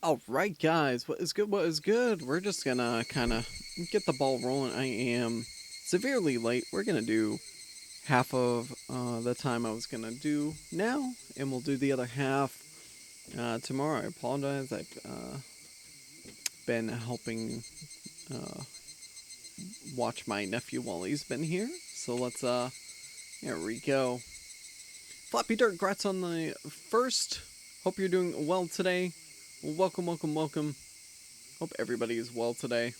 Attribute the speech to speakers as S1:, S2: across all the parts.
S1: Alright guys, what is good, what is good? We're just gonna kinda get the ball rolling. I am severely late. We're gonna do half of the time I was gonna do now, and we'll do the other half tomorrow. I apologize, I've been helping watch my nephew while he's been here. So let's, there we go. Floppy Dirt, grats on the first. Hope you're doing well today. Welcome, welcome, welcome. Hope everybody is well today.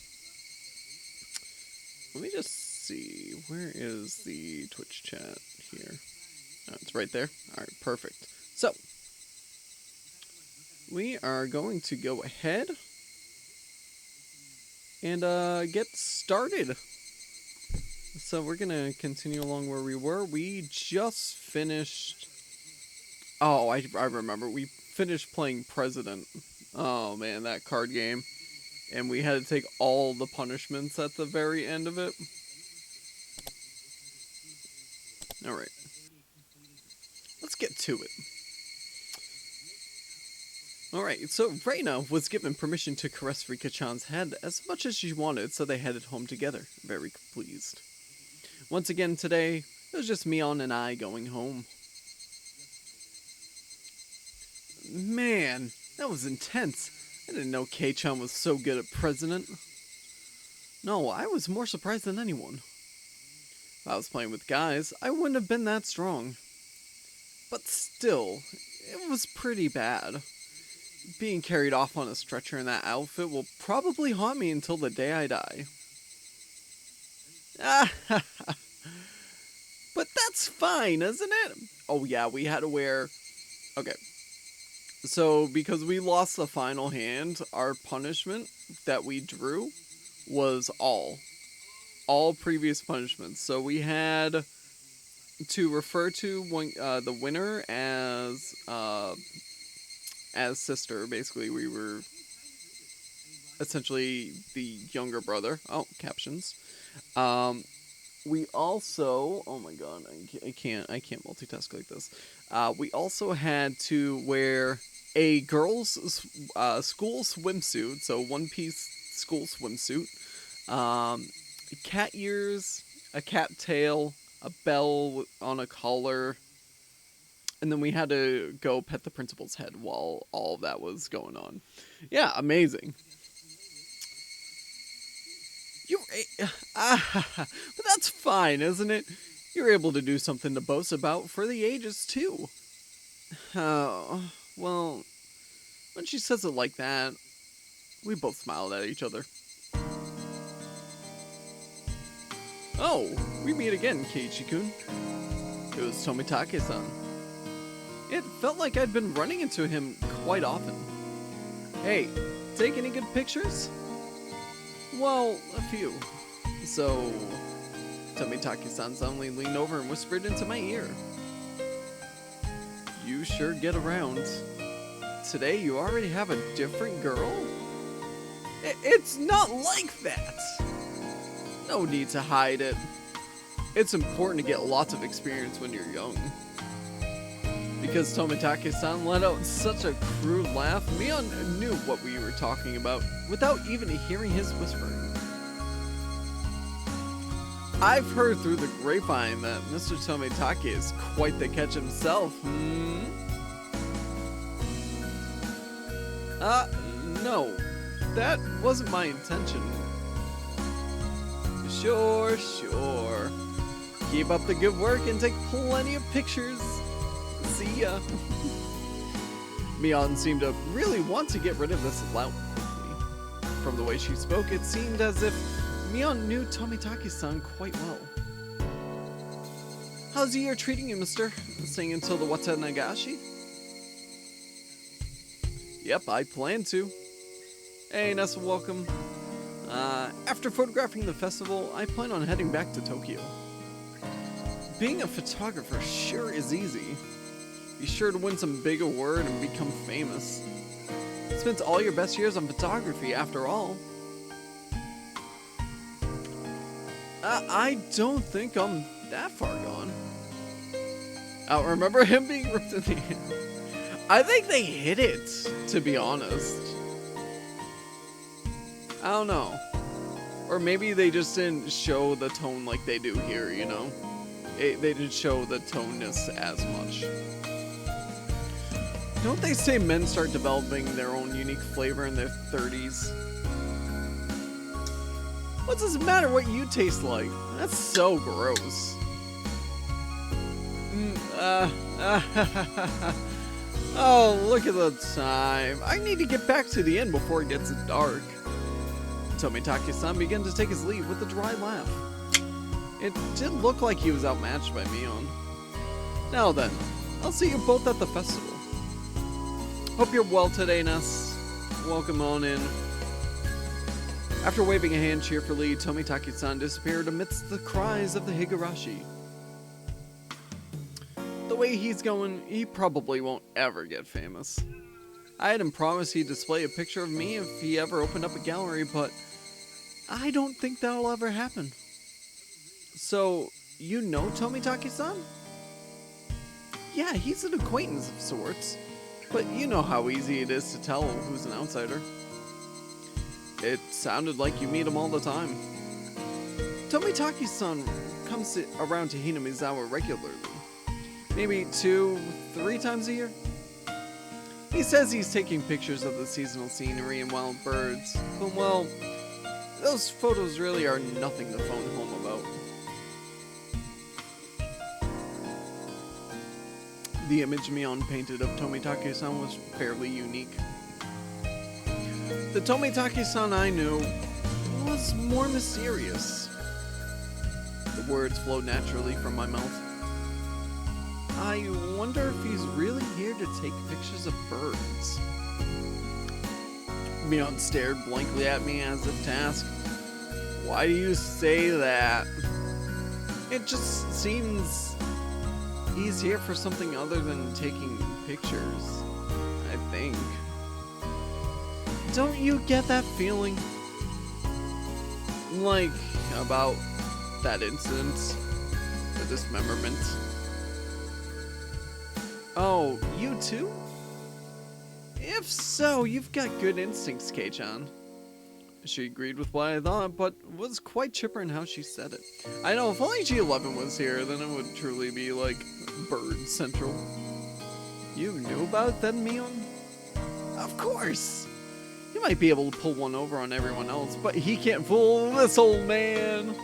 S1: Let me just see. Where is the Twitch chat here? Oh, it's right there. Alright, perfect. So, we are going to go ahead and get started. So we're going to continue along where we were. We just finished... Oh, I remember. We finished playing President. Oh man, that card game. And we had to take all the punishments at the very end of it. Alright. Let's get to it. Alright, so Reina was given permission to caress Rika-chan's head as much as she wanted, so they headed home together, very pleased. Once again today, it was just Mion and I going home. Man, that was intense. I didn't know Kei-chan was so good at President. No, I was more surprised than anyone. If I was playing with guys, I wouldn't have been that strong. But still, it was pretty bad. Being carried off on a stretcher in that outfit will probably haunt me until the day I die. But that's fine, isn't it? Oh yeah, we had to wear... Okay. So, because we lost the final hand, our punishment that we drew was all previous punishments. So we had to refer to the winner as sister. Basically, we were essentially the younger brother. Oh, captions. We also, oh my god, I can't multitask like this. We also had to wear a girl's school swimsuit, so one-piece school swimsuit, cat ears, a cat tail, a bell on a collar, and then we had to go pet the principal's head while all of that was going on. Yeah, amazing. But that's fine, isn't it? You're able to do something to boast about for the ages, too. Oh, well, when she says it like that, we both smiled at each other. Oh, we meet again, Keiichi-kun. It was Tomitake-san. It felt like I'd been running into him quite often. Hey, take any good pictures? Well, a few. So, Tomitake-san suddenly leaned over and whispered into my ear. You sure get around. Today you already have a different girl? It's not like that! No need to hide it. It's important to get lots of experience when you're young. Because Tomitake-san let out such a crude laugh, Mion knew what we were talking about without even hearing his whispering. I've heard through the grapevine that Mr. Tomitake is quite the catch himself, no. That wasn't my intention. Sure. Keep up the good work and take plenty of pictures. See ya. Mion seemed to really want to get rid of this lout quickly. From the way she spoke, it seemed as if Mion knew Tomitake-san quite well. How's the year treating you, mister? Staying until the Watanagashi? Yep, I plan to. Hey, Nessa, welcome. After photographing the festival, I plan on heading back to Tokyo. Being a photographer sure is easy. Be sure to win some big award and become famous. Spent all your best years on photography, after all. I don't think I'm that far gone. I don't remember him being ripped in the air. I think they hit it, to be honest. I don't know. Or maybe they just didn't show the tone like they do here, you know? They didn't show the toneness as much. Don't they say men start developing their own unique flavor in their 30s? What does it matter what you taste like? That's so gross. Oh, look at the time. I need to get back to the inn before it gets dark. Tomitake-san began to take his leave with a dry laugh. It did look like he was outmatched by Mion. Now then, I'll see you both at the festival. Hope you're well today, Ness. Welcome on in. After waving a hand cheerfully, Tomitake-san disappeared amidst the cries of the Higurashi. The way he's going, he probably won't ever get famous. I had him promise he'd display a picture of me if he ever opened up a gallery, but I don't think that'll ever happen. So, you know Tomitake-san? Yeah, he's an acquaintance of sorts, but you know how easy it is to tell who's an outsider. It sounded like you meet him all the time. Tomitake-san comes around to Hinamizawa regularly. Maybe 2-3 times a year. He says he's taking pictures of the seasonal scenery and wild birds, but well, those photos really are nothing to phone home about. The image Mion painted of Tomitake-san was fairly unique. The Tomitake-san I knew was more mysterious. The words flowed naturally from my mouth. I wonder if he's really here to take pictures of birds. Mion stared blankly at me as if to ask, "Why do you say that?" It just seems he's here for something other than taking pictures, I think. Don't you get that feeling? Like, about that incident, the dismemberment. Oh, you too? If so, you've got good instincts, Kei-chan. She agreed with what I thought, but was quite chipper in how she said it. I know, if only G11 was here, then it would truly be like Bird Central. You knew about that, Mion? Of course! He might be able to pull one over on everyone else, but he can't fool this old man!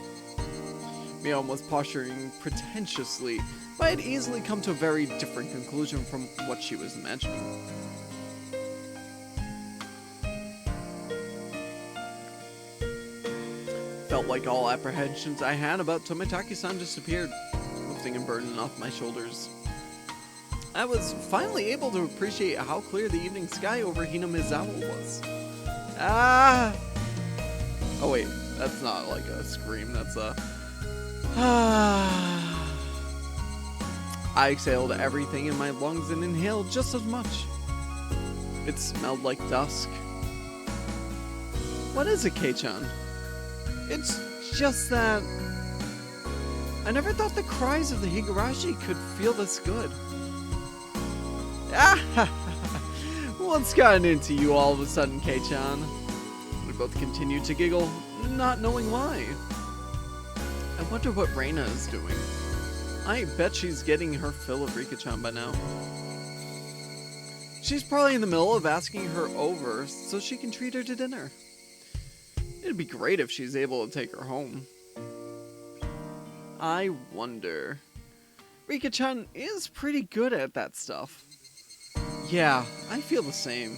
S1: Mion was posturing pretentiously, but I had easily come to a very different conclusion from what she was imagining. Felt like all apprehensions I had about Tomitake-san disappeared, lifting a burden off my shoulders. I was finally able to appreciate how clear the evening sky over Hinamizawa was. Ah! Oh wait, that's not like a scream, that's a... Ah! I exhaled everything in my lungs and inhaled just as much. It smelled like dusk. What is it, Kei-chan? It's just that... I never thought the cries of the Higurashi could feel this good. Ah! What's gotten into you all of a sudden, Kei-chan? We both continued to giggle, not knowing why. I wonder what Reina is doing. I bet she's getting her fill of Rika-chan by now. She's probably in the middle of asking her over so she can treat her to dinner. It'd be great if she's able to take her home. I wonder... Rika-chan is pretty good at that stuff. Yeah, I feel the same.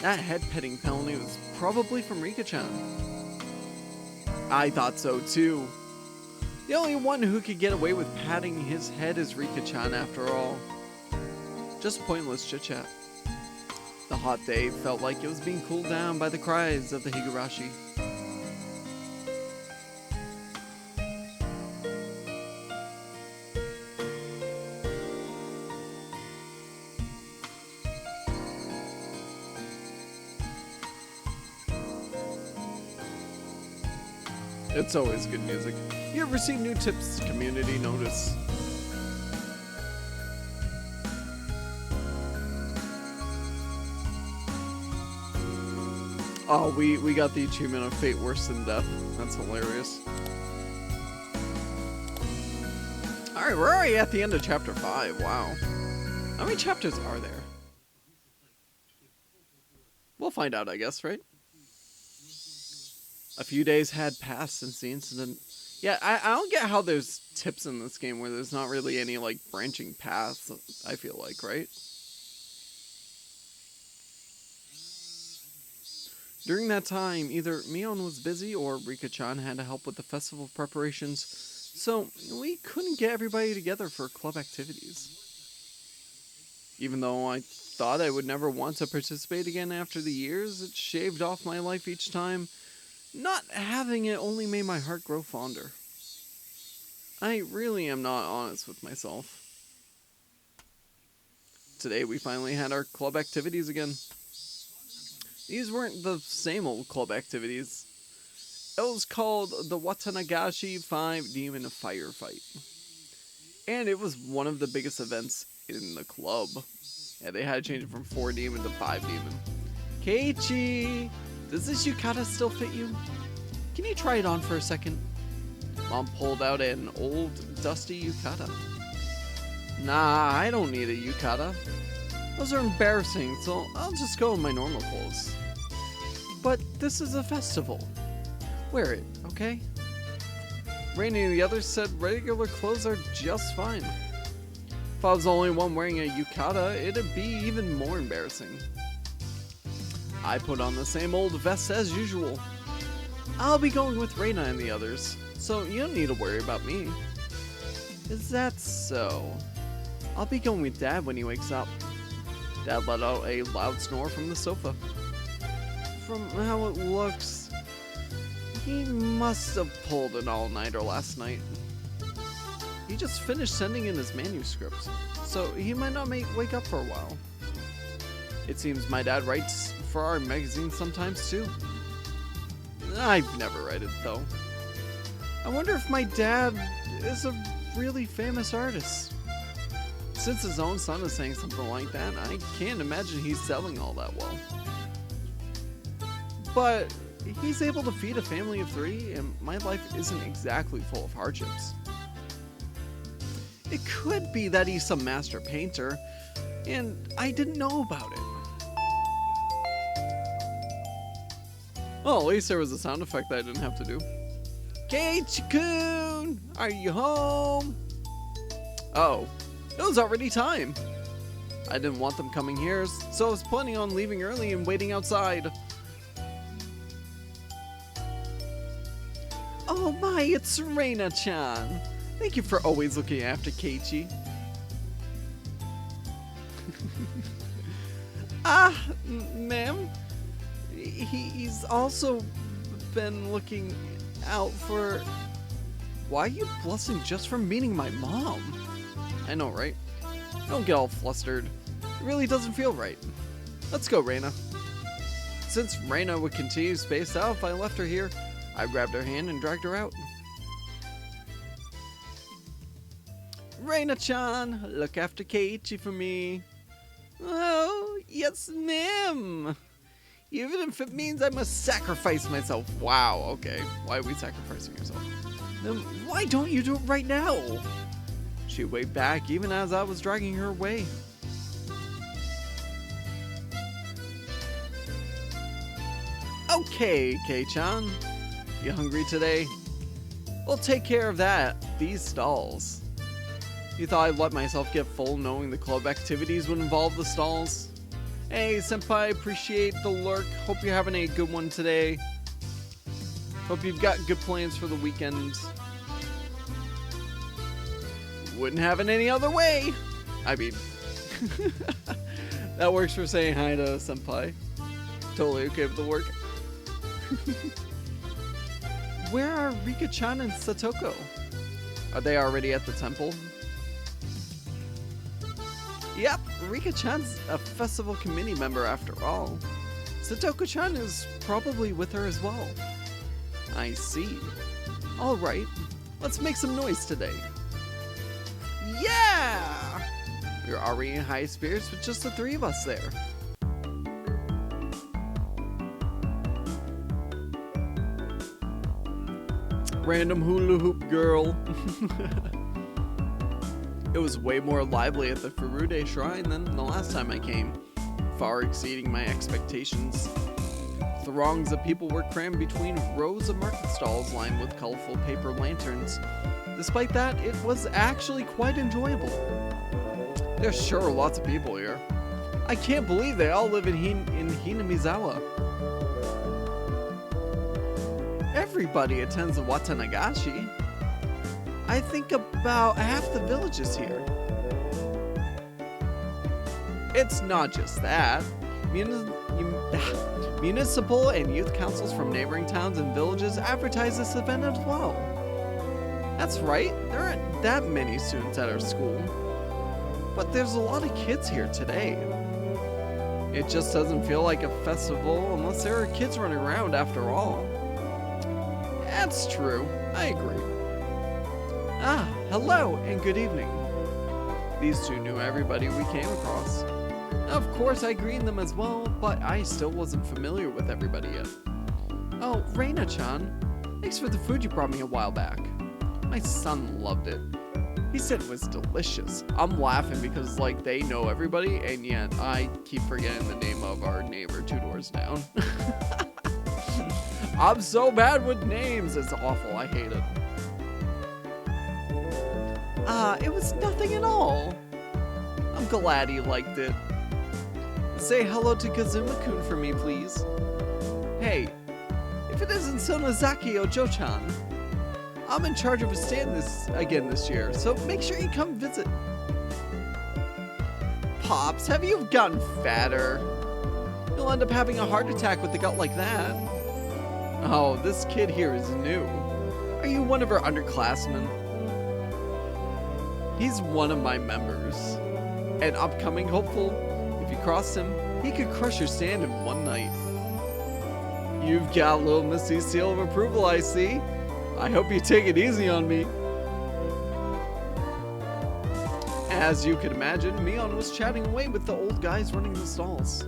S1: That head petting penalty was probably from Rika-chan. I thought so too. The only one who could get away with patting his head is Rika-chan after all. Just pointless chit-chat. The hot day felt like it was being cooled down by the cries of the Higurashi. It's always good music. You ever seen new tips? Community notice. Oh, we got the achievement of Fate Worse Than Death. That's hilarious. Alright, we're already at the end of chapter 5. Wow. How many chapters are there? We'll find out, I guess, right? A few days had passed since the incident. Yeah, I don't get how there's tips in this game where there's not really any, like, branching paths, I feel like, right? During that time, either Mion was busy or Rika-chan had to help with the festival preparations, so we couldn't get everybody together for club activities. Even though I thought I would never want to participate again after the years it shaved off my life each time, not having it only made my heart grow fonder. I really am not honest with myself. Today we finally had our club activities again. These weren't the same old club activities. It was called the Watanagashi 5 Demon Firefight. And it was one of the biggest events in the club. Yeah, they had to change it from 4 demon to 5 demon. Keiichi, does this yukata still fit you? Can you try it on for a second? Mom pulled out an old, dusty yukata. Nah, I don't need a yukata. Those are embarrassing, so I'll just go in my normal clothes. But this is a festival. Wear it, okay? Rainy and the others said regular clothes are just fine. If I was the only one wearing a yukata, it'd be even more embarrassing. I put on the same old vest as usual. I'll be going with Reina and the others, so you don't need to worry about me. Is that so? I'll be going with Dad when he wakes up. Dad let out a loud snore from the sofa. From how it looks, he must have pulled an all-nighter last night. He just finished sending in his manuscript, so he might not wake up for a while. It seems my dad writes for our magazine sometimes too. I've never read it though. I wonder if my dad is a really famous artist. Since his own son is saying something like that, I can't imagine he's selling all that well. But he's able to feed a family of 3, and my life isn't exactly full of hardships. It could be that he's some master painter, and I didn't know about it. Well, at least there was a sound effect that I didn't have to do. Keiichi-kun, are you home? Oh, it was already time. I didn't want them coming here, so I was planning on leaving early and waiting outside. Oh my, it's Reina-chan. Thank you for always looking after Keiichi. Ma'am? He's also been looking out for... Why are you blushing just from meeting my mom? I know, right? Don't get all flustered. It really doesn't feel right. Let's go, Reina. Since Reina would continue spaced out if I left her here, I grabbed her hand and dragged her out. Reina-chan, look after Keiichi for me. Oh, yes, ma'am. Even if it means I must sacrifice myself. Wow, okay. Why are we sacrificing yourself? Then why don't you do it right now? She waved back even as I was dragging her away. Okay, Kei-chan. You hungry today? We'll take care of that. These stalls. You thought I'd let myself get full knowing the club activities would involve the stalls? Hey, senpai, appreciate the lurk. Hope you're having a good one today. Hope you've got good plans for the weekend. Wouldn't have it any other way. I mean, that works for saying hi to senpai. Totally okay with the work. Where are Rika-chan and Satoko? Are they already at the temple? Yep, Rika-chan's a festival committee member after all. Satoko-chan is probably with her as well. I see. Alright, let's make some noise today. Yeah! We're already in high spirits with just the 3 of us there. random hula hoop girl. It was way more lively at the Furude Shrine than the last time I came, far exceeding my expectations. Throngs of people were crammed between rows of market stalls lined with colorful paper lanterns. Despite that, it was actually quite enjoyable. There's sure lots of people here. I can't believe they all live in Hinamizawa. Everybody attends the Watanagashi. I think about half the village is here. It's not just that. Municipal and youth councils from neighboring towns and villages advertise this event as well. That's right, there aren't that many students at our school. But there's a lot of kids here today. It just doesn't feel like a festival unless there are kids running around after all. That's true, I agree. Ah, hello and good evening. These two knew everybody we came across. Of course I greeted them as well, but I still wasn't familiar with everybody yet. Oh, Reina-chan, thanks for the food you brought me a while back. My son loved it. He said it was delicious. I'm laughing because like they know everybody and yet I keep forgetting the name of our neighbor 2 doors down. I'm so bad with names, it's awful, I hate it. It was nothing at all. I'm glad he liked it. Say hello to Kazuma-kun for me, please. Hey, if it isn't Sonozaki Ojo-chan, I'm in charge of a stand this year, so make sure you come visit. Pops, have you gotten fatter? You'll end up having a heart attack with a gut like that. Oh, this kid here is new. Are you one of our underclassmen? He's one of my members. An upcoming hopeful. If you crossed him, he could crush your stand in one night. You've got a little Missy seal of approval, I see. I hope you take it easy on me. As you can imagine, Mion was chatting away with the old guys running the stalls.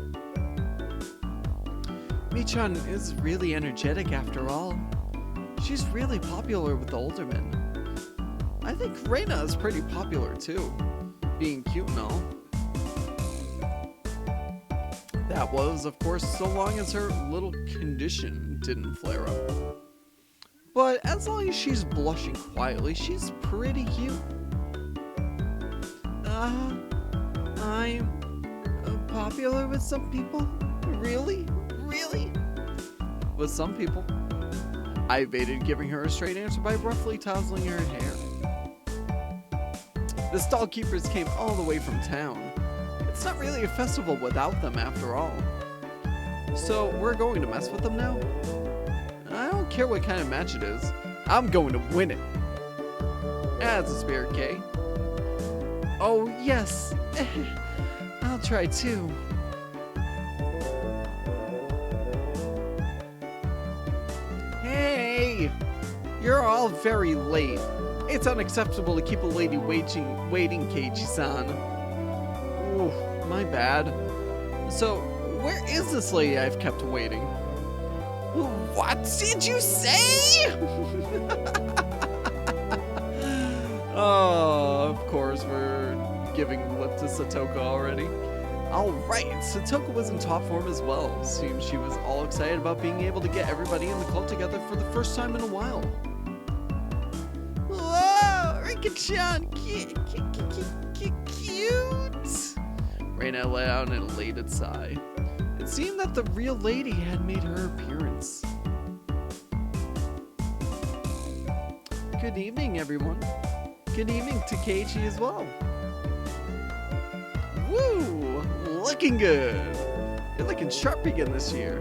S1: Michan is really energetic after all. She's really popular with the older men. I think Reina is pretty popular too, being cute and all. That was, of course, so long as her little condition didn't flare up. But as long as she's blushing quietly, she's pretty cute. I'm popular with some people? Really? Really? With some people. I evaded giving her a straight answer by roughly tousling her hair. The stall keepers came all the way from town. It's not really a festival without them after all. So we're going to mess with them now? I don't care what kind of match it is. I'm going to win it. As a spirit K. Oh yes. I'll try too. Hey! You're all very late. It's unacceptable to keep a lady waiting, Keiichi-san. Ooh, my bad. So, where is this lady I've kept waiting? What did you say? Oh, of course, we're giving lip to Satoko already. Alright, Satoko was in top form as well. Seems she was all excited about being able to get everybody in the club together for the first time in a while. Whoa, Rika-chan, cute! Reina let out an elated sigh. It seemed that the real lady had made her appearance. Good evening, everyone. Good evening to Keiichi as well. Woo! Looking good! You're looking sharp again this year.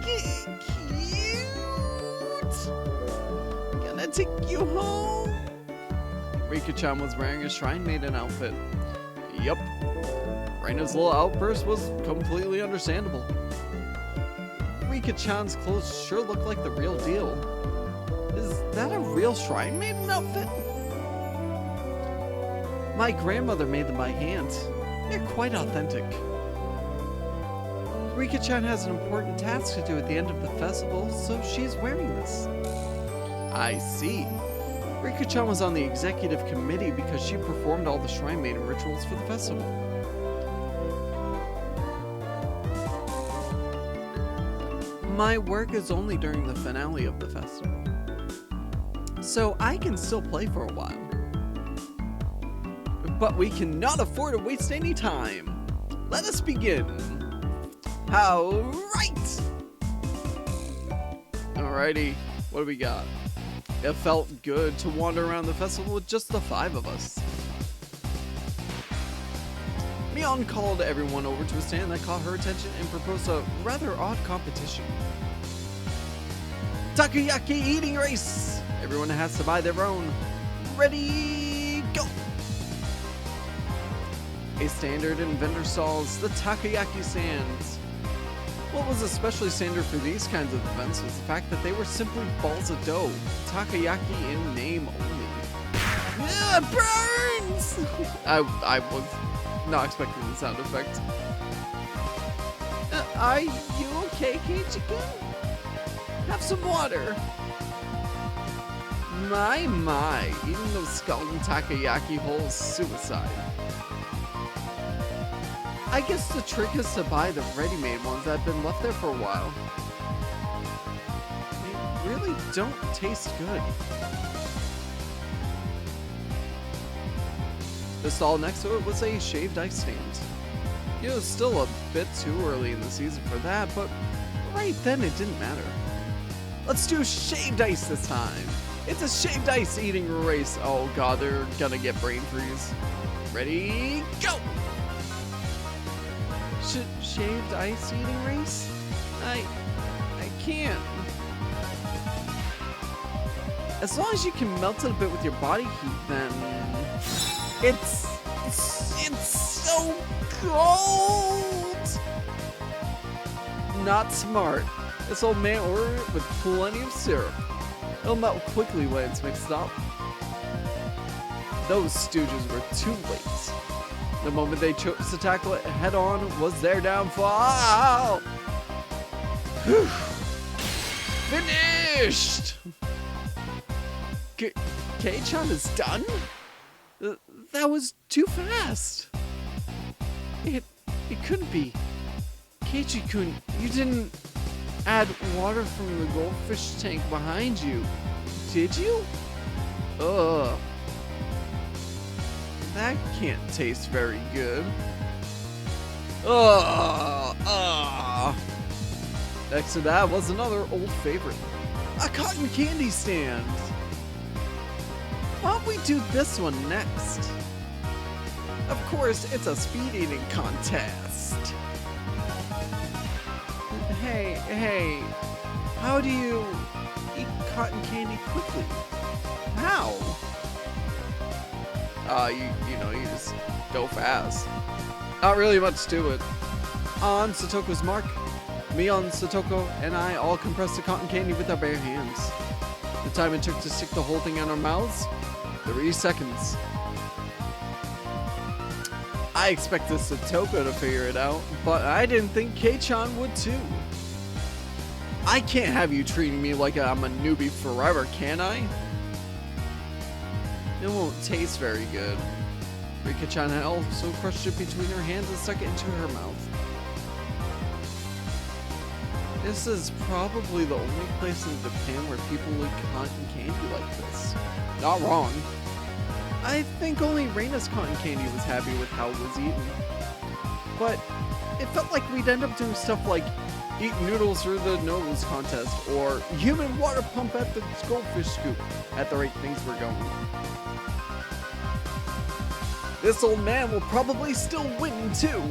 S1: Cute! Gonna take you home? Rika-chan was wearing a Shrine Maiden outfit. Yup. Reina's little outburst was completely understandable. Rika-chan's clothes sure look like the real deal. Is that a real Shrine Maiden outfit? My grandmother made them by hand. They're quite authentic. Rika-chan has an important task to do at the end of the festival, so she's wearing this. I see. Rika-chan was on the executive committee because she performed all the Shrine Maiden rituals for the festival. My work is only during the finale of the festival, so I can still play for a while. But we cannot afford to waste any time. Let us begin. Alright! Alrighty, what do we got? It felt good to wander around the festival with just the 5 of us. Mion called everyone over to a stand that caught her attention and proposed a rather odd competition. Takoyaki eating race! Everyone has to buy their own. Ready, go! A standard in vendor stalls, the takoyaki stands. What was especially standard for these kinds of events was the fact that they were simply balls of dough, takoyaki in name only. Yeah, burns! I was not expecting the sound effect. Are you okay, Keiichi-kun? Have some water. My, eating those skeleton takoyaki holes is suicide. I guess the trick is to buy the ready-made ones that have been left there for a while. They really don't taste good. The stall next to it was a shaved ice stand. It was still a bit too early in the season for that, but right then it didn't matter. Let's do shaved ice this time. It's a shaved ice eating race. Oh god, they're gonna get brain freeze. Ready, go! Shaved ice eating race? I can't. As long as you can melt it a bit with your body heat, then it's so cold. Not smart. This old man ordered it with plenty of syrup. It'll melt quickly when it's mixed up. Those stooges were too late. The moment they chose to tackle it head on was their downfall. Whew. Finished! Kei-chan is done? That was too fast. It couldn't be. Keiichi-kun, you didn't add water from the goldfish tank behind you, did you? Ugh. That can't taste very good. Next to that was another old favorite. A cotton candy stand. Why don't we do this one next? Of course, it's a speed eating contest. Hey, how do you eat cotton candy quickly? How? You just go fast. Not really much to it. On Satoko's mark, Mion, Satoko, and I all compressed the cotton candy with our bare hands. The time it took to stick the whole thing in our mouths? 3 seconds. I expected Satoko to figure it out, but I didn't think Kei-chan would too. I can't have you treating me like I'm a newbie forever, can I? It won't taste very good. Rika-chan had also crushed it between her hands and stuck it into her mouth. This is probably the only place in Japan where people eat cotton candy like this. Not wrong. I think only Reina's cotton candy was happy with how it was eaten. But it felt like we'd end up doing stuff like eat noodles for the nose contest or human water pump at the goldfish scoop at the rate things were going. This old man will probably still win too.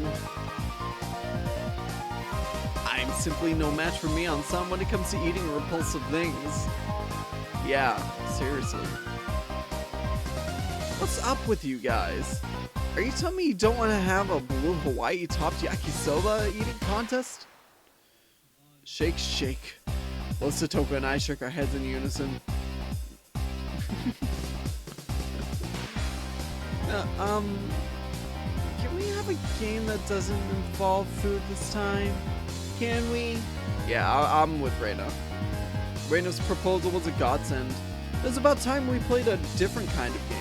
S1: I'm simply no match for Mion-san when it comes to eating repulsive things. Yeah, seriously. What's up with you guys? Are you telling me you don't want to have a blue Hawaii topped yakisoba eating contest? Shake, shake. Both Satoko and I shook our heads in unison. Can we have a game that doesn't involve food this time? Can we? Yeah, I'm with Reina. Reina's proposal was a godsend. It was about time we played a different kind of game.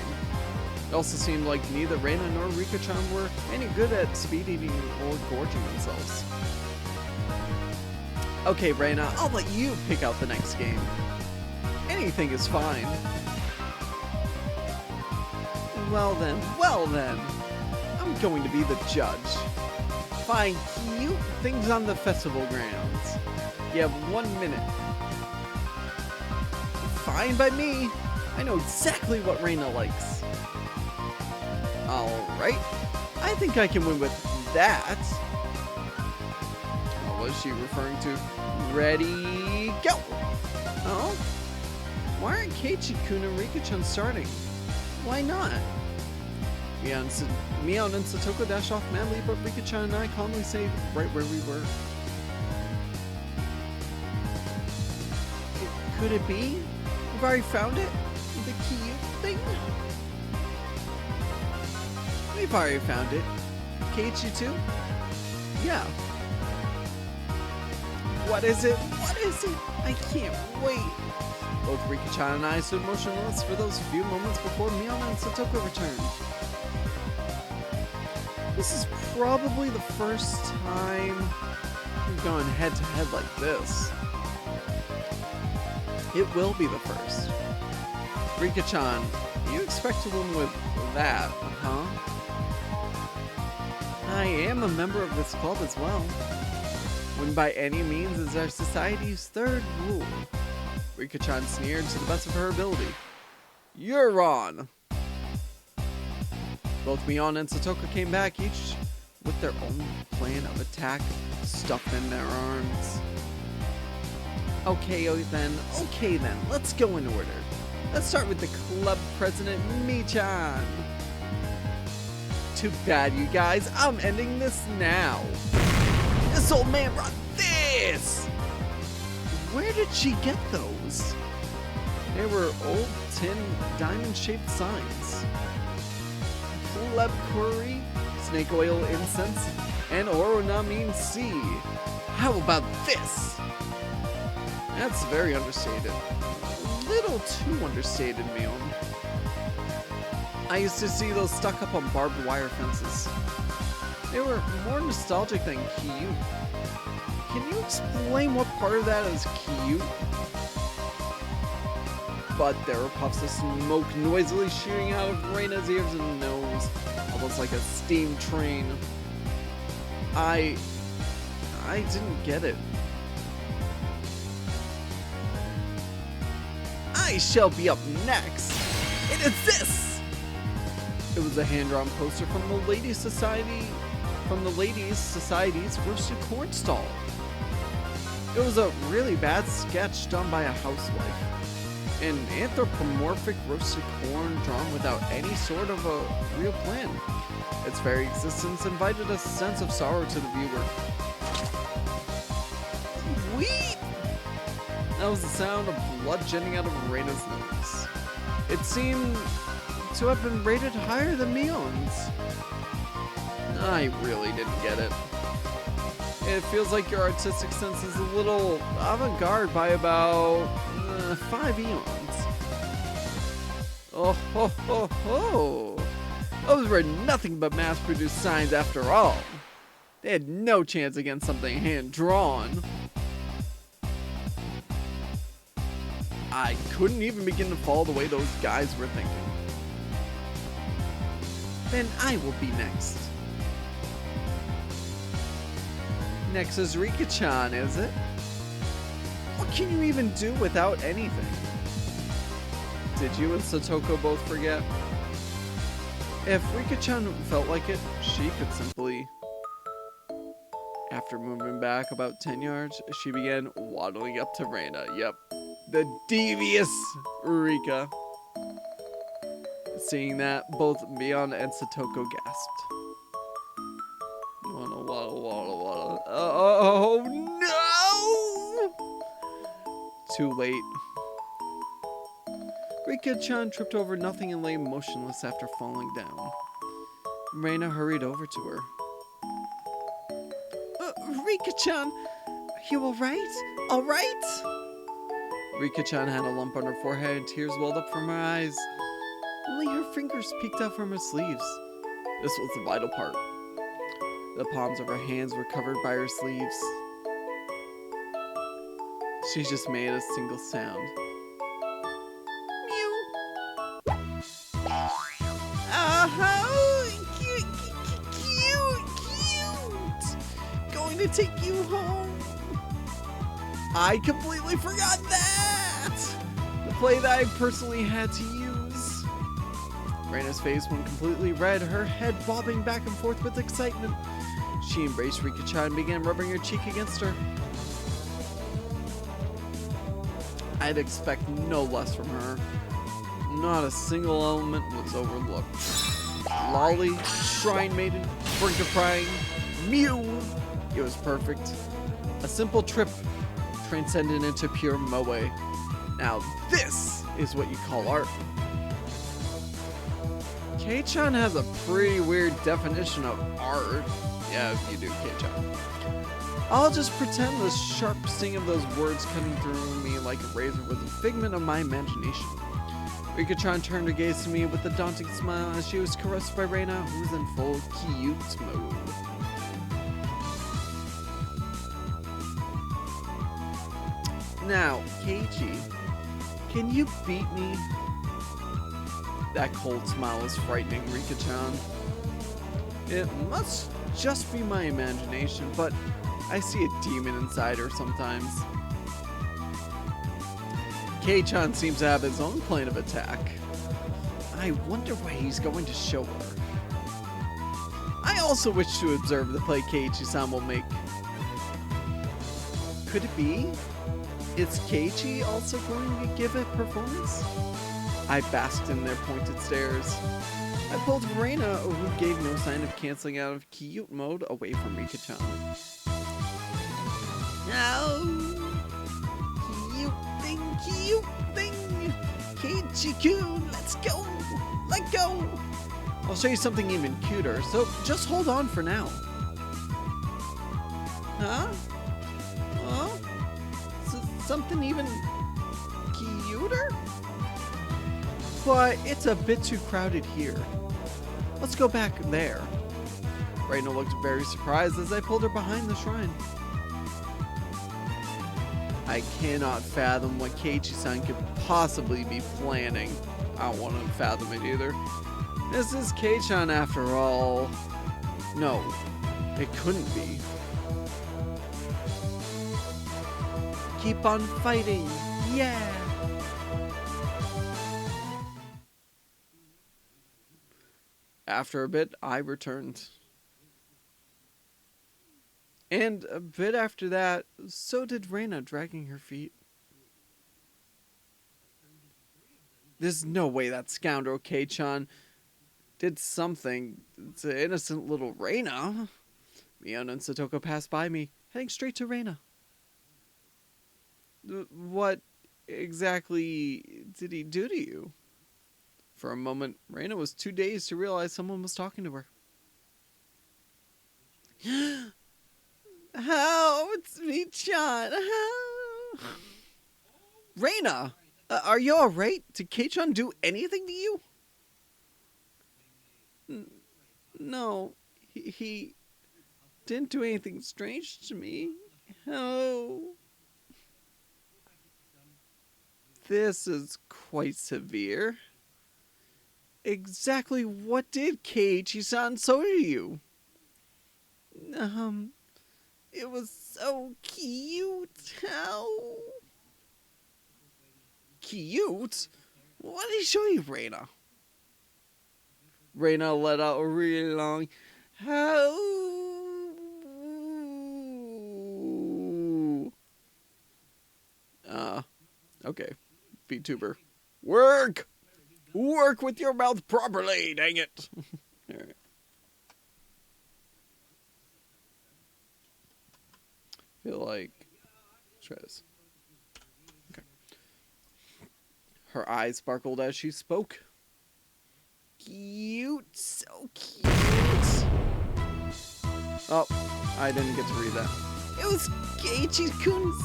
S1: It also seemed like neither Reina nor Rika-chan were any good at speed eating or gorging themselves. Okay, Reina, I'll let you pick out the next game. Anything is fine. Well then. I'm going to be the judge. Find cute things on the festival grounds. You have 1 minute. Fine by me. I know exactly what Reina likes. Alright. I think I can win with that. What was she referring to? Ready, go! Oh? Why aren't Keiichi-kun and Rika-chan starting? Why not? Mion and Satoko dash off madly, but Rika-chan and I calmly stayed right where we were. Could it be? We've already found it? The key thing? We've already found it. Keiichi too? Yeah. What is it? What is it? I can't wait. Both Rika-chan and I stood motionless for those few moments before Mion and Satoko returned. This is probably the first time we've gone head to head like this. It will be the first. Rika-chan, you expect to win with that, huh? I am a member of this club as well. Win by any means is our society's third rule. Rika-chan sneered to the best of her ability. You're on! Both Mion and Satoko came back, each with their own plan of attack stuffed in their arms. Okay then, let's go in order. Let's start with the club president, Mi-chan. Too bad, you guys, I'm ending this now. This old man brought this! Where did she get those? They were old tin diamond-shaped signs. Club curry, snake oil incense, and Oronamin sea. How about this? That's very understated. A little too understated, Mion. I used to see those stuck up on barbed wire fences. They were more nostalgic than cute. Can you explain what part of that is cute? But there were puffs of smoke noisily shooting out of Reina's ears and nose, almost like a steam train. I didn't get it. I shall be up next. It is this! It was a hand-drawn poster from the Ladies' Society's roasted corn stall. It was a really bad sketch done by a housewife. An anthropomorphic roasted corn drawn without any sort of a real plan. Its very existence invited a sense of sorrow to the viewer. Weep! That was the sound of blood jetting out of Reina's nose. It seemed to have been rated higher than Mion's. I really didn't get it. It feels like your artistic sense is a little avant-garde by about 5 eons. Oh ho ho ho! Those were nothing but mass-produced signs after all. They had no chance against something hand-drawn. I couldn't even begin to follow the way those guys were thinking. Then I will be next. Next is Rika-chan, is it? What can you even do without anything? Did you and Satoko both forget? If Rika-chan felt like it, she could simply... After moving back about 10 yards, she began waddling up to Reina. Yep, the devious Rika. Seeing that, both Mion and Satoko gasped. Waddle, waddle, waddle, waddle. Oh no! Too late. Rika-chan tripped over nothing and lay motionless after falling down. Reina hurried over to her. Rika-chan, are you alright? Alright? Rika-chan had a lump on her forehead, tears welled up from her eyes. Only her fingers peeked out from her sleeves. This was the vital part. The palms of her hands were covered by her sleeves. She just made a single sound. Mew. Oh, cute. Going to take you home. I completely forgot that. The play that I personally had to use. Reina's face went completely red, her head bobbing back and forth with excitement. She embraced Rika-chan and began rubbing her cheek against her. I'd expect no less from her. Not a single element was overlooked. Lolly, Shrine Maiden, Brink of Crying, Mew. It was perfect. A simple trip transcended into pure moe. Now this is what you call art. Kei-chan has a pretty weird definition of art. Yeah, you do, Kei-chan. I'll just pretend the sharp sting of those words cutting through me like a razor was a figment of my imagination. Rika-chan turned her gaze to me with a daunting smile as she was caressed by Reina, who was in full cute mode. Now, Keiichi, can you beat me? That cold smile was frightening Rika-chan. It must just be my imagination, but I see a demon inside her sometimes. Kei-chan seems to have his own plan of attack. I wonder what he's going to show her. I also wish to observe the play Keiichi-san will make. Could it be? Is Keiichi also going to give a performance? I basked in their pointed stares. I pulled Reina, who gave no sign of canceling out of cute mode, away from Rika-chan. Oh, cute thing. Keiichi-kun, let's go. Let go. I'll show you something even cuter, so just hold on for now. Huh? Huh? Something even cuter? But it's a bit too crowded here. Let's go back there. Reina looked very surprised as I pulled her behind the shrine. I cannot fathom what Keiichi-san could possibly be planning. I don't want to fathom it either. This is Kei-chan after all. No, it couldn't be. Keep on fighting, yeah! After a bit, I returned. And a bit after that, so did Reina, dragging her feet. There's no way that scoundrel Kei-chan did something to innocent little Reina. Miona and Satoko passed by me, heading straight to Reina. What exactly did he do to you? For a moment, Reina was too dazed to realize someone was talking to her. How? It's me, Chan. How? Reina, are you alright? Did Kei-chan do anything to you? No, he didn't do anything strange to me. Oh. This is quite severe. Exactly what did Keiichi-san say to you? It was so cute. How? Cute? What did he show you, Reina? Reina let out a really long how. Okay. VTuber. Work! Work with your mouth properly, dang it! Alright. Feel like... Let's try this. Okay. Her eyes sparkled as she spoke. Cute, so cute! Oh, I didn't get to read that. It was Keiichi-kun's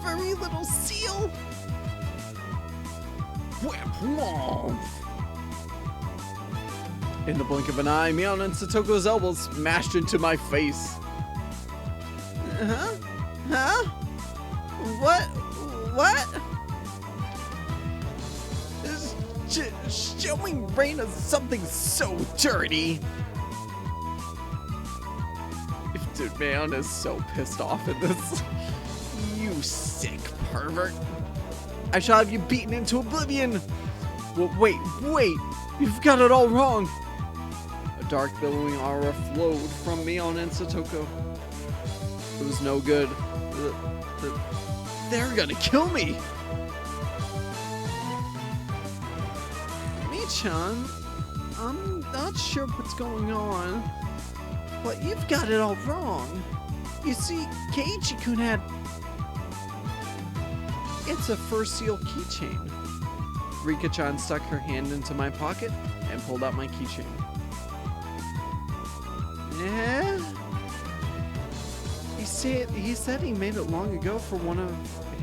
S1: furry little seal. In the blink of an eye, Mion and Satoko's elbows smashed into my face. Huh? Huh? What? Showing Reina something so dirty. Dude, Mion is so pissed off at this. You sick pervert. I shall have you beaten into oblivion. Well, wait. You've got it all wrong. A dark billowing aura flowed from Mion and Satoko. It was no good. They're gonna kill me. Mi-chan, I'm not sure what's going on, but you've got it all wrong. You see, Keiichi-kun had... It's a fur seal keychain. Rika-chan stuck her hand into my pocket and pulled out my keychain. Yeah? He said he made it long ago for one of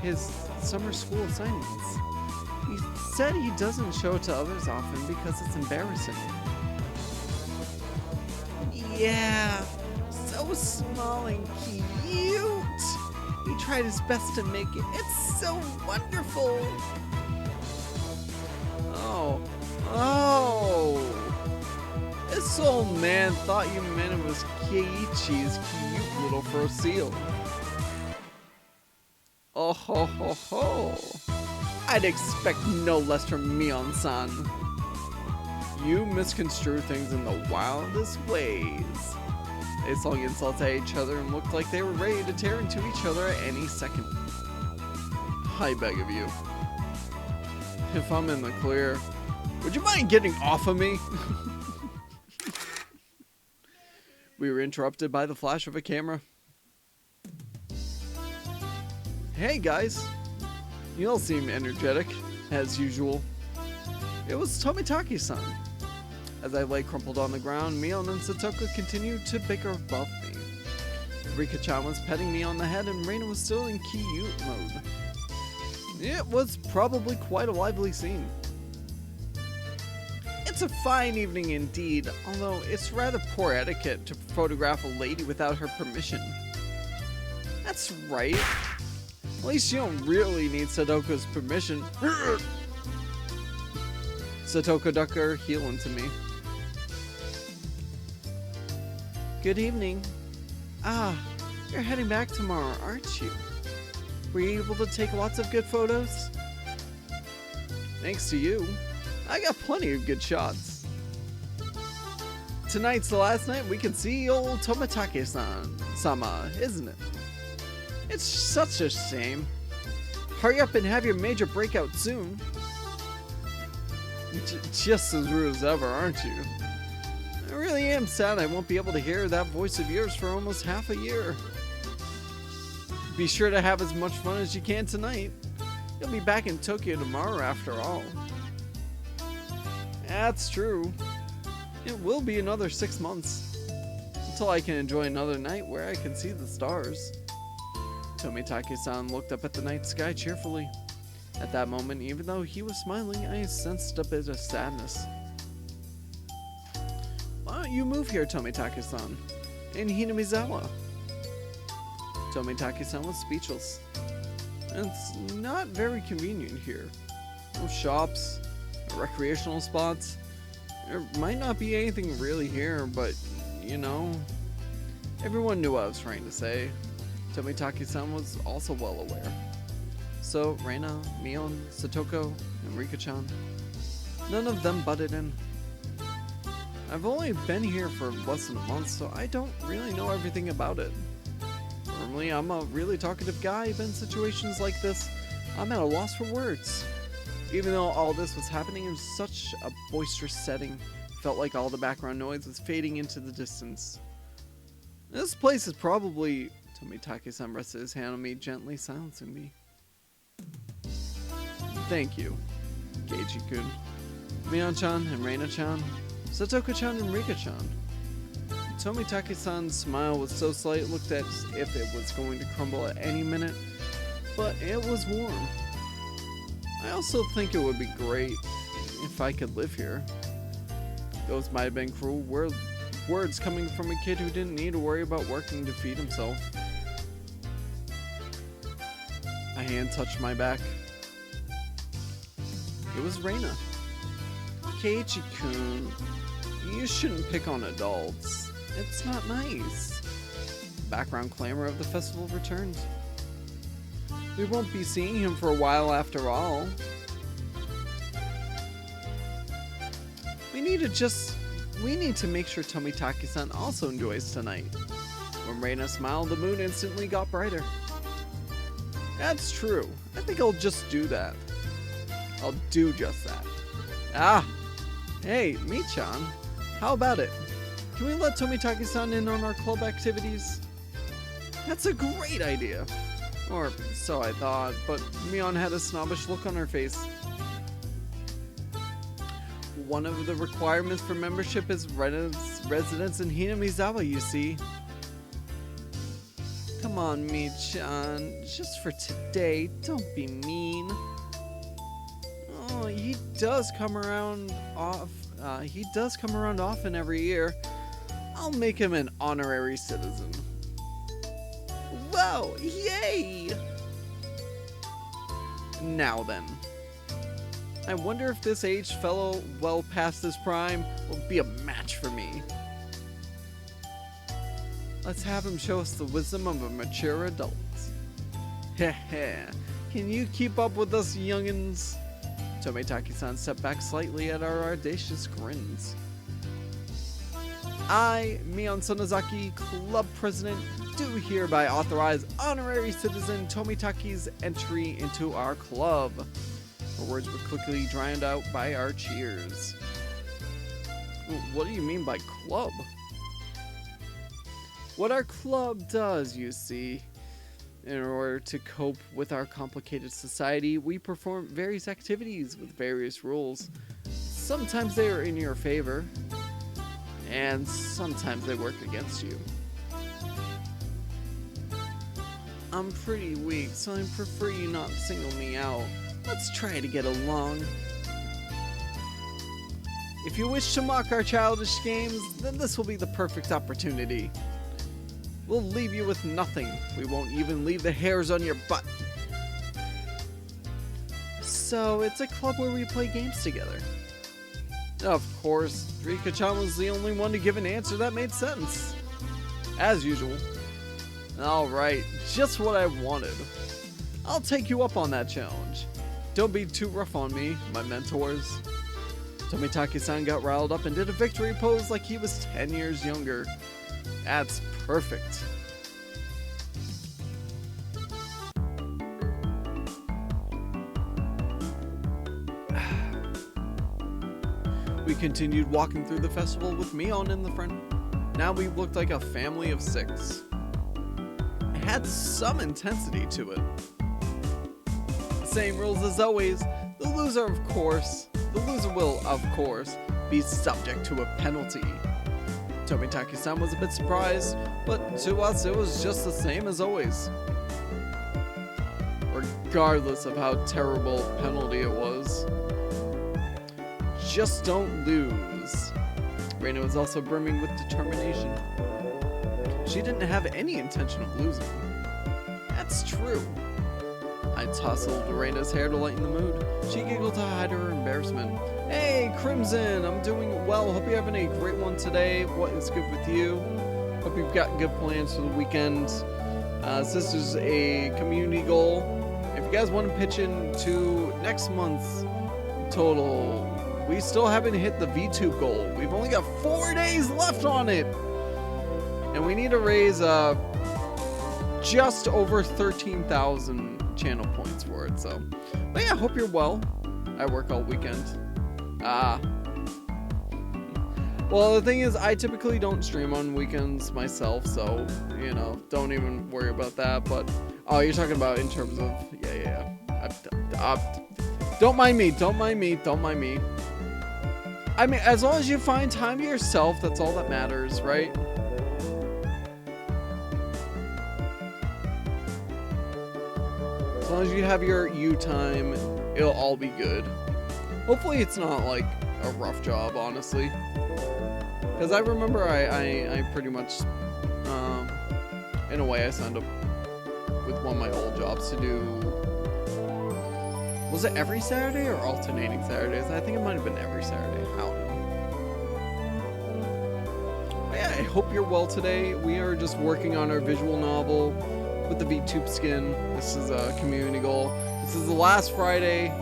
S1: his summer school assignments. He said he doesn't show it to others often because it's embarrassing. Yeah, so small and cute. He tried his best to make it. It's so wonderful. Oh. This old man thought you meant it was Keiichi's cute little fur seal. Oh ho ho ho. I'd expect no less from Mion-san. You misconstrue things in the wildest ways. They slung insults at each other and looked like they were ready to tear into each other at any second. I beg of you. If I'm in the clear, would you mind getting off of me? We were interrupted by the flash of a camera. Hey guys, you all seem energetic, as usual. It was Tomitaki-san. As I lay crumpled on the ground, Mion and Satoko continued to bicker above me. Rika-chan was petting me on the head and Reina was still in cute mode. It was probably quite a lively scene. It's a fine evening indeed, although it's rather poor etiquette to photograph a lady without her permission. That's right. At least you don't really need Satoko's permission. Satoko ducked her heel into me. Good evening. You're heading back tomorrow, aren't you? Were you able to take lots of good photos? Thanks to you, I got plenty of good shots. Tonight's the last night we can see old Tomitaki-sama, isn't it? It's such a shame. Hurry up and have your major breakout soon. Just as rude as ever, aren't you? I really am sad I won't be able to hear that voice of yours for almost half a year. Be sure to have as much fun as you can tonight. You'll be back in Tokyo tomorrow after all. That's true. It will be another 6 months until I can enjoy another night where I can see the stars. Tomitaki-san looked up at the night sky cheerfully. At that moment, even though he was smiling, I sensed a bit of sadness. Why don't you move here, Tomitaki-san? In Hinamizawa. Tomitaki-san was speechless. It's not very convenient here. No shops, no recreational spots. There might not be anything really here, but, you know, everyone knew what I was trying to say. Tomitaki-san was also well aware. So, Reina, Mion, Satoko, and Rika-chan, none of them butted in. I've only been here for less than a month, so I don't really know everything about it. Normally, I'm a really talkative guy, but in situations like this, I'm at a loss for words. Even though all this was happening in such a boisterous setting, it felt like all the background noise was fading into the distance. This place is probably... Tomitaki-san rested his hand on me, gently silencing me. Thank you, Keiichi-kun, Mion-chan and Reina-chan, Satoko-chan and Rika-chan. Tomitaki-san's smile was so slight it looked as if it was going to crumble at any minute, but it was warm. I also think it would be great if I could live here. Those might have been cruel words coming from a kid who didn't need to worry about working to feed himself. A hand touched my back. It was Reina. Keiichi-kun, you shouldn't pick on adults. It's not nice. Background clamor of the festival returned. We won't be seeing him for a while after all. We need to make sure Tomitaki-san also enjoys tonight. When Reina smiled, the mood instantly got brighter. That's true. I think I'll just do that. I'll do just that. Ah! Hey, Mi-chan. How about it? Can we let Tomitaki-san in on our club activities? That's a great idea. Or so I thought, but Mion had a snobbish look on her face. One of the requirements for membership is residence in Hinamizawa, you see. Come on, Mi-chan. Just for today, don't be mean. Oh, he does come around often every year. I'll make him an honorary citizen. Whoa! Yay! Now then. I wonder if this aged fellow, well past his prime, will be a match for me. Let's have him show us the wisdom of a mature adult. Heh. Can you keep up with us, youngins? Tomitaki-san stepped back slightly at our audacious grins. I, Mion Sonozaki, club president, do hereby authorize honorary citizen Tomitaki's entry into our club. Her words were quickly drowned out by our cheers. What do you mean by club? What our club does, you see, in order to cope with our complicated society, we perform various activities with various rules. Sometimes they are in your favor, and sometimes they work against you. I'm pretty weak, so I prefer you not single me out. Let's try to get along. If you wish to mock our childish games, then this will be the perfect opportunity. We'll leave you with nothing. We won't even leave the hairs on your butt. So, it's a club where we play games together. Of course, Rika-chan was the only one to give an answer that made sense. As usual. Alright, just what I wanted. I'll take you up on that challenge. Don't be too rough on me, my mentors. Tomitaki-san got riled up and did a victory pose like he was 10 years younger. That's perfect. We continued walking through the festival with Mion in the front. Now we looked like a family of 6. It had some intensity to it. Same rules as always. The loser will, of course, be subject to a penalty. Tomitaki-san was a bit surprised, but to us it was just the same as always. Regardless of how terrible a penalty it was. Just don't lose. Reina was also brimming with determination. She didn't have any intention of losing. That's true. I tousled Reina's hair to lighten the mood. She giggled to hide her embarrassment. Hey, Crimson, I'm doing well. Hope you're having a great one today. What is good with you? Hope you've got good plans for the weekend. This is a community goal. If you guys want to pitch in to next month's total, we still haven't hit the VTube goal. We've only got 4 days left on it. And we need to raise just over 13,000 channel points for it. So, but yeah, hope you're well. I work all weekend. Well, the thing is, I typically don't stream on weekends myself, so, you know, don't even worry about that. But, oh, you're talking about in terms of, yeah. Don't mind me. I mean, as long as you find time to yourself, that's all that matters, right? As long as you have your you time it'll all be good. Hopefully it's not like a rough job, honestly. Because I remember I pretty much, in a way, I signed up with one of my old jobs to do. Was it every Saturday or alternating Saturdays? I think it might have been every Saturday. I don't know. But yeah, I hope you're well today. We are just working on our visual novel with the VTube skin. This is a community goal. This is the last Friday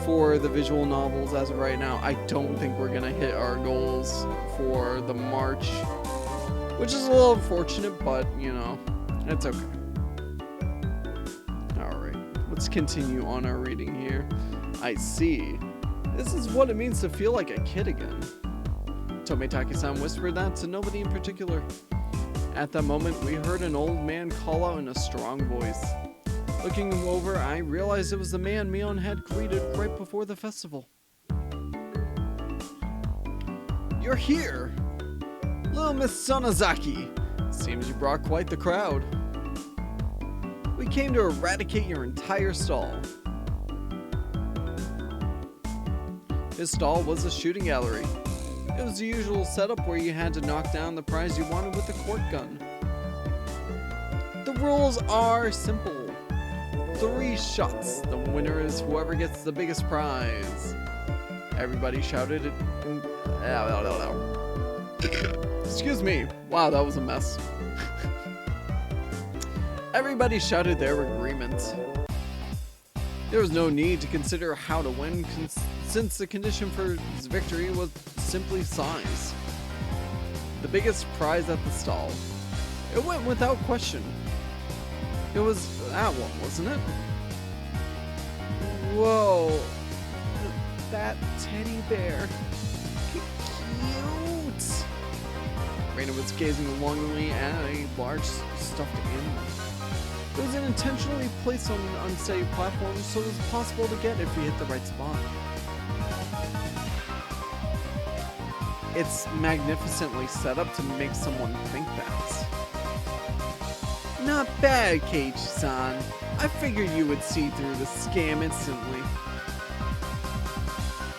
S1: for the visual novels as of right now. I don't think we're gonna hit our goals for the March, which is a little unfortunate, but you know, it's okay. Alright, let's continue on our reading here. I see. This is what it means to feel like a kid again. Tomitaki-san whispered that to nobody in particular. At that moment, we heard an old man call out in a strong voice. Looking him over, I realized it was the man Mion had greeted right before the festival. You're here! Little Miss Sonozaki! Seems you brought quite the crowd. We came to eradicate your entire stall. His stall was a shooting gallery. It was the usual setup where you had to knock down the prize you wanted with a court gun. The rules are simple. 3 shots. The winner is whoever gets the biggest prize. Everybody shouted it. Excuse me. Wow, that was a mess. Everybody shouted their agreement. There was no need to consider how to win since the condition for his victory was simply size. The biggest prize at the stall. It went without question. It was that one, wasn't it? Whoa. That teddy bear. Cute. Raina was gazing longingly at a large stuffed animal. It was intentionally placed on an unsteady platform so it was possible to get if you hit the right spot. It's magnificently set up to make someone think that. Not bad, Keiichi-san. I figured you would see through the scam instantly.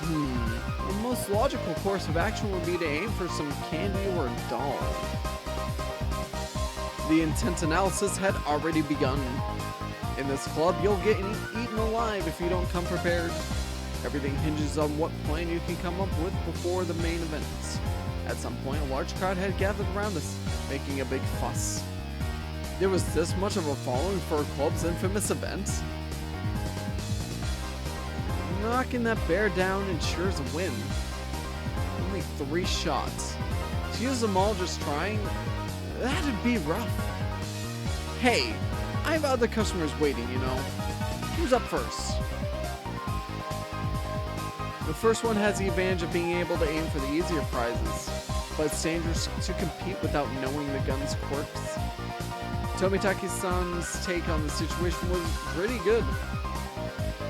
S1: The most logical course of action would be to aim for some candy or a doll. The intense analysis had already begun. In this club, you'll get eaten alive if you don't come prepared. Everything hinges on what plan you can come up with before the main event. At some point, a large crowd had gathered around us, making a big fuss. There was this much of a following for a club's infamous event? Knocking that bear down ensures a win. Only 3 shots. To use them all just trying, that'd be rough. Hey, I have other customers waiting, you know. Who's up first? The first one has the advantage of being able to aim for the easier prizes, but it's dangerous to compete without knowing the gun's quirks. Tomitaki-san's take on the situation was pretty good.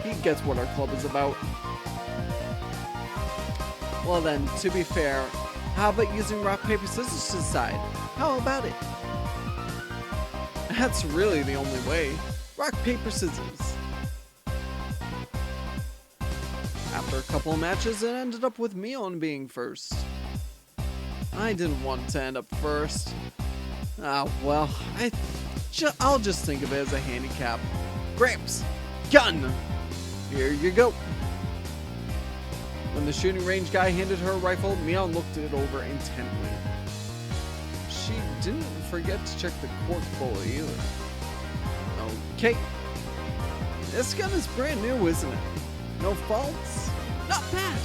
S1: He gets what our club is about. Well then, to be fair, how about using rock, paper, scissors to decide? How about it? That's really the only way. Rock, paper, scissors. After a couple of matches, it ended up with Mion being first. I didn't want to end up first. Ah, well, I'll just think of it as a handicap. Gramps, gun! Here you go. When the shooting range guy handed her a rifle, Mion looked it over intently. She didn't forget to check the cork bullet either. Okay. This gun is brand new, isn't it? No faults? Not bad.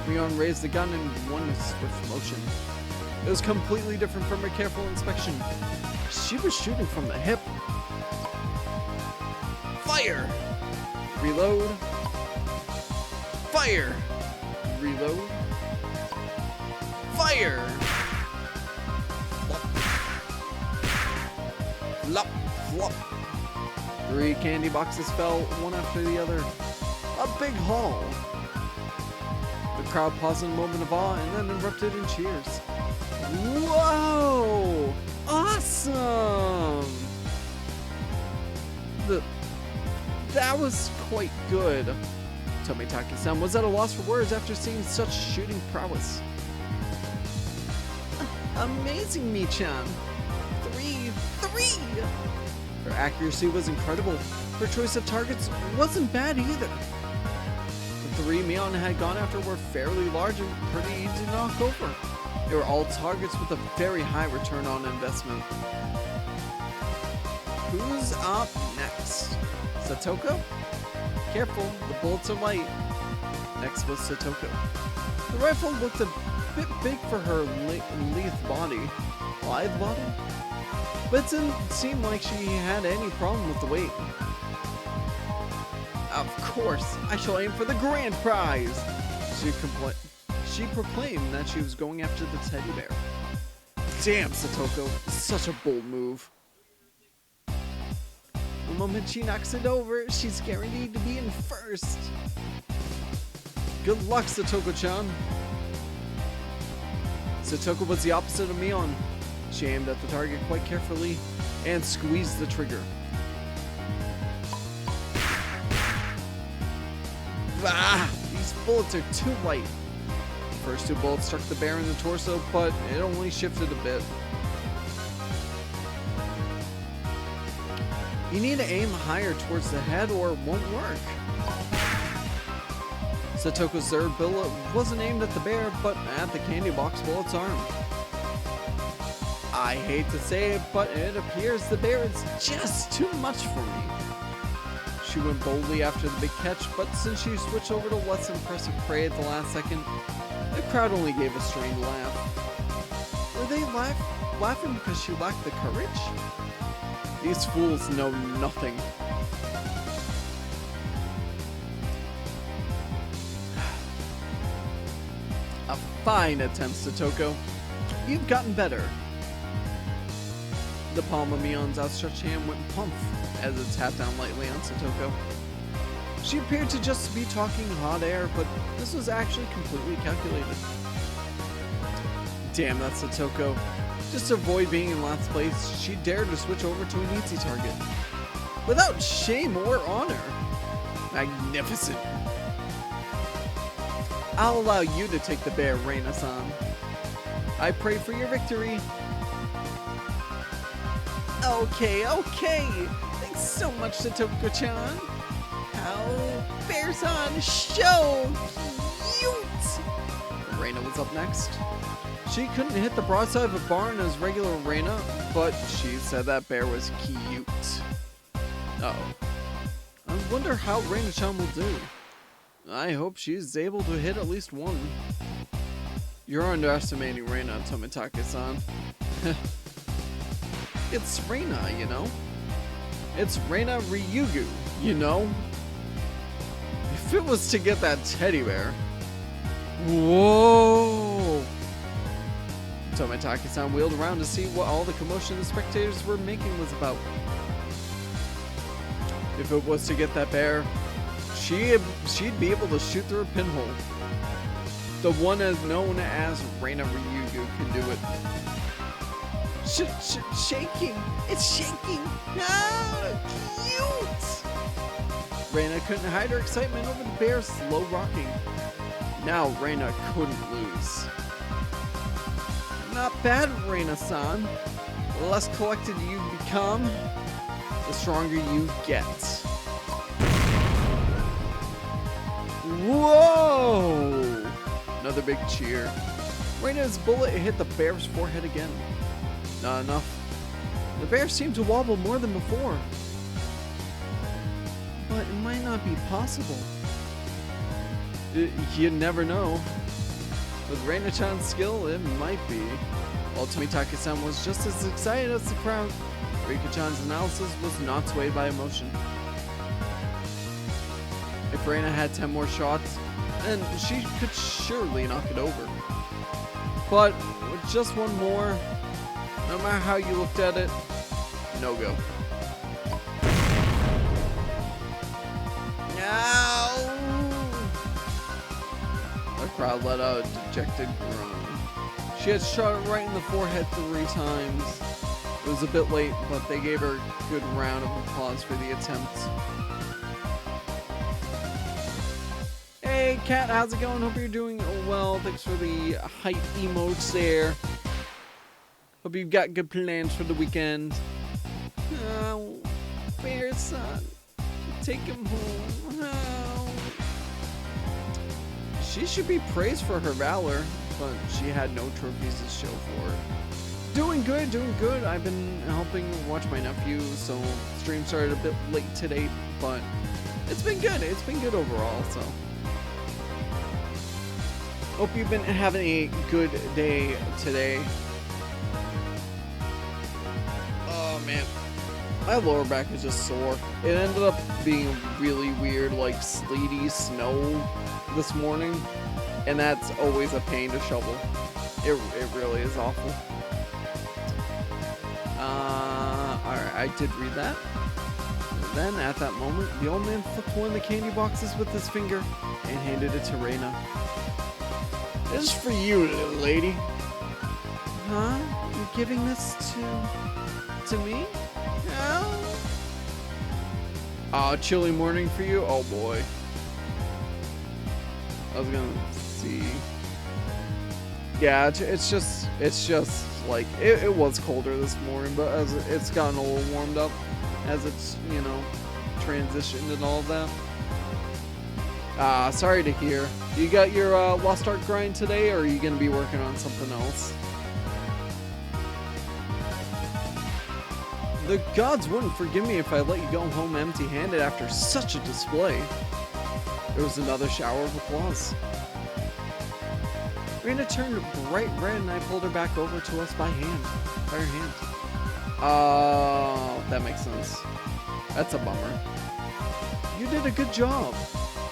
S1: Mion raised the gun in one swift motion. It was completely different from her careful inspection. She was shooting from the hip. Fire! Reload. Fire! Reload. Fire! Flop, flop. 3 candy boxes fell, one after the other. A big haul. The crowd paused in a moment of awe and then erupted in cheers. Whoa! Awesome! That was quite good. Tomitaki-san was at a loss for words after seeing such shooting prowess. Amazing, Mi-chan. 3. Her accuracy was incredible. Her choice of targets wasn't bad either. The 3 Mion had gone after were fairly large and pretty easy to knock over. They were all targets with a very high return on investment. Who's up next? Satoko? Careful, the bullets are light. Next was Satoko. The rifle looked a bit big for her lithe body. Lithe body? But it didn't seem like she had any problem with the weight. Of course, I shall aim for the grand prize! She proclaimed that she was going after the teddy bear. Damn, Satoko, such a bold move. The moment she knocks it over, she's guaranteed to be in first. Good luck, Satoko-chan. Satoko was the opposite of Mion. She aimed at the target quite carefully and squeezed the trigger. Ah, these bullets are too light. The first 2 bullets struck the bear in the torso, but it only shifted a bit. You need to aim higher towards the head or it won't work. Satoko's third bullet wasn't aimed at the bear, but at the candy box below its arm. I hate to say it, but it appears the bear is just too much for me. She went boldly after the big catch, but since she switched over to less impressive prey at the last second, the crowd only gave a strained laugh. Were they laughing because she lacked the courage? These fools know nothing. A fine attempt, Satoko. You've gotten better. The palm of Mion's outstretched hand went pump as it tapped down lightly on Satoko. She appeared to just be talking hot air, but this was actually completely calculated. Damn, that's Satoko. Just to avoid being in last place, she dared to switch over to an easy target. Without shame or honor. Magnificent. I'll allow you to take the bear, Reina-san. I pray for your victory. Okay. Thanks so much, Satoko-chan. How bear-san, show cute. Reina was up next. She couldn't hit the broadside of a barn as regular Reina, but she said that bear was cute. Uh-oh. I wonder how Reina-chan will do. I hope she's able to hit at least one. You're underestimating Reina, Tomitaki-san. It's Reina, you know? It's Reina Ryugu, you know? If it was to get that teddy bear... Whoa! Tomitaki-san wheeled around to see what all the commotion the spectators were making was about. If it was to get that bear, she'd be able to shoot through a pinhole. The one as known as Reina Ryugu can do it. Shaking! It's shaking! Ah, cute! Reina couldn't hide her excitement over the bear's slow rocking. Now Reina couldn't lose. Not bad, Reina-san. The less collected you become, the stronger you get. Whoa! Another big cheer. Reina's bullet hit the bear's forehead again. Not enough. The bear seemed to wobble more than before. But it might not be possible. You never know. With Reina-chan's skill, it might be. While Tomitaki-san was just as excited as the crowd, Rika-chan's analysis was not swayed by emotion. If Reina had 10 more shots, then she could surely knock it over. But with just one more, no matter how you looked at it, no go. Ow! The crowd let out a dejected groan. She had shot it right in the forehead 3 times. It was a bit late, but they gave her a good round of applause for the attempt. Hey, Kat, how's it going? Hope you're doing well. Thanks for the hype emotes there. Hope you've got good plans for the weekend. Oh, Bear son, take him home. Oh. She should be praised for her valor, but she had no trophies to show for it. Doing good, doing good. I've been helping watch my nephew, so stream started a bit late today, but it's been good. It's been good overall, so. Hope you've been having a good day today. Oh man, my lower back is just sore. It ended up being really weird, like sleety snow this morning, and that's always a pain to shovel. It really is awful. Alright, I did read that. And then at that moment, the old man flipped one of the candy boxes with his finger and handed it to Reina. This is for you, little lady. Huh? You're giving this to me? No? Aw, chilly morning for you? Oh boy. I was gonna see. Yeah, it's just like, it was colder this morning, but as it's gotten a little warmed up, as it's, you know, transitioned and all of that. Sorry to hear. You got your Lost Ark grind today, or are you gonna be working on something else? The gods wouldn't forgive me if I let you go home empty-handed after such a display. There was another shower of applause. Reina turned bright red and I pulled her back over to us by her hand. Oh, that makes sense. That's a bummer. You did a good job.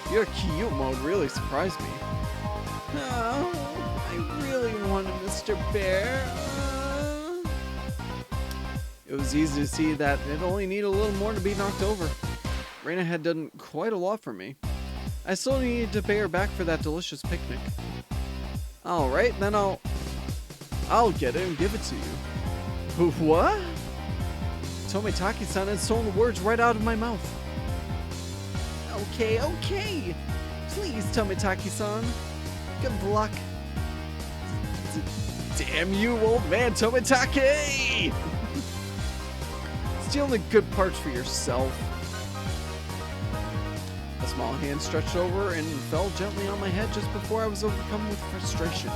S1: Your cute mode really surprised me. Oh, I really wanted Mr. Bear. It was easy to see that it only needed a little more to be knocked over. Reina had done quite a lot for me. I still needed to pay her back for that delicious picnic. Alright, then I'll get it and give it to you. What? Tomitaki-san had stolen the words right out of my mouth. Okay. Please, Tomitaki-san. Good luck. Damn you, old man Tomitaki! Stealing the good parts for yourself. A small hand stretched over and fell gently on my head just before I was overcome with frustration.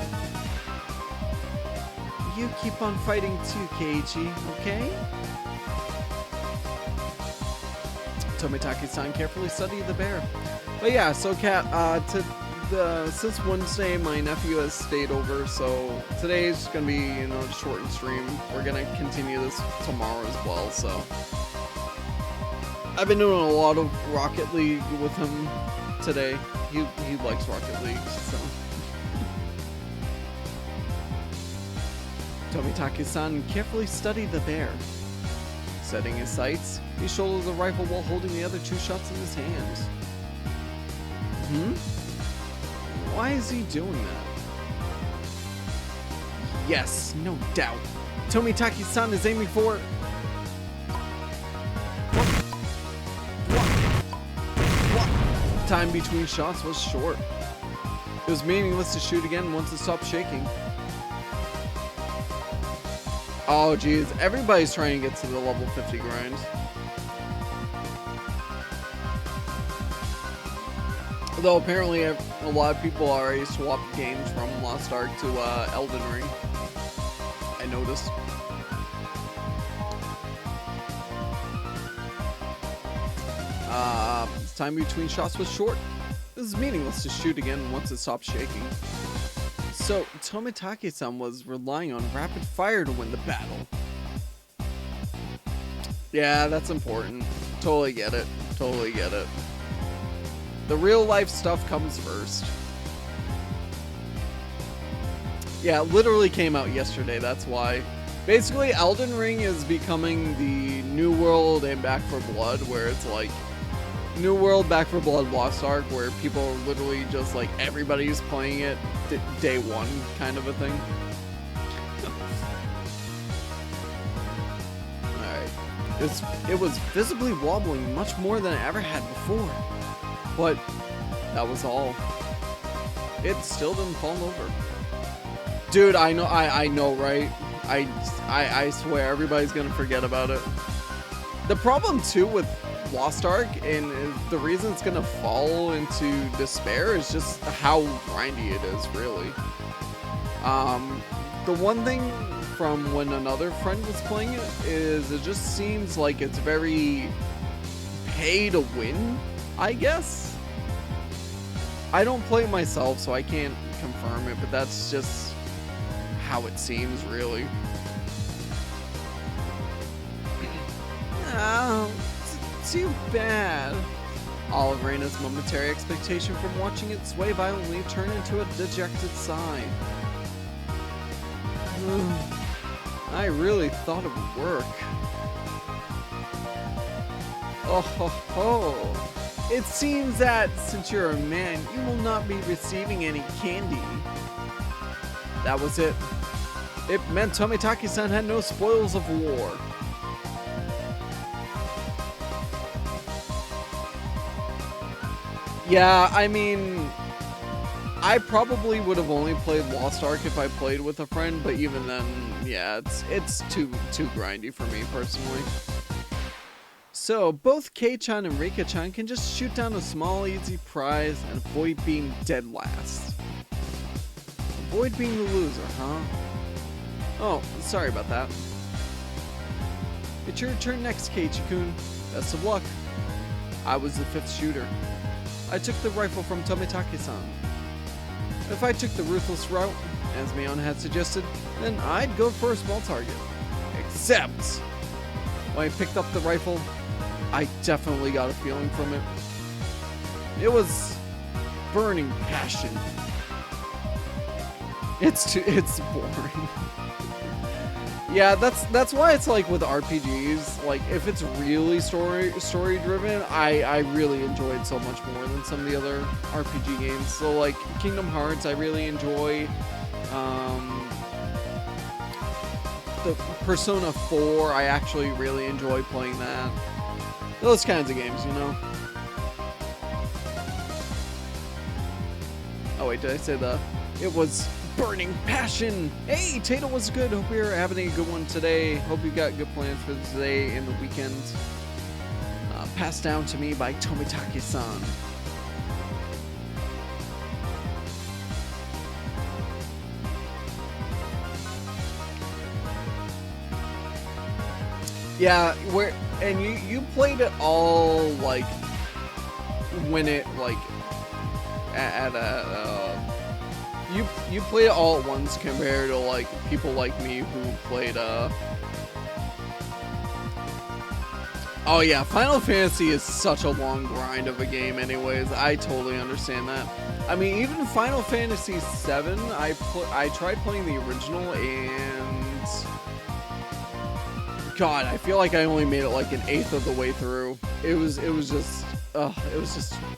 S1: You keep on fighting too, Keiichi, okay? Tomitaki-san carefully studied the bear. But yeah, so Kat, since Wednesday my nephew has stayed over, so today's gonna be, you know, a shortened stream. We're gonna continue this tomorrow as well, so. I've been doing a lot of Rocket League with him today. He likes Rocket League, so. Tomitaki-san carefully studied the bear. Setting his sights, he shouldered the rifle while holding the other two shots in his hands. Why is he doing that? Yes, no doubt. Tomitaki-san is aiming for... What? Time between shots was short. It was meaningless to shoot again once it stopped shaking. Oh geez, everybody's trying to get to the level 50 grind. Though apparently a lot of people already swapped games from Lost Ark to Elden Ring. I noticed. Time between shots was short. This is meaningless to shoot again once it stopped shaking. So, Tomitaki-san was relying on rapid fire to win the battle. Yeah, that's important. Totally get it. Totally get it. The real life stuff comes first. Yeah, it literally came out yesterday, that's why. Basically, Elden Ring is becoming the New World and Back 4 Blood, where it's like New World, Back 4 Blood, Lost Ark, where people are literally just like, everybody's playing it day one kind of a thing. Alright. It was visibly wobbling much more than it ever had before. But that was all. It still didn't fall over. Dude, I know, right? I swear everybody's gonna forget about it. The problem too with Lost Ark, and the reason it's gonna fall into despair, is just how grindy it is, really. The one thing from when another friend was playing it is it just seems like it's very pay to win, I guess. I don't play it myself, so I can't confirm it, but that's just how it seems, really. Oh, too bad. All of Reina's momentary expectation from watching it sway violently turned into a dejected sigh. I really thought it would work. Oh ho ho! It seems that since you're a man, you will not be receiving any candy. That was it. It meant Tomitaki-san had no spoils of war. Yeah, I mean, I probably would have only played Lost Ark if I played with a friend, but even then, yeah, it's too grindy for me personally. So, both Kei-chan and Rika-chan can just shoot down a small easy prize and avoid being dead last. Avoid being the loser, huh? Oh, sorry about that. It's your turn next, Keiichi-kun. Best of luck. I was the 5th shooter. I took the rifle from Tomitaki-san. If I took the ruthless route, as Mion had suggested, then I'd go for a small target. Except, when I picked up the rifle, I definitely got a feeling from it. It was burning passion. It's boring. Yeah, that's why it's like with RPGs, like if it's really story driven, I really enjoy it so much more than some of the other RPG games. So like Kingdom Hearts, I really enjoy. The Persona 4, I actually really enjoy playing that. Those kinds of games, you know. Oh wait, did I say it was burning passion? Hey, Tato was good. Hope you're having a good one today. Hope you got good plans for today and the weekend. Passed down to me by Tomitaki-san. Yeah, and you played it all like when it like at a you play it all at once compared to like people like me who played oh yeah, Final Fantasy is such a long grind of a game anyways. I totally understand that. I mean, even Final Fantasy 7, I tried playing the original and God, I feel like I only made it like an eighth of the way through. It was just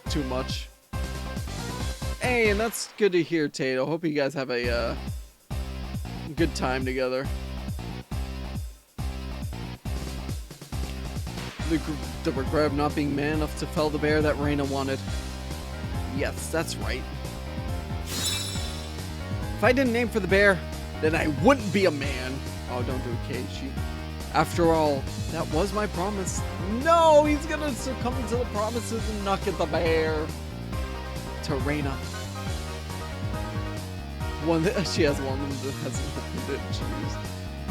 S1: too much. Hey, and that's good to hear, Tato. Hope you guys have a good time together. The regret of not being man enough to fell the bear that Reina wanted. Yes, that's right. If I didn't aim for the bear, then I wouldn't be a man. Oh, don't do it, Keiichi. After all, that was my promise. No, he's gonna succumb to the promises and not get the bear. To Reina. She has one that hasn't been choose.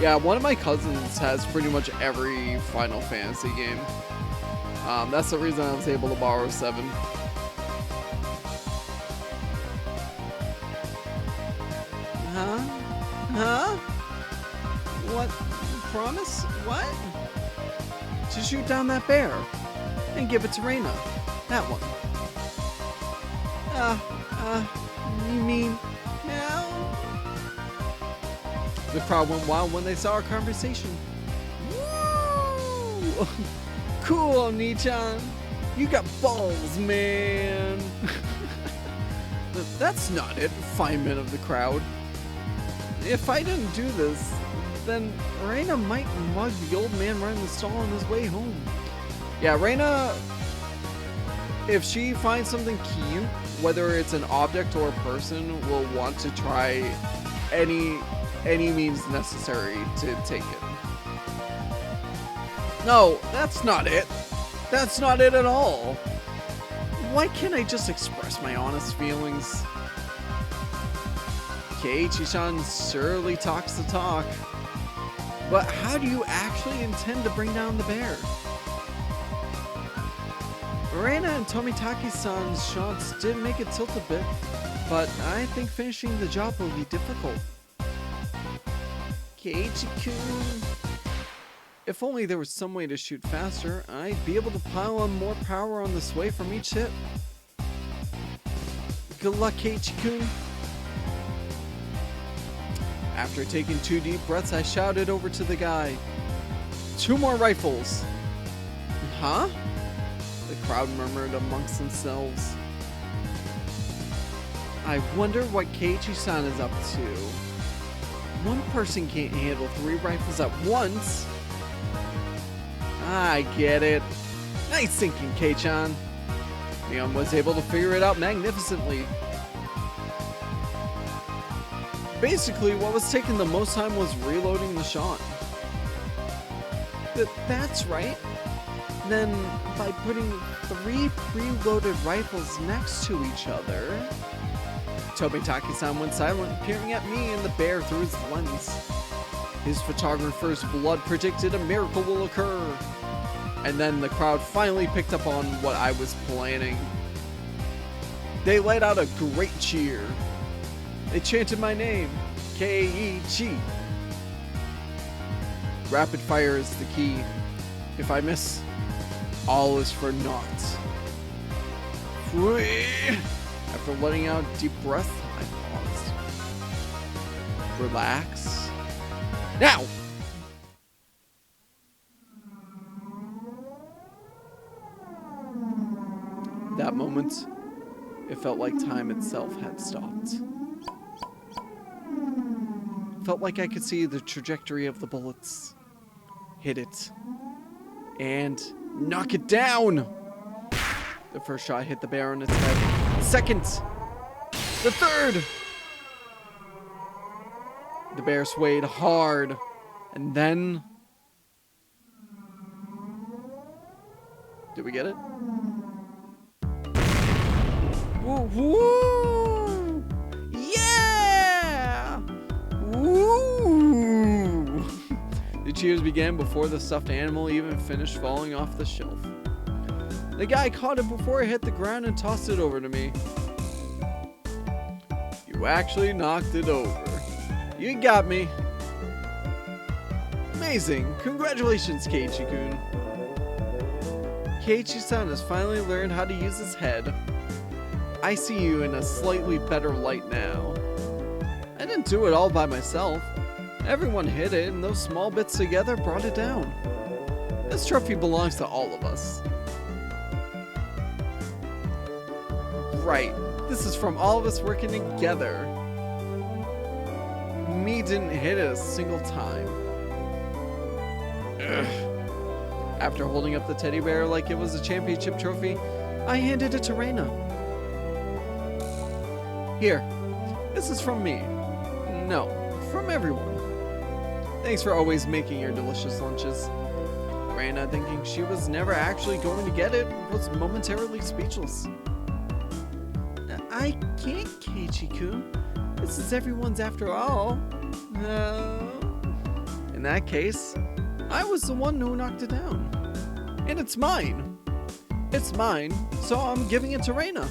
S1: Yeah, one of my cousins has pretty much every Final Fantasy game. That's the reason I was able to borrow 7. Huh? What? Promise? What? To shoot down that bear and give it to Reina. That one. You mean now? The crowd went wild when they saw our conversation. Woo! Cool, Oni-chan. You got balls, man. That's not it, fireman of the crowd. If I didn't do this, then Reina might mug the old man running the stall on his way home. Yeah, Reina, if she finds something cute whether it's an object or a person, will want to try any means necessary to take it. No, that's not it. That's not it at all. Why can't I just express my honest feelings? Keiichi-san surely talks the talk. But how do you actually intend to bring down the bear? Reina and Tomitaki-san's shots did make it tilt a bit, but I think finishing the job will be difficult. Keiichi-kun... If only there was some way to shoot faster, I'd be able to pile on more power on the sway from each hit. Good luck, Keiichi-kun. After taking 2 deep breaths, I shouted over to the guy. 2 more rifles! Huh? The crowd murmured amongst themselves. I wonder what Keiichi-san is up to. One person can't handle 3 rifles at once. I get it. Nice thinking, Kei-chan. Leon was able to figure it out magnificently. Basically, what was taking the most time was reloading the shot. That's right. Then, by putting 3 preloaded rifles next to each other... Tomitaki-san went silent, peering at me and the bear through his lens. His photographer's blood predicted a miracle will occur. And then the crowd finally picked up on what I was planning. They let out a great cheer. They chanted my name, Keiichi. Rapid fire is the key. If I miss, all is for naught. After letting out a deep breath, I paused. Relax. Now! That moment, it felt like time itself had stopped. It felt like I could see the trajectory of the bullets. Hit it. And knock it down! The first shot hit the bear on its head. The second! The third! The bear swayed hard. And then... Did we get it? Woo! Woo! Yeah! Woo! The cheers began before the stuffed animal even finished falling off the shelf. The guy caught it before it hit the ground and tossed it over to me. You actually knocked it over. You got me. Amazing. Congratulations, Keiichi-kun. Keiichi-san has finally learned how to use his head. I see you in a slightly better light now. I didn't do it all by myself. Everyone hit it, and those small bits together brought it down. This trophy belongs to all of us. Right, this is from all of us working together. Me didn't hit it a single time. Ugh. After holding up the teddy bear like it was a championship trophy, I handed it to Reina. Here, this is from me. No, from everyone. Thanks for always making your delicious lunches. Reina, thinking she was never actually going to get it, was momentarily speechless. I can't, Keiichi-kun. This is everyone's after all. In that case, I was the one who knocked it down. And it's mine. It's mine, so I'm giving it to Reina.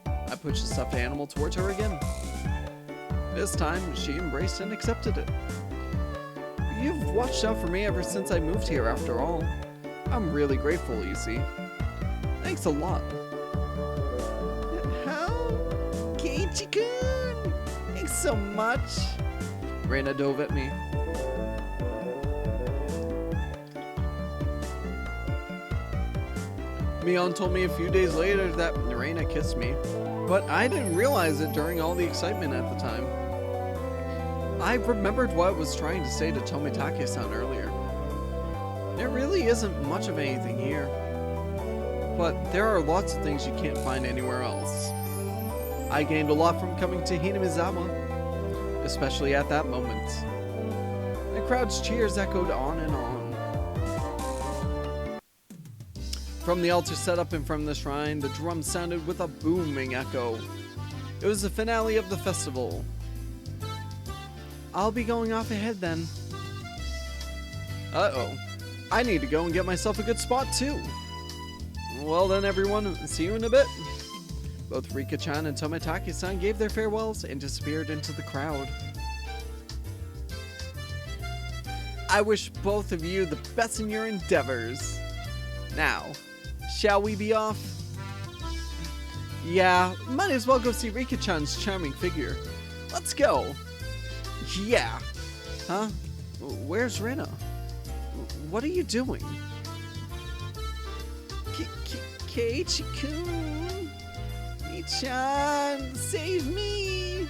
S1: I pushed the stuffed animal towards her again. This time, she embraced and accepted it. You've watched out for me ever since I moved here, after all. I'm really grateful, you see. Thanks a lot. How? Keiichi-kun! Thanks so much. Reina dove at me. Mion told me a few days later that Reina kissed me, but I didn't realize it during all the excitement at the time. I remembered what I was trying to say to Tomitaki-san earlier. There really isn't much of anything here, but there are lots of things you can't find anywhere else. I gained a lot from coming to Hinamizawa, especially at that moment. The crowd's cheers echoed on and on. From the altar set up in front of the shrine, the drum sounded with a booming echo. It was the finale of the festival. I'll be going off ahead then. Uh-oh. I need to go and get myself a good spot too. Well then everyone, see you in a bit. Both Rika-chan and Tomitaki-san gave their farewells and disappeared into the crowd. I wish both of you the best in your endeavors. Now, shall we be off? Yeah, might as well go see Rika-chan's charming figure. Let's go. Yeah. Huh? Where's Rena? What are you doing? Keiichi-kun! Ichan, save me!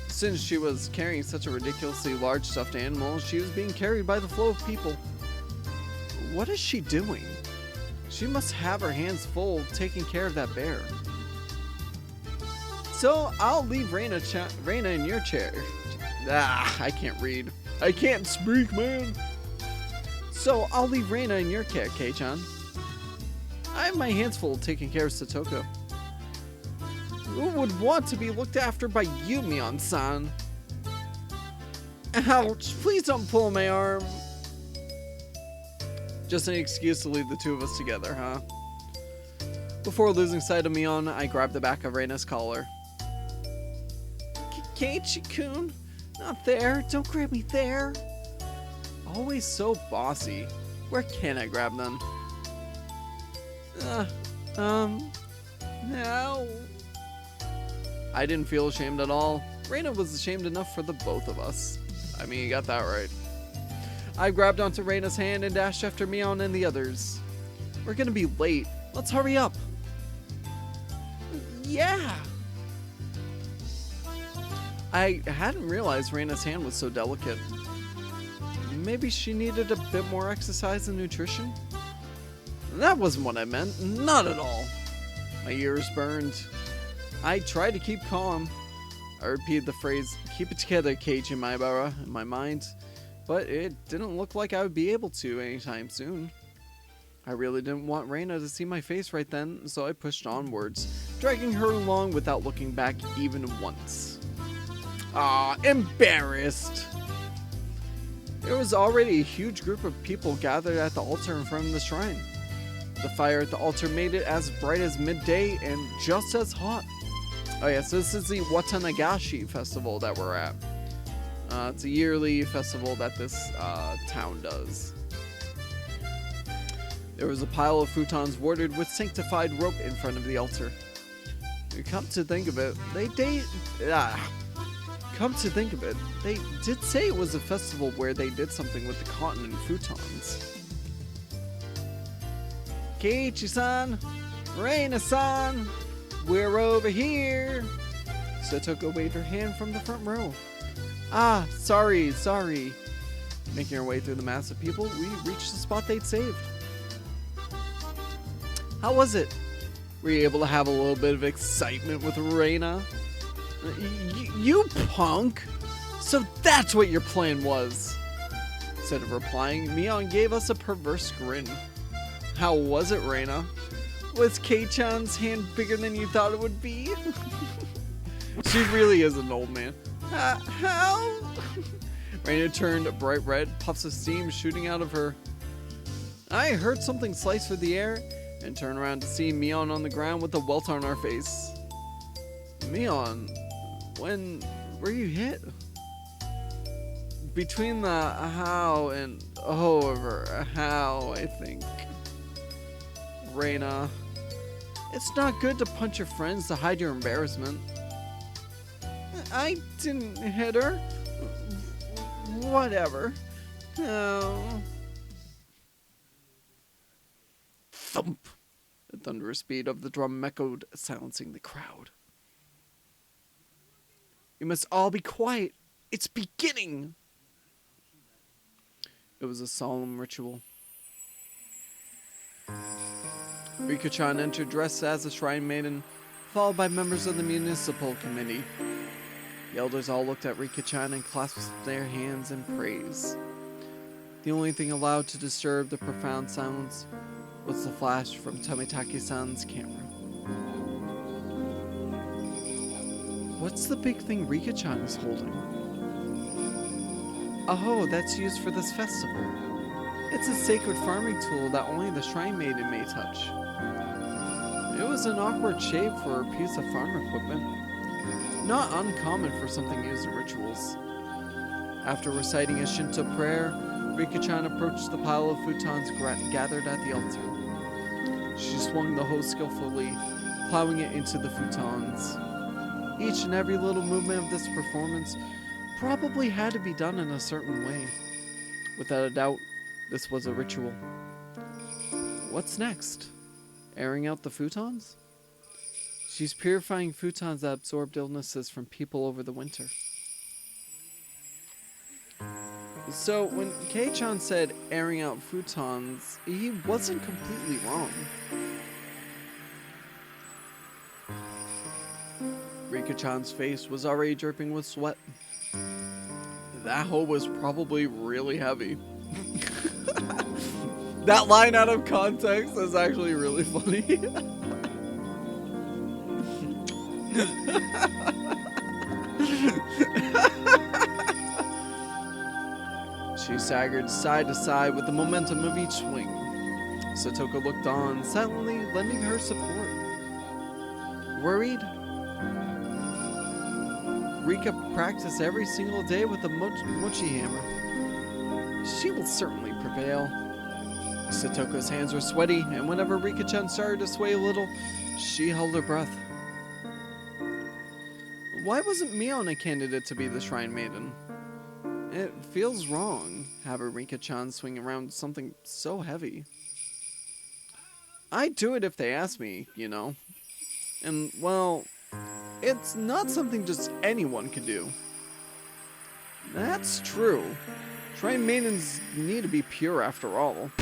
S1: Since she was carrying such a ridiculously large stuffed animal, she was being carried by the flow of people. What is she doing? She must have her hands full taking care of that bear. So I'll leave Reina in your chair. I can't read. I can't speak, man. So I'll leave Reina in your care, Kei-chan. I have my hands full taking care of Satoko. Who would want to be looked after by you, Mion-san? Ouch, please don't pull my arm. Just an excuse to leave the two of us together, huh? Before losing sight of Mion, I grabbed the back of Reina's collar. Keiichi-kun, not there. Don't grab me there. Always so bossy. Where can I grab them? No. I didn't feel ashamed at all. Reina was ashamed enough for the both of us. I mean, you got that right. I grabbed onto Reina's hand and dashed after Mion and the others. We're gonna be late. Let's hurry up. Yeah. I hadn't realized Reina's hand was so delicate. Maybe she needed a bit more exercise and nutrition? That wasn't what I meant. Not at all. My ears burned. I tried to keep calm. I repeated the phrase, "Keep it together, Keiichi Maebara," in my mind, but it didn't look like I would be able to anytime soon. I really didn't want Reina to see my face right then, so I pushed onwards, dragging her along without looking back even once. Embarrassed! There was already a huge group of people gathered at the altar in front of the shrine. The fire at the altar made it as bright as midday and just as hot. Oh yes, this is the Watanagashi festival that we're at. It's a yearly festival that this town does. There was a pile of futons watered with sanctified rope in front of the altar. Come to think of it, they did say it was a festival where they did something with the cotton and futons. Keiichi-san, Reina-san, we're over here. Satoko waved her hand from the front row. Sorry. Making our way through the mass of people, we reached the spot they'd saved. How was it? Were you able to have a little bit of excitement with Reina? You punk! So that's what your plan was! Instead of replying, Mion gave us a perverse grin. How was it, Reina? Was Kei-chan's hand bigger than you thought it would be? She really is an old man. How? Reina turned bright red, puffs of steam shooting out of her. I heard something slice through the air and turned around to see Mion on the ground with a welt on our face. Mion, when were you hit? Between the how and over how, I think. Reina, it's not good to punch your friends to hide your embarrassment. I didn't hit her. Whatever. No. Thump! The thunderous beat of the drum echoed, silencing the crowd. You must all be quiet. It's beginning! It was a solemn ritual. Rika-chan entered dressed as a shrine maiden, followed by members of the municipal committee. The elders all looked at Rika-chan and clasped their hands in praise. The only thing allowed to disturb the profound silence was the flash from Tomitaki-san's camera. What's the big thing Rika-chan is holding? Oh, that's used for this festival. It's a sacred farming tool that only the Shrine Maiden may touch. It was an awkward shape for a piece of farm equipment. Not uncommon for something used in rituals. After reciting a Shinto prayer, Rika-chan approached the pile of futons gathered at the altar. She swung the hoe skillfully, plowing it into the futons. Each and every little movement of this performance probably had to be done in a certain way. Without a doubt, this was a ritual. What's next? Airing out the futons? She's purifying futons that absorbed illnesses from people over the winter. So when Kei-chan said airing out futons, he wasn't completely wrong. Rika-chan's face was already dripping with sweat. That hoe was probably really heavy. That line out of context is actually really funny. She staggered side to side with the momentum of each swing. Satoko looked on, silently lending her support. Worried? Rika practiced every single day with the mochi hammer. She will certainly prevail. Satoko's hands were sweaty, and whenever Rika-chan started to sway a little, she held her breath. Why wasn't Mion a candidate to be the Shrine Maiden? It feels wrong, having Rika-chan swing around something so heavy. I'd do it if they asked me, you know. And, well, it's not something just anyone could do. That's true. Shrine Maidens need to be pure after all.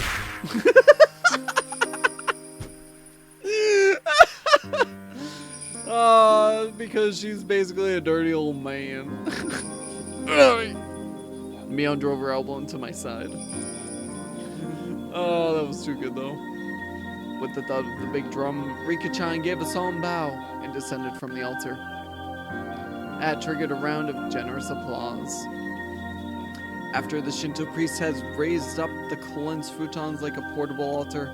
S1: Because she's basically a dirty old man. Mion drove her elbow into my side. Oh, that was too good though. With the thud of the big drum, Rika-chan gave a solemn bow and descended from the altar. That triggered a round of generous applause. After the Shinto priest had raised up the cleansed futons like a portable altar,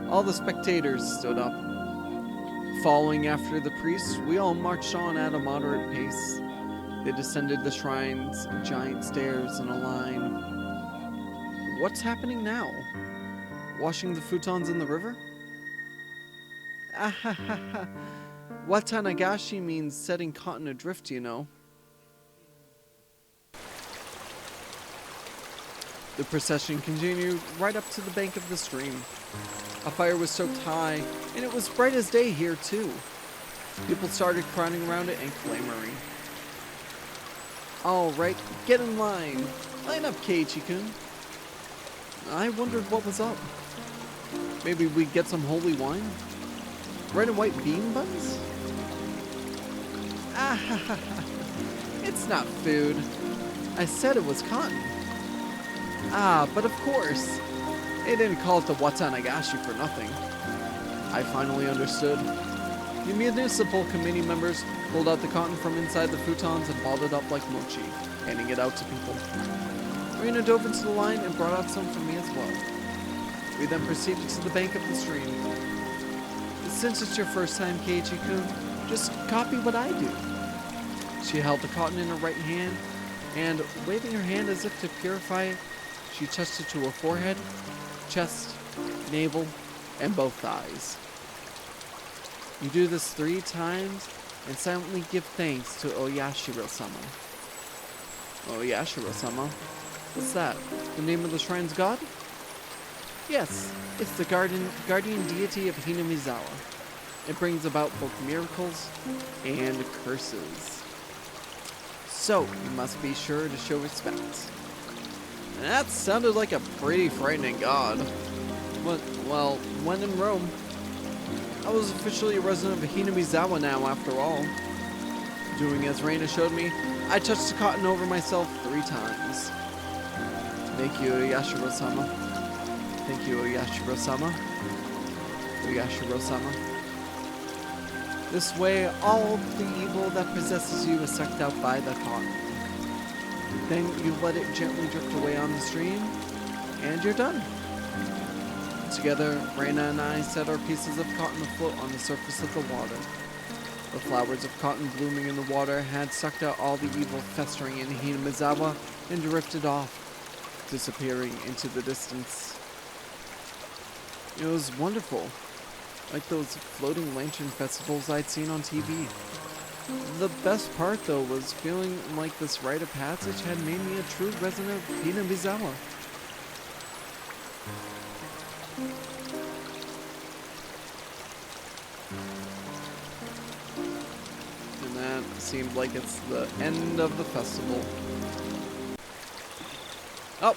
S1: all the spectators stood up. Following after the priest, we all marched on at a moderate pace. They descended the shrine's giant stairs in a line. What's happening now? Washing the futons in the river? Ahahaha. Watanagashi means setting cotton adrift, you know. The procession continued right up to the bank of the stream. A fire was stoked high, and it was bright as day here too. People started crowding around it and clamoring. Alright, get in line. Line up, Keiichi-kun. I wondered what was up. Maybe we'd get some holy wine? Red and white bean buns? Ah, it's not food. I said it was cotton. Ah, but of course. They didn't call it the Watanagashi for nothing. I finally understood. The municipal committee members pulled out the cotton from inside the futons and balled it up like mochi, handing it out to people. Rina dove into the line and brought out some for me as well. We then proceeded to the bank of the stream. Since it's your first time, Keiichi-kun, just copy what I do. She held the cotton in her right hand, and waving her hand as if to purify it, she touched it to her forehead, chest, navel, and both thighs. You do this 3 times and silently give thanks to Oyashiro-sama. Oyashiro-sama? What's that? The name of the shrine's god? Yes, it's the guardian deity of Hinamizawa. It brings about both miracles and curses. So, you must be sure to show respect. That sounded like a pretty frightening god. But, well, when in Rome. I was officially a resident of Hinamizawa now, after all. Doing as Reina showed me, I touched the cotton over myself 3 times. Thank you, Yashiro-sama. Thank you, Yashiro-sama. Yashiro-sama. This way, all the evil that possesses you is sucked out by the cotton. Then you let it gently drift away on the stream, and you're done. Together, Reina and I set our pieces of cotton afloat on the surface of the water. The flowers of cotton blooming in the water had sucked out all the evil festering in Hinamizawa and drifted off, disappearing into the distance. It was wonderful, like those floating lantern festivals I'd seen on TV. The best part, though, was feeling like this rite of passage had made me a true resident of Hinamizawa. And that seemed like it's the end of the festival. Oh,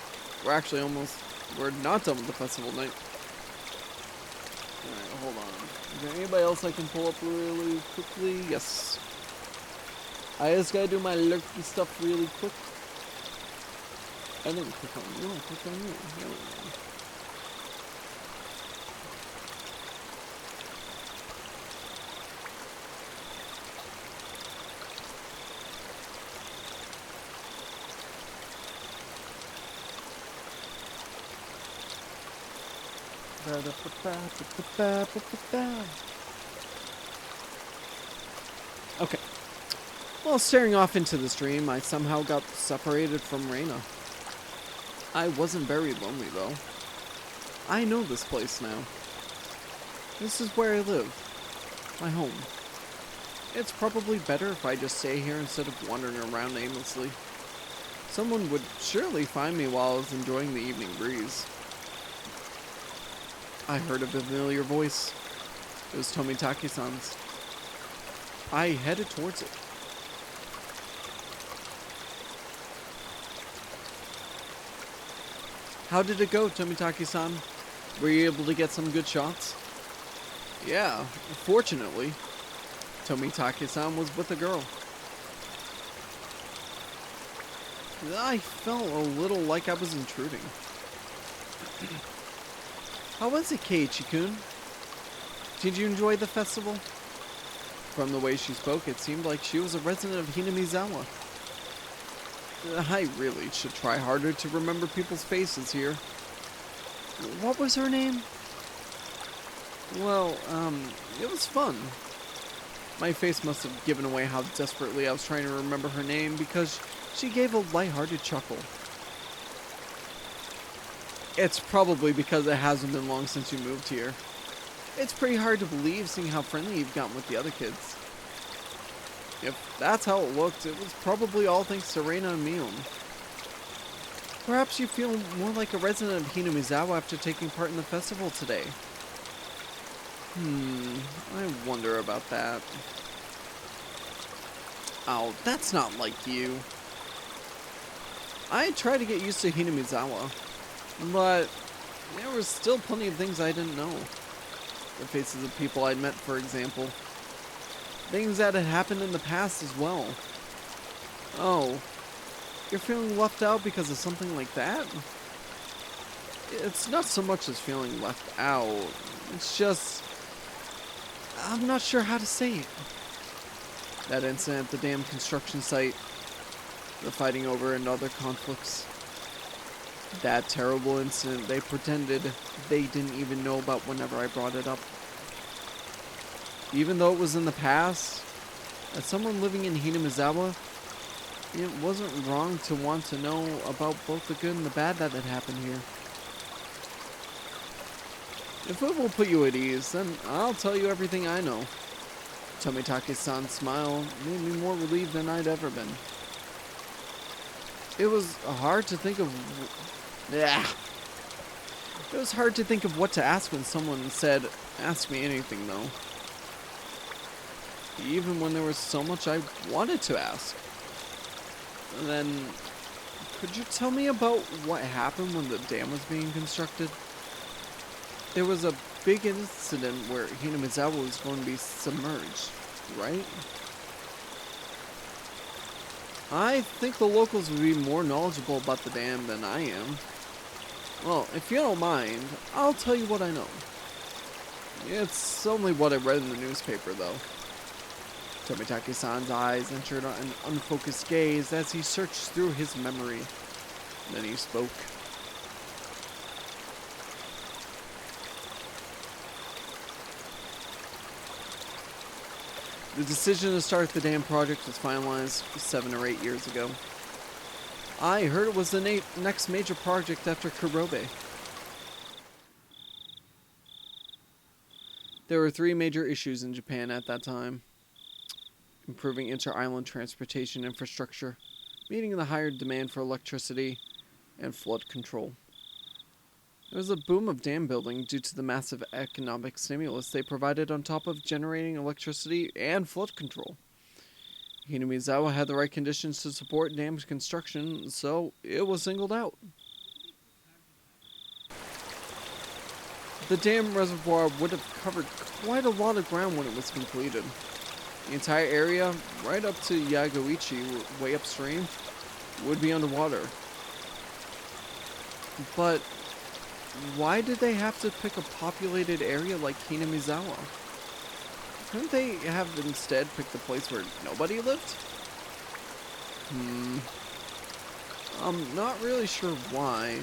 S1: we're not done with the festival night. Alright, hold on. Is there anybody else I can pull up really quickly? Yes. I just gotta do my lurky stuff really quick. I didn't click on you, I clicked on you. There we go. Okay. While staring off into the stream, I somehow got separated from Reina. I wasn't very lonely, though. I know this place now. This is where I live. My home. It's probably better if I just stay here instead of wandering around aimlessly. Someone would surely find me while I was enjoying the evening breeze. I heard a familiar voice. It was Tomitaki-san's. I headed towards it. How did it go, Tomitaki-san? Were you able to get some good shots? Yeah, fortunately. Tomitaki-san was with a girl. I felt a little like I was intruding. How was it, Keiichi-kun? Did you enjoy the festival? From the way she spoke, it seemed like she was a resident of Hinamizawa. I really should try harder to remember people's faces here. What was her name? Well, it was fun. My face must have given away how desperately I was trying to remember her name because she gave a lighthearted chuckle. It's probably because it hasn't been long since you moved here. It's pretty hard to believe seeing how friendly you've gotten with the other kids. If that's how it looked, it was probably all thanks to Reina and Mion. Perhaps you feel more like a resident of Hinamizawa after taking part in the festival today. I wonder about that. Oh, that's not like you. I tried to get used to Hinamizawa, but there was still plenty of things I didn't know. The faces of people I'd met, for example. Things that had happened in the past as well. Oh, you're feeling left out because of something like that? It's not so much as feeling left out. It's just, I'm not sure how to say it. That incident at the damn construction site, the fighting over and other conflicts. That terrible incident they pretended they didn't even know about whenever I brought it up. Even though it was in the past, as someone living in Hinamizawa, it wasn't wrong to want to know about both the good and the bad that had happened here. If it will put you at ease, then I'll tell you everything I know. Tomitaki-san's smile made me more relieved than I'd ever been. It was hard to think of... It was hard to think of what to ask when someone said, "Ask me anything," though. Even when there was so much I wanted to ask. And then, could you tell me about what happened when the dam was being constructed? There was a big incident where Hinamizawa was going to be submerged, right? I think the locals would be more knowledgeable about the dam than I am. Well, if you don't mind, I'll tell you what I know. It's only what I read in the newspaper, though. Tomitaki-san's eyes entered an unfocused gaze as he searched through his memory. Then he spoke. The decision to start the dam project was finalized 7 or 8 years ago. I heard it was the next major project after Kurobe. There were 3 major issues in Japan at that time. Improving inter-island transportation infrastructure, meeting the higher demand for electricity, and flood control. There was a boom of dam building due to the massive economic stimulus they provided on top of generating electricity and flood control. Hinamizawa had the right conditions to support dam construction, so it was singled out. The dam reservoir would have covered quite a lot of ground when it was completed. The entire area, right up to Yagoichi, way upstream, would be underwater. But why did they have to pick a populated area like Hinamizawa? Couldn't they have instead picked a place where nobody lived? I'm not really sure why,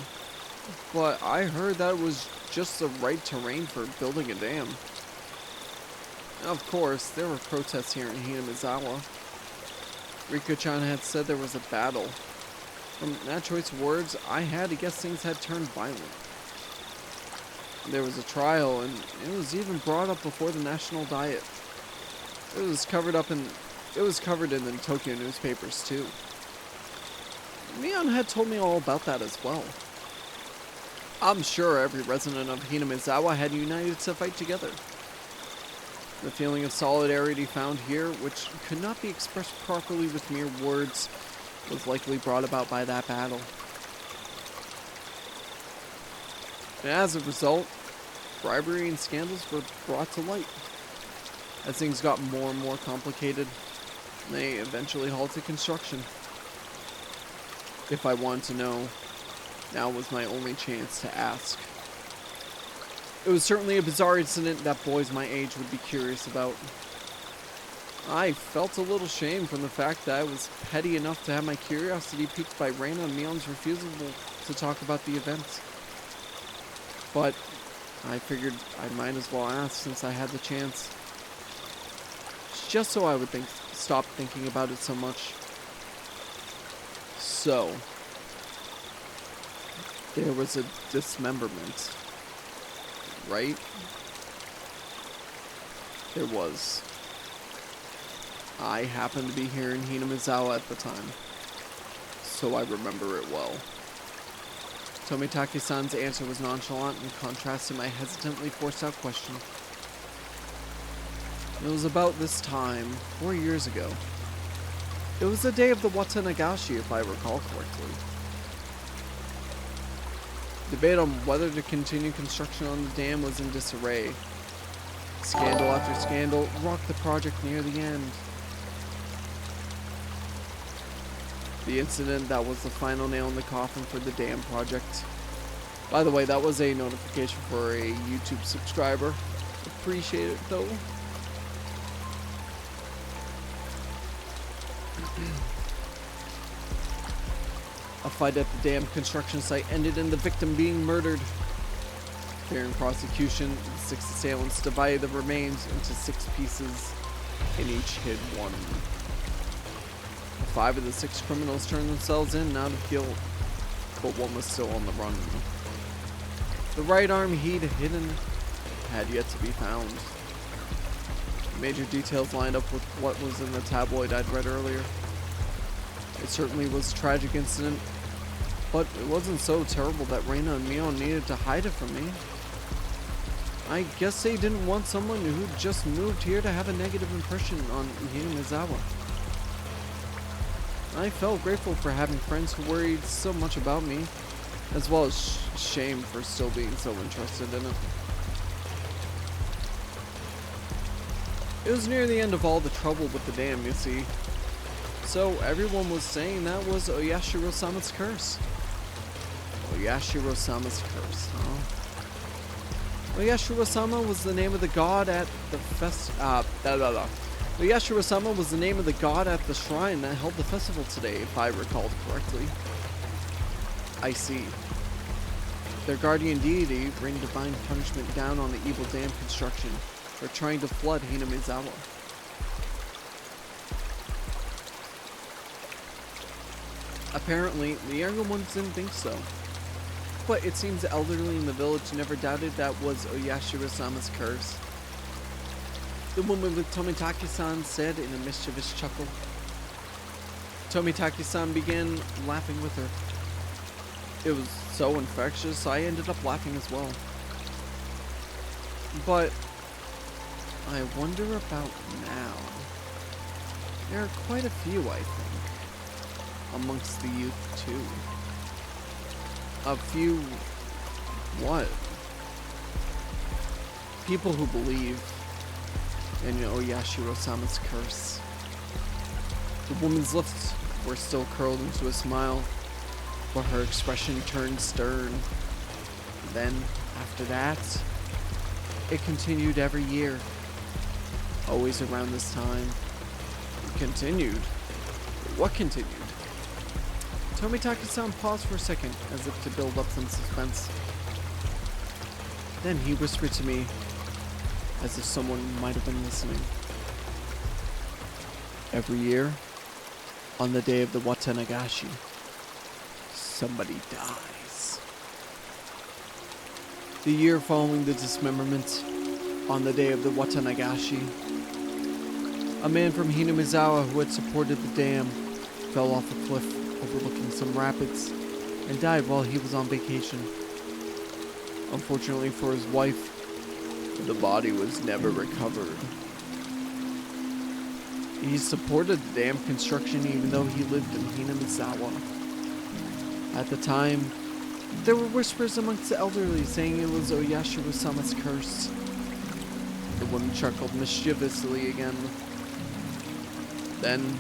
S1: but I heard that was just the right terrain for building a dam. Of course, there were protests here in Hinamizawa. Riko-chan had said there was a battle. From that choice of words, I had to guess things had turned violent. There was a trial, and it was even brought up before the National Diet. It was covered in the Tokyo newspapers too. Mion had told me all about that as well. I'm sure every resident of Hinamizawa had united to fight together. The feeling of solidarity found here, which could not be expressed properly with mere words, was likely brought about by that battle. And as a result, bribery and scandals were brought to light. As things got more and more complicated, they eventually halted construction. If I wanted to know, now was my only chance to ask. It was certainly a bizarre incident that boys my age would be curious about. I felt a little shame from the fact that I was petty enough to have my curiosity piqued by Reina and Mion's refusal to talk about the event. But I figured I might as well ask since I had the chance. Just so I would stop thinking about it so much. So, there was a dismemberment, right? There was. I happened to be here in Hinamizawa at the time, so I remember it well. Tomitaki-san's answer was nonchalant in contrast to my hesitantly forced out question. It was about this time, 4 years ago. It was the day of the Watanagashi, if I recall correctly. Debate on whether to continue construction on the dam was in disarray. Scandal after scandal rocked the project near the end. The incident that was the final nail in the coffin for the dam project. By the way, that was a notification for a YouTube subscriber. Appreciate it though. A fight at the dam construction site ended in the victim being murdered. Fearing prosecution, the 6 assailants divided the remains into 6 pieces and each hid one. 5 of the 6 criminals turned themselves in out of guilt, but one was still on the run. The right arm he'd hidden had yet to be found. Major details lined up with what was in the tabloid I'd read earlier. It certainly was a tragic incident, but it wasn't so terrible that Reina and Mion needed to hide it from me. I guess they didn't want someone who'd just moved here to have a negative impression on Hinamizawa. I felt grateful for having friends who worried so much about me, as well as shame for still being so interested in it. It was near the end of all the trouble with the dam, you see. So everyone was saying that was Oyashiro-sama's curse. Oyashiro-sama's curse, huh? Oyashiro-sama was the name of the god at the Oyashiro-sama was the name of the god at the shrine that held the festival today, if I recalled correctly. I see. Their guardian deity rained divine punishment down on the evil dam construction for trying to flood Hinamizawa. Apparently, the younger ones didn't think so. But it seems the elderly in the village never doubted that was Oyashiro-sama's curse. The woman with Tomitaki-san said in a mischievous chuckle. Tomitaki-san began laughing with her. It was so infectious, I ended up laughing as well. But I wonder about now. There are quite a few, I think, amongst the youth too. A few what? People who believe in Oyashiro-sama's curse. The woman's lips were still curled into a smile, but her expression turned stern. Then, after that, it continued every year. Always around this time. It continued? What continued? Tomitaki-san paused for a second, as if to build up some suspense. Then he whispered to me, as if someone might have been listening. Every year, on the day of the Watanagashi, somebody dies. The year following the dismemberment, on the day of the Watanagashi, a man from Hinamizawa who had supported the dam fell off a cliff overlooking some rapids and died while he was on vacation. Unfortunately for his wife, the body was never recovered. He supported the dam construction even though he lived in Hinamizawa. At the time, there were whispers amongst the elderly saying it was Oyashiro-sama's curse. The woman chuckled mischievously again. Then,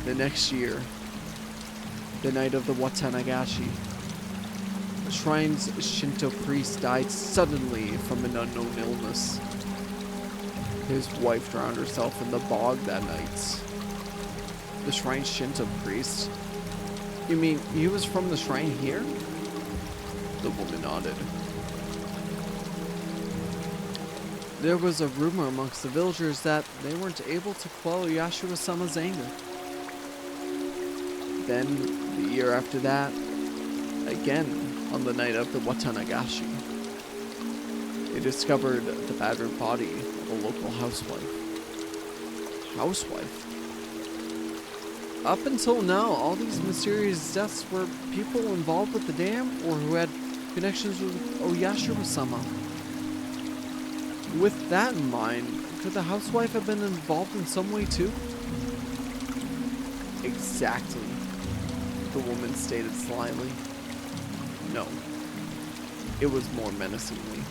S1: the next year, the night of the Watanagashi, the shrine's Shinto priest died suddenly from an unknown illness. His wife drowned herself in the bog that night. The shrine's Shinto priest? You mean he was from the shrine here? The woman nodded. There was a rumor amongst the villagers that they weren't able to quell Oyashiro-sama's anger. Then, the year after that, again on the night of the Watanagashi, they discovered the battered body of a local housewife. Housewife? Up until now, all these mysterious deaths were people involved with the dam or who had connections with Oyashiro-sama. With that in mind, could the housewife have been involved in some way too? Exactly, the woman stated slyly. No, it was more menacingly.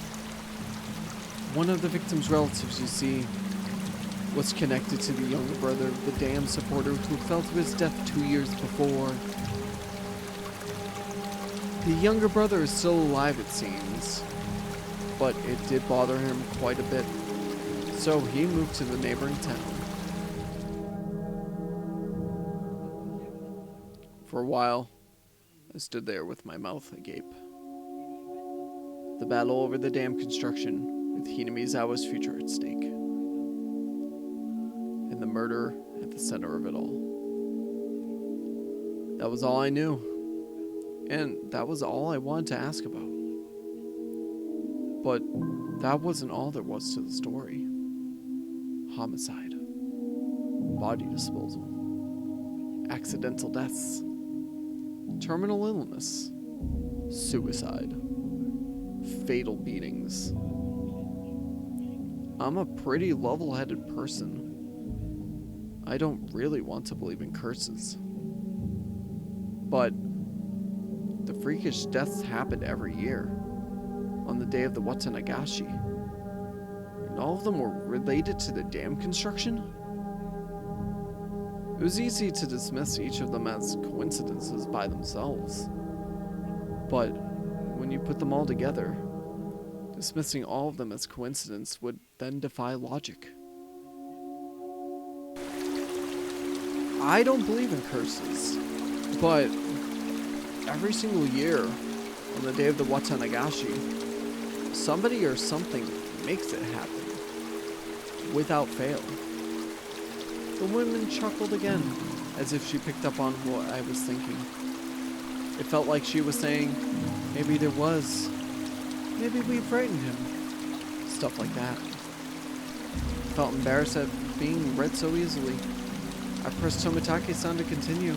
S1: One of the victim's relatives, you see, was connected to the younger brother of the dam supporter who fell to his death 2 years before. The younger brother is still alive, it seems, but it did bother him quite a bit, so he moved to the neighboring town. For a while, I stood there with my mouth agape. The battle over the dam construction with Hinamizawa's future at stake. And the murder at the center of it all. That was all I knew. And that was all I wanted to ask about. But that wasn't all there was to the story. Homicide. Body disposal. Accidental deaths. Terminal illness. Suicide. Fatal beatings. I'm a pretty level-headed person. I don't really want to believe in curses. But the freakish deaths happened every year on the day of the Watanagashi. all of them were related to the dam construction? It was easy to dismiss each of them as coincidences by themselves. But when you put them all together, dismissing all of them as coincidence would then defy logic. I don't believe in curses, but every single year, on the day of the Watanagashi, somebody or something makes it happen, without fail. The woman chuckled again, as if she picked up on what I was thinking. It felt like she was saying, maybe there was, maybe we frightened him, stuff like that. I felt embarrassed at being read so easily. I pressed Tomitake-san to continue,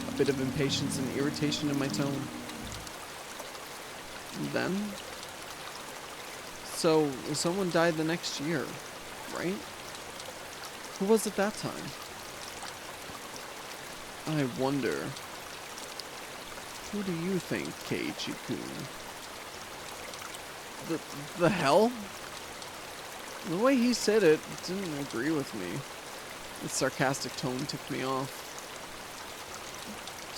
S1: a bit of impatience and irritation in my tone. And then? So, someone died the next year, right? Who was it that time? I wonder. Who do you think, Keiichi-kun? The hell? The way he said it didn't agree with me. His sarcastic tone ticked me off.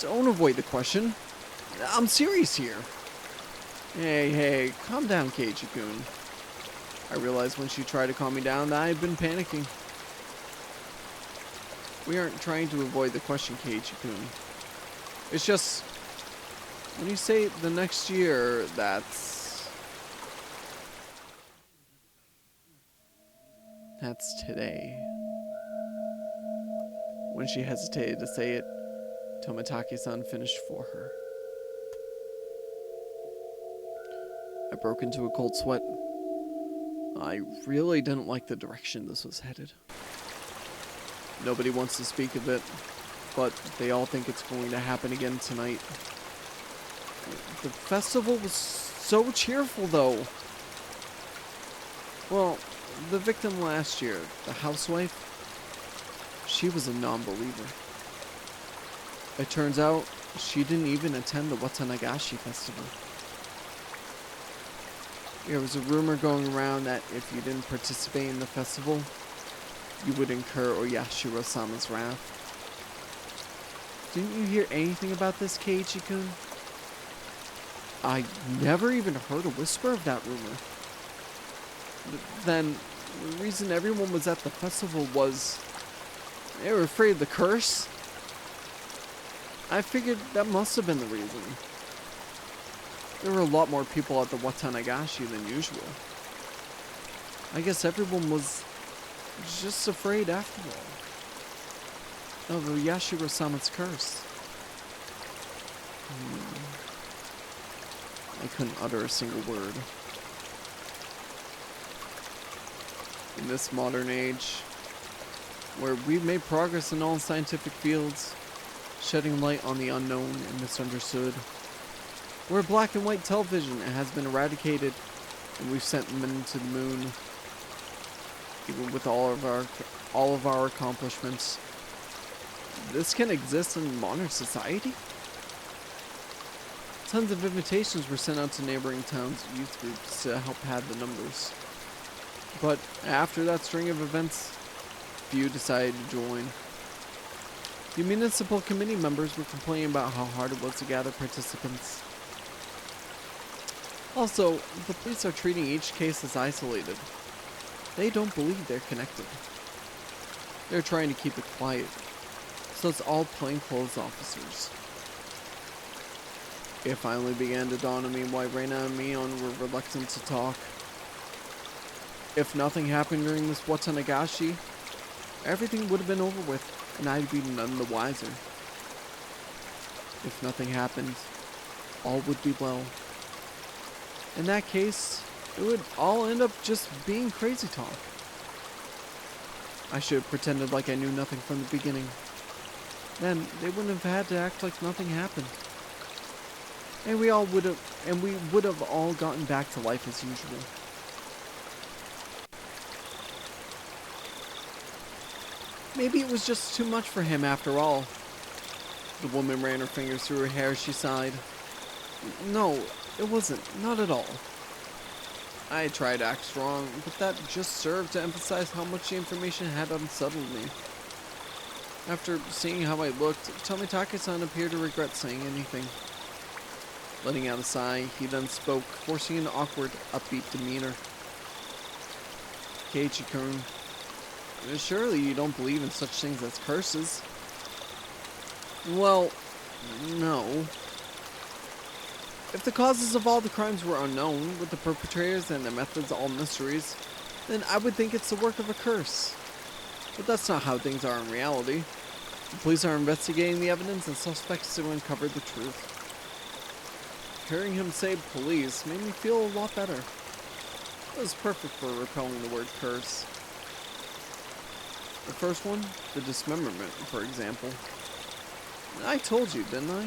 S1: Don't avoid the question. I'm serious here. Hey, calm down, Keiichi-kun. I realized when she tried to calm me down that I had been panicking. We aren't trying to avoid the question, Keiichi-kun. It's just, when you say the next year, that's today. When she hesitated to say it, Tomitake-san finished for her. I broke into a cold sweat. I really didn't like the direction this was headed. Nobody wants to speak of it, but they all think it's going to happen again tonight. The festival was so cheerful, though. Well, the victim last year, the housewife, she was a non-believer. It turns out she didn't even attend the Watanagashi festival. There was a rumor going around that if you didn't participate in the festival, you would incur Oyashiro-sama's wrath. Didn't you hear anything about this, Keiichi-kun? I never even heard a whisper of that rumor. Then, the reason everyone was at the festival was they were afraid of the curse. I figured that must have been the reason. There were a lot more people at the Watanagashi than usual. I guess everyone was just afraid after all of Oyashiro-sama's curse. I couldn't utter a single word. In this modern age, where we've made progress in all scientific fields, shedding light on the unknown and misunderstood, where black and white television has been eradicated and we've sent men to the moon, even with all of our accomplishments, this can exist in modern society? Tons of invitations were sent out to neighboring towns' youth groups to help pad the numbers. But after that string of events, few decided to join. The municipal committee members were complaining about how hard it was to gather participants. Also, the police are treating each case as isolated. They don't believe they're connected. They're trying to keep it quiet, so it's all plainclothes officers. It finally began to dawn on me why Reina and Mion were reluctant to talk. If nothing happened during this Watanagashi, everything would have been over with, and I'd be none the wiser. If nothing happened, all would be well. In that case, it would all end up just being crazy talk. I should have pretended like I knew nothing from the beginning. Then they wouldn't have had to act like nothing happened. And we would have all gotten back to life as usual. Maybe it was just too much for him after all. The woman ran her fingers through her hair as she sighed. No, it wasn't. Not at all. I tried to act strong, but that just served to emphasize how much the information had unsettled me. After seeing how I looked, Tomitake-san appeared to regret saying anything. Letting out a sigh, he then spoke, forcing an awkward, upbeat demeanor. Keiichi-kun, surely you don't believe in such things as curses? Well, no. If the causes of all the crimes were unknown, with the perpetrators and their methods all mysteries, then I would think it's the work of a curse. But that's not how things are in reality. The police are investigating the evidence and suspects to uncover the truth. Hearing him say police made me feel a lot better. It was perfect for repelling the word curse. The first one, the dismemberment, for example. I told you, didn't I?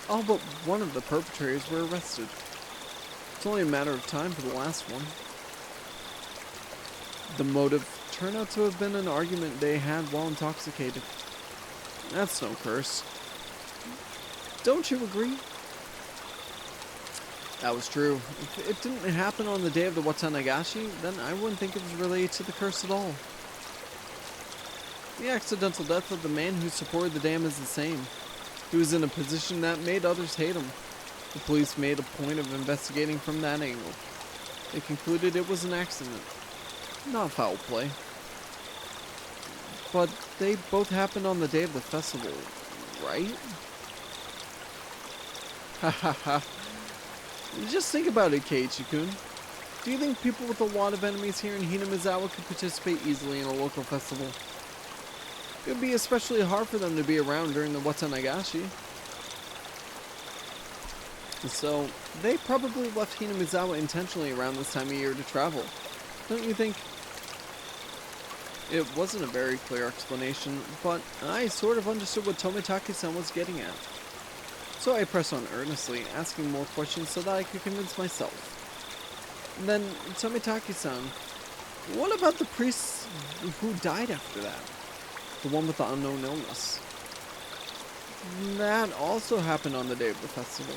S1: All but one of the perpetrators were arrested. It's only a matter of time for the last one. The motive turned out to have been an argument they had while intoxicated. That's no curse. Don't you agree? That was true. If it didn't happen on the day of the Watanagashi, then I wouldn't think it was related to the curse at all. The accidental death of the man who supported the dam is the same. He was in a position that made others hate him. The police made a point of investigating from that angle. They concluded it was an accident, not foul play. But they both happened on the day of the festival, right? Hahaha. Just think about it, Keiichi-kun. Do you think people with a lot of enemies here in Hinamizawa could participate easily in a local festival? It would be especially hard for them to be around during the Watanagashi. So, they probably left Hinamizawa intentionally around this time of year to travel. Don't you think? It wasn't a very clear explanation, but I sort of understood what Tomitake-san was getting at. So I pressed on earnestly, asking more questions so that I could convince myself. And then, Tomitake-san, what about the priest who died after that? The one with the unknown illness. That also happened on the day of the festival.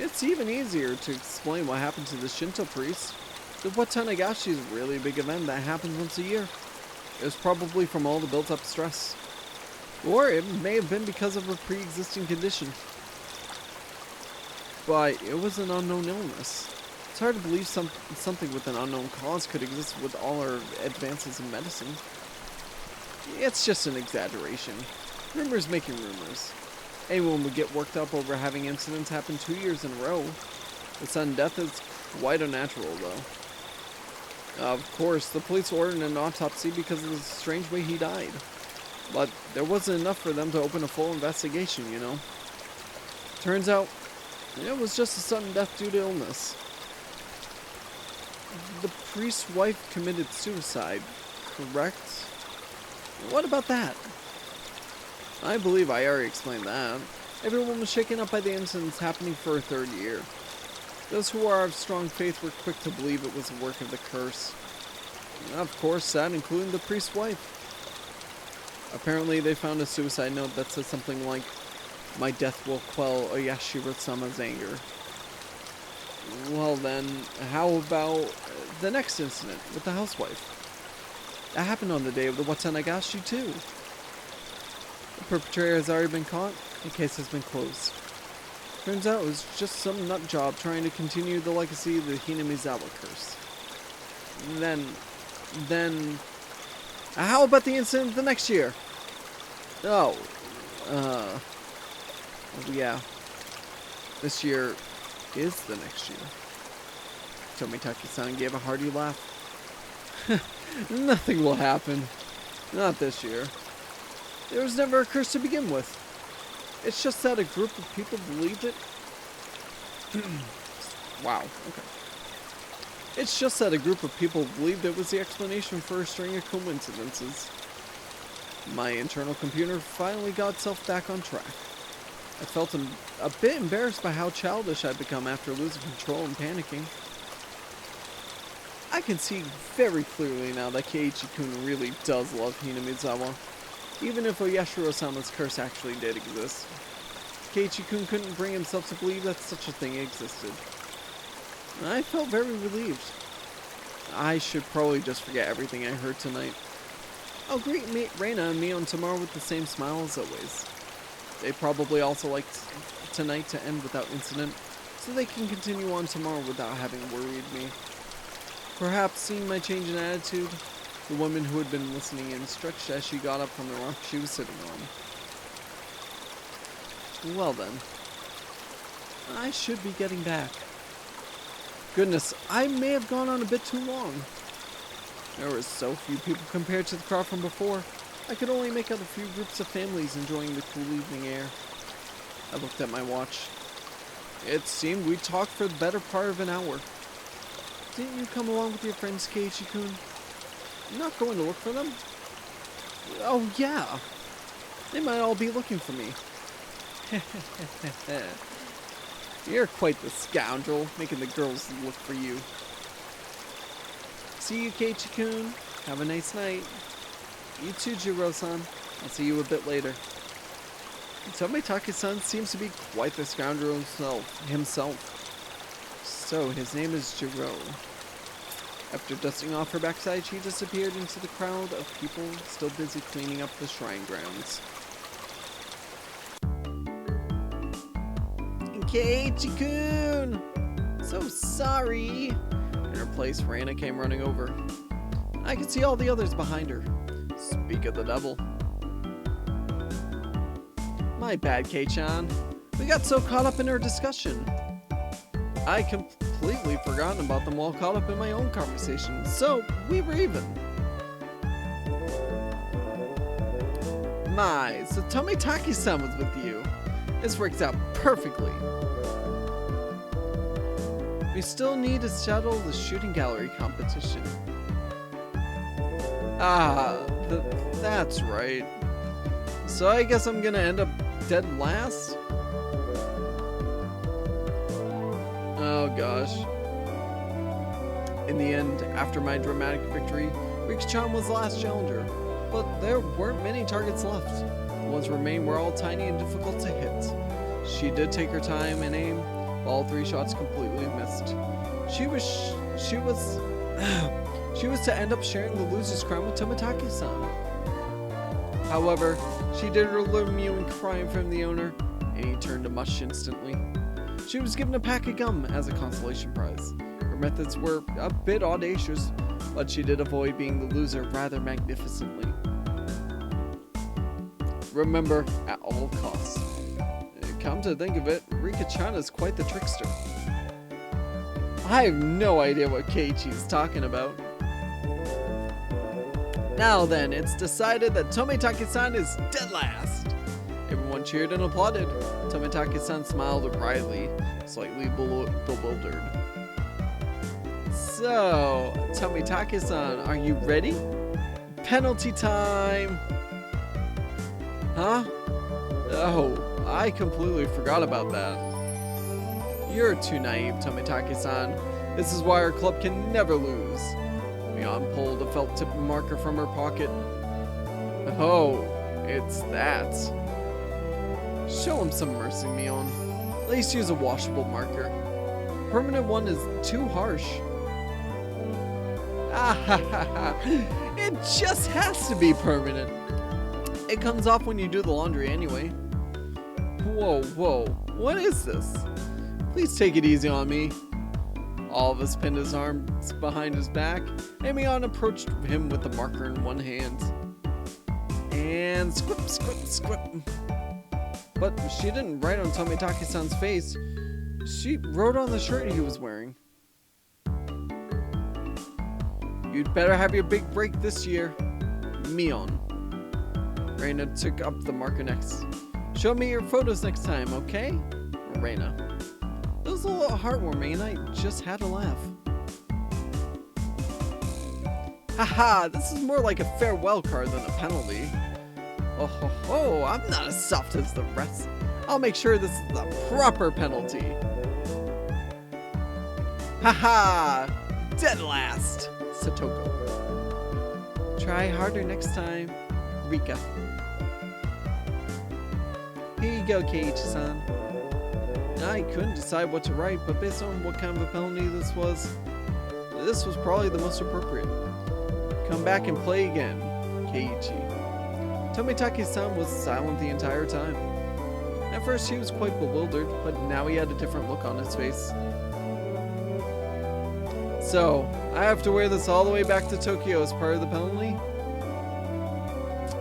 S1: It's even easier to explain what happened to the Shinto priest. The Watanagashi is a really big event that happens once a year. It was probably from all the built-up stress. Or it may have been because of a pre-existing condition. But it was an unknown illness. It's hard to believe something with an unknown cause could exist with all our advances in medicine. It's just an exaggeration. Rumors making rumors. Anyone would get worked up over having incidents happen 2 years in a row. The sudden death is quite unnatural, though. Of course, the police ordered an autopsy because of the strange way he died. But there wasn't enough for them to open a full investigation, you know. Turns out, it was just a sudden death due to illness. The priest's wife committed suicide, correct? What about that? I believe I already explained that. Everyone was shaken up by the incidents happening for a third year. Those who are of strong faith were quick to believe it was the work of the curse. Of course, that including the priest's wife. Apparently, they found a suicide note that said something like, "My death will quell Oyashiro-sama's anger." Well then, how about the next incident with the housewife? That happened on the day of the Watanagashi too. The perpetrator has already been caught. The case has been closed. Turns out it was just some nut job trying to continue the legacy of the Hinamizawa curse. Then, how about the incident the next year? Oh, yeah. This year is the next year. Tomitake-san gave a hearty laugh. Nothing will happen. Not this year. There was never a curse to begin with. It's just that a group of people believed it. Wow, okay. It's just that a group of people believed it was the explanation for a string of coincidences. My internal computer finally got itself back on track. I felt a bit embarrassed by how childish I'd become after losing control and panicking. I can see very clearly now that Keiichi-kun really does love Hinamizawa, even if Oyashiro-sama's curse actually did exist. Keiichi-kun couldn't bring himself to believe that such a thing existed. I felt very relieved. I should probably just forget everything I heard tonight. I'll greet Reina and Mion tomorrow with the same smile as always. They probably also like tonight to end without incident, so they can continue on tomorrow without having worried me. Perhaps seeing my change in attitude, the woman who had been listening in stretched as she got up from the rock she was sitting on. Well then, I should be getting back. Goodness, I may have gone on a bit too long. There were so few people compared to the crowd from before. I could only make out a few groups of families enjoying the cool evening air. I looked at my watch. It seemed we'd talked for the better part of an hour. Didn't you come along with your friends, Keiichi-kun? You're not going to look for them? Oh yeah. They might all be looking for me. You're quite the scoundrel, making the girls look for you. See you, Keiichi-kun. Have a nice night. You too, Jiro-san. I'll see you a bit later. Tomitake-san seems to be quite the scoundrel himself. So, his name is Jiro. After dusting off her backside, she disappeared into the crowd of people still busy cleaning up the shrine grounds. Keiichi-kun! So sorry! In her place, Reina came running over. I could see all the others behind her. Speak of the devil. My bad, Kei-chan. We got so caught up in our discussion. I completely forgotten about them while caught up in my own conversation, so we were even. My, so Tomitake-san was with you. This works out perfectly. We still need to settle the shooting gallery competition. That's right. So I guess I'm gonna end up dead last? Oh gosh. In the end, after my dramatic victory, Rika-chan was the last challenger, but there weren't many targets left. The ones remaining were all tiny and difficult to hit. She did take her time and aim, but all 3 shots completely missed. She was to end up sharing the loser's crown with Tomitake-san. However, she did her little mew and cry in front of the owner, and he turned to mush instantly. She was given a pack of gum as a consolation prize. Her methods were a bit audacious, but she did avoid being the loser rather magnificently. Remember, at all costs. Come to think of it, Rika-chan is quite the trickster. I have no idea what Keiichi's talking about. Now then, it's decided that Tomitake-san is dead last. Everyone cheered and applauded. Tomitake-san smiled wryly, slightly bewildered. So, Tomitake-san, are you ready? Penalty time! Huh? Oh, I completely forgot about that. You're too naive, Tomitake-san. This is why our club can never lose. Mion pulled a felt tip marker from her pocket. Oh, it's that. Show him some mercy, Mion. At least use a washable marker. Permanent one is too harsh. Ah ha ha ha. It just has to be permanent. It comes off when you do the laundry anyway. Whoa, whoa. What is this? Please take it easy on me. All of us pinned his arms behind his back, and Mion approached him with the marker in one hand. And squip, squip, squip. But she didn't write on Tomitake-san's face. She wrote on the shirt he was wearing. You'd better have your big break this year. Mion. Reina took up the marker next. Show me your photos next time, okay? Reina. It was a little heartwarming and I just had to laugh. Haha, this is more like a farewell card than a penalty. Oh ho ho, I'm not as soft as the rest. I'll make sure this is the proper penalty. Haha, dead last, Satoko. Try harder next time, Rika. Here you go, Keiichi-san. I couldn't decide what to write, but based on what kind of a penalty this was probably the most appropriate. Come back and play again, Keiichi. Tomitake-san was silent the entire time. At first he was quite bewildered, but now he had a different look on his face. So, I have to wear this all the way back to Tokyo as part of the penalty?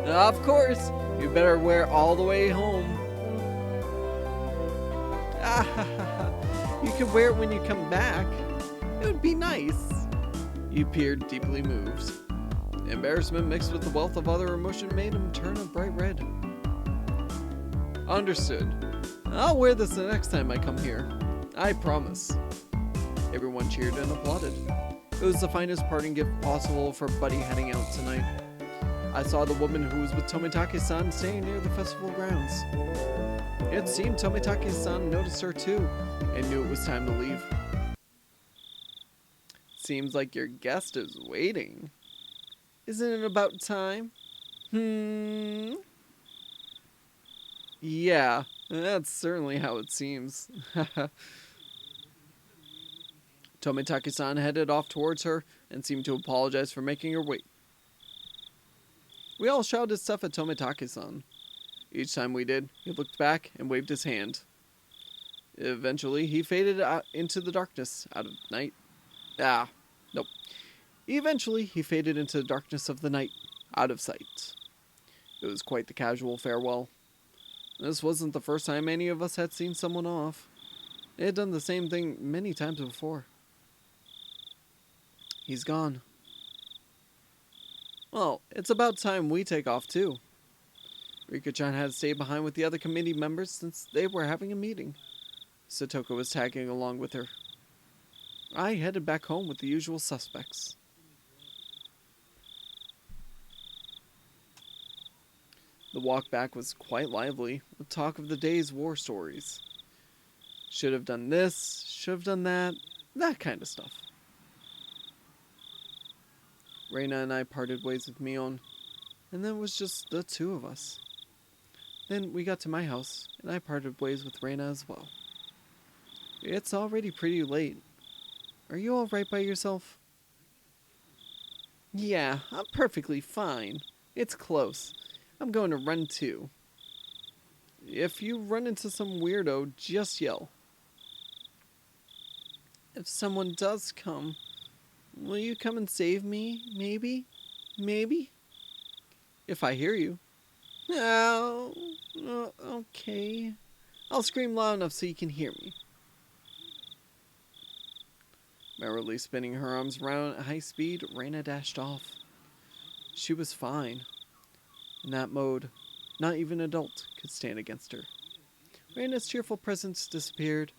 S1: Of course! You better wear all the way home. You could wear it when you come back. It would be nice. He appeared deeply moved. Embarrassment mixed with the wealth of other emotion made him turn a bright red. Understood. I'll wear this the next time I come here. I promise. Everyone cheered and applauded. It was the finest parting gift possible for Buddy heading out tonight. I saw the woman who was with Tomitake-san staying near the festival grounds. It seemed Tomitake-san noticed her too, and knew it was time to leave. Seems like your guest is waiting. Isn't it about time? Yeah, that's certainly how it seems. Tomitake-san headed off towards her and seemed to apologize for making her wait. We all shouted stuff at Tomitake-san. Each time we did, he looked back and waved his hand. Eventually, he faded out into the darkness out of night. Nope. Eventually, he faded into the darkness of the night, out of sight. It was quite the casual farewell. This wasn't the first time any of us had seen someone off. They had done the same thing many times before. He's gone. Well, it's about time we take off too. Rika-chan had to stay behind with the other committee members since they were having a meeting. Satoko was tagging along with her. I headed back home with the usual suspects. The walk back was quite lively, with talk of the day's war stories. Should have done this, should have done that kind of stuff. Reina and I parted ways with Mion, and then it was just the two of us. Then we got to my house, and I parted ways with Reina as well. It's already pretty late. Are you alright by yourself? Yeah, I'm perfectly fine. It's close. I'm going to run too. If you run into some weirdo, just yell. If someone does come, will you come and save me, maybe? Maybe? If I hear you. Oh, okay. I'll scream loud enough so you can hear me. Merrily spinning her arms around at high speed, Reina dashed off. She was fine. In that mode, not even an adult could stand against her. Reina's cheerful presence disappeared,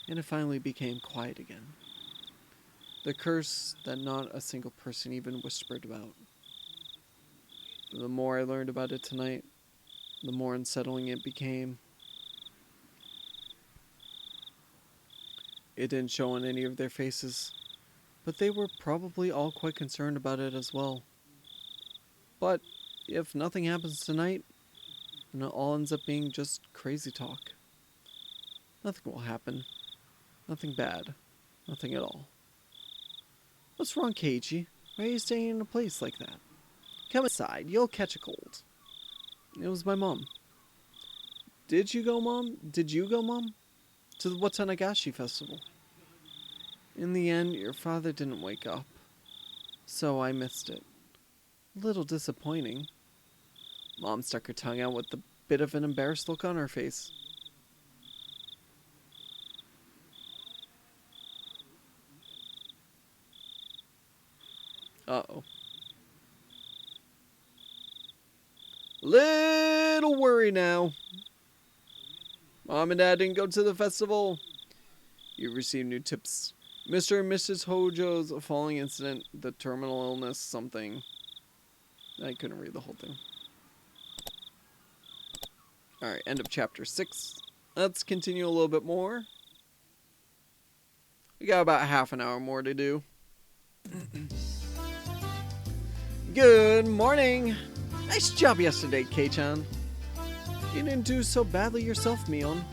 S1: and it finally became quiet again. The curse that not a single person even whispered about. The more I learned about it tonight, the more unsettling it became. It didn't show on any of their faces, but they were probably all quite concerned about it as well. But if nothing happens tonight, and it all ends up being just crazy talk, nothing will happen. Nothing bad. Nothing at all. What's wrong, Keiichi? Why are you staying in a place like that? Come inside, you'll catch a cold. It was my mom. Did you go, Mom? To the Watanagashi festival. In the end, your father didn't wake up, so I missed it. A little disappointing. Mom stuck her tongue out with a bit of an embarrassed look on her face. Uh-oh. Little worry now. Mom and Dad didn't go to the festival. You received new tips. Mr. and Mrs. Hojo's falling incident, the terminal illness, something. I couldn't read the whole thing. Alright, end of chapter 6. Let's continue a little bit more. We got about half an hour more to do. Good morning! Nice job yesterday, Kei-chan. You didn't do so badly yourself, Mion.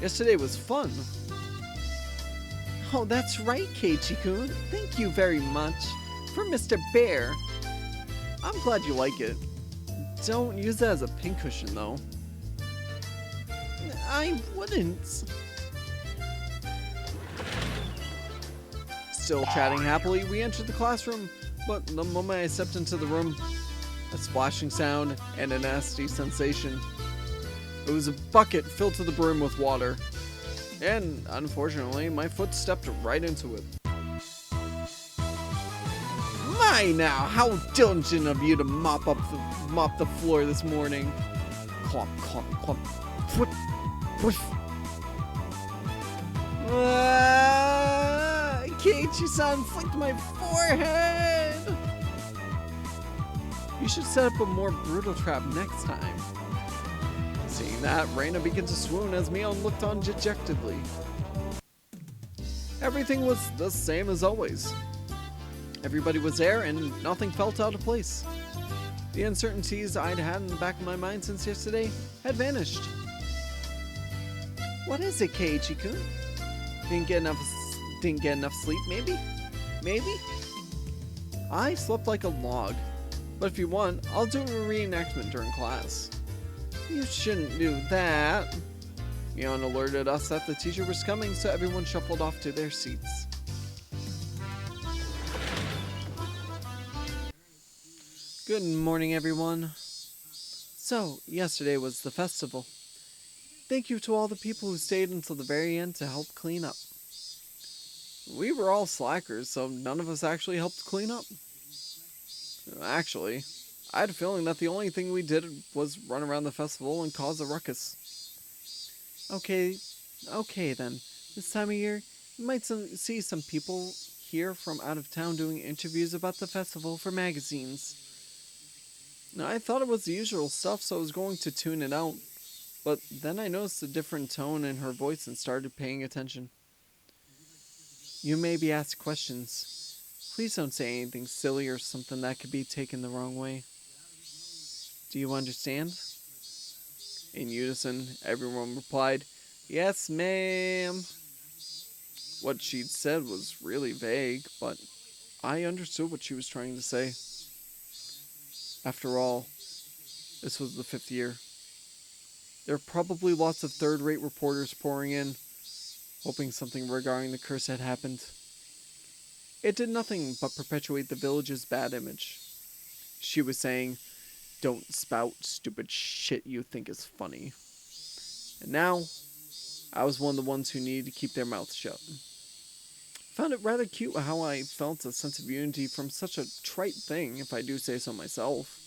S1: Yesterday was fun. Oh, that's right, Keiichi-kun. Thank you very much. For Mr. Bear. I'm glad you like it. Don't use that as a pincushion, though. I wouldn't. Still chatting happily, we entered the classroom, but the moment I stepped into the room, a splashing sound and a nasty sensation. It was a bucket filled to the brim with water, and unfortunately, my foot stepped right into it. My now, how diligent of you to mop the floor this morning. Clomp, clomp, clomp. Whip, whiff. Keiichi-san flicked my forehead! You should set up a more brutal trap next time. Seeing that, Reina began to swoon as Mion looked on dejectedly. Everything was the same as always. Everybody was there and nothing felt out of place. The uncertainties I'd had in the back of my mind since yesterday had vanished. What is it, Keiichi-kun? Didn't get enough sleep, maybe? Maybe? I slept like a log. But if you want, I'll do a reenactment during class. You shouldn't do that. Mion alerted us that the teacher was coming, so everyone shuffled off to their seats. Good morning, everyone. So, yesterday was the festival. Thank you to all the people who stayed until the very end to help clean up. We were all slackers, so none of us actually helped clean up. Actually, I had a feeling that the only thing we did was run around the festival and cause a ruckus. Okay then. This time of year, you might see some people here from out of town doing interviews about the festival for magazines. Now, I thought it was the usual stuff, so I was going to tune it out. But then I noticed a different tone in her voice and started paying attention. You may be asked questions. Please don't say anything silly or something that could be taken the wrong way. Do you understand? In unison, everyone replied, "Yes, ma'am." What she'd said was really vague, but I understood what she was trying to say. After all, this was the 5th year. There were probably lots of third-rate reporters pouring in, hoping something regarding the curse had happened. It did nothing but perpetuate the village's bad image. She was saying, "Don't spout stupid shit you think is funny." And now, I was one of the ones who needed to keep their mouths shut. Found it rather cute how I felt a sense of unity from such a trite thing, if I do say so myself.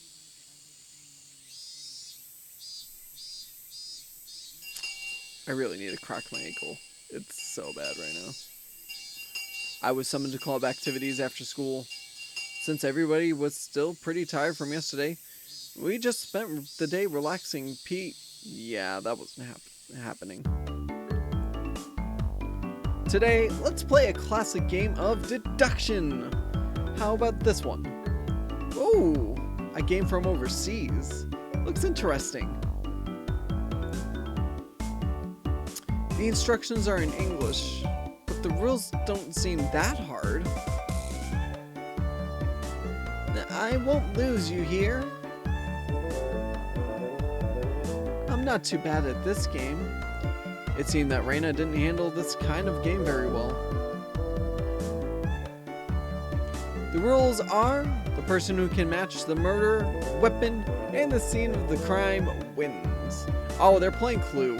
S1: I really need to crack my ankle. It's so bad right now. I was summoned to club activities after school. Since everybody was still pretty tired from yesterday, we just spent the day relaxing. Yeah, that wasn't happening. Today, let's play a classic game of deduction. How about this one? Oh, a game from overseas. Looks interesting. The instructions are in English, but the rules don't seem that hard. I won't lose, you hear? I'm not too bad at this game. It seemed that Reina didn't handle this kind of game very well. The rules are, the person who can match the murder, weapon, and the scene of the crime wins. Oh, they're playing Clue.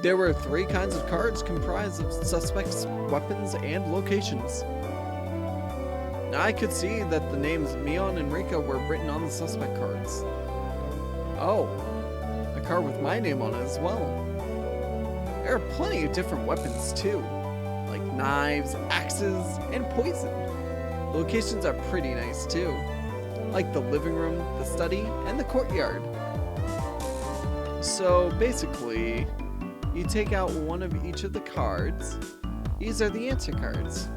S1: There were 3 kinds of cards comprised of suspects, weapons, and locations. Now, I could see that the names Mion and Rika were written on the suspect cards. Oh, a card with my name on it as well. There are plenty of different weapons too, like knives, axes, and poison. The locations are pretty nice too, like the living room, the study, and the courtyard. So basically, you take out one of each of the cards. These are the answer cards.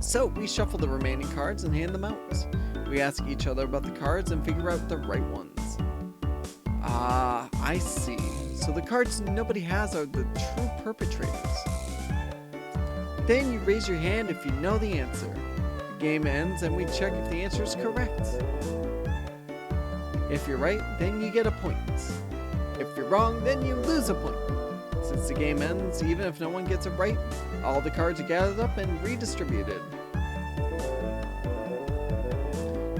S1: So we shuffle the remaining cards and hand them out. We ask each other about the cards and figure out the right ones. Ah, I see. so the cards nobody has are the true perpetrators. Then you raise your hand if you know the answer. The game ends and we check if the answer is correct. If you're right, then you get a point. If you're wrong, then you lose a point. Since the game ends, even if no one gets it right, all the cards are gathered up and redistributed.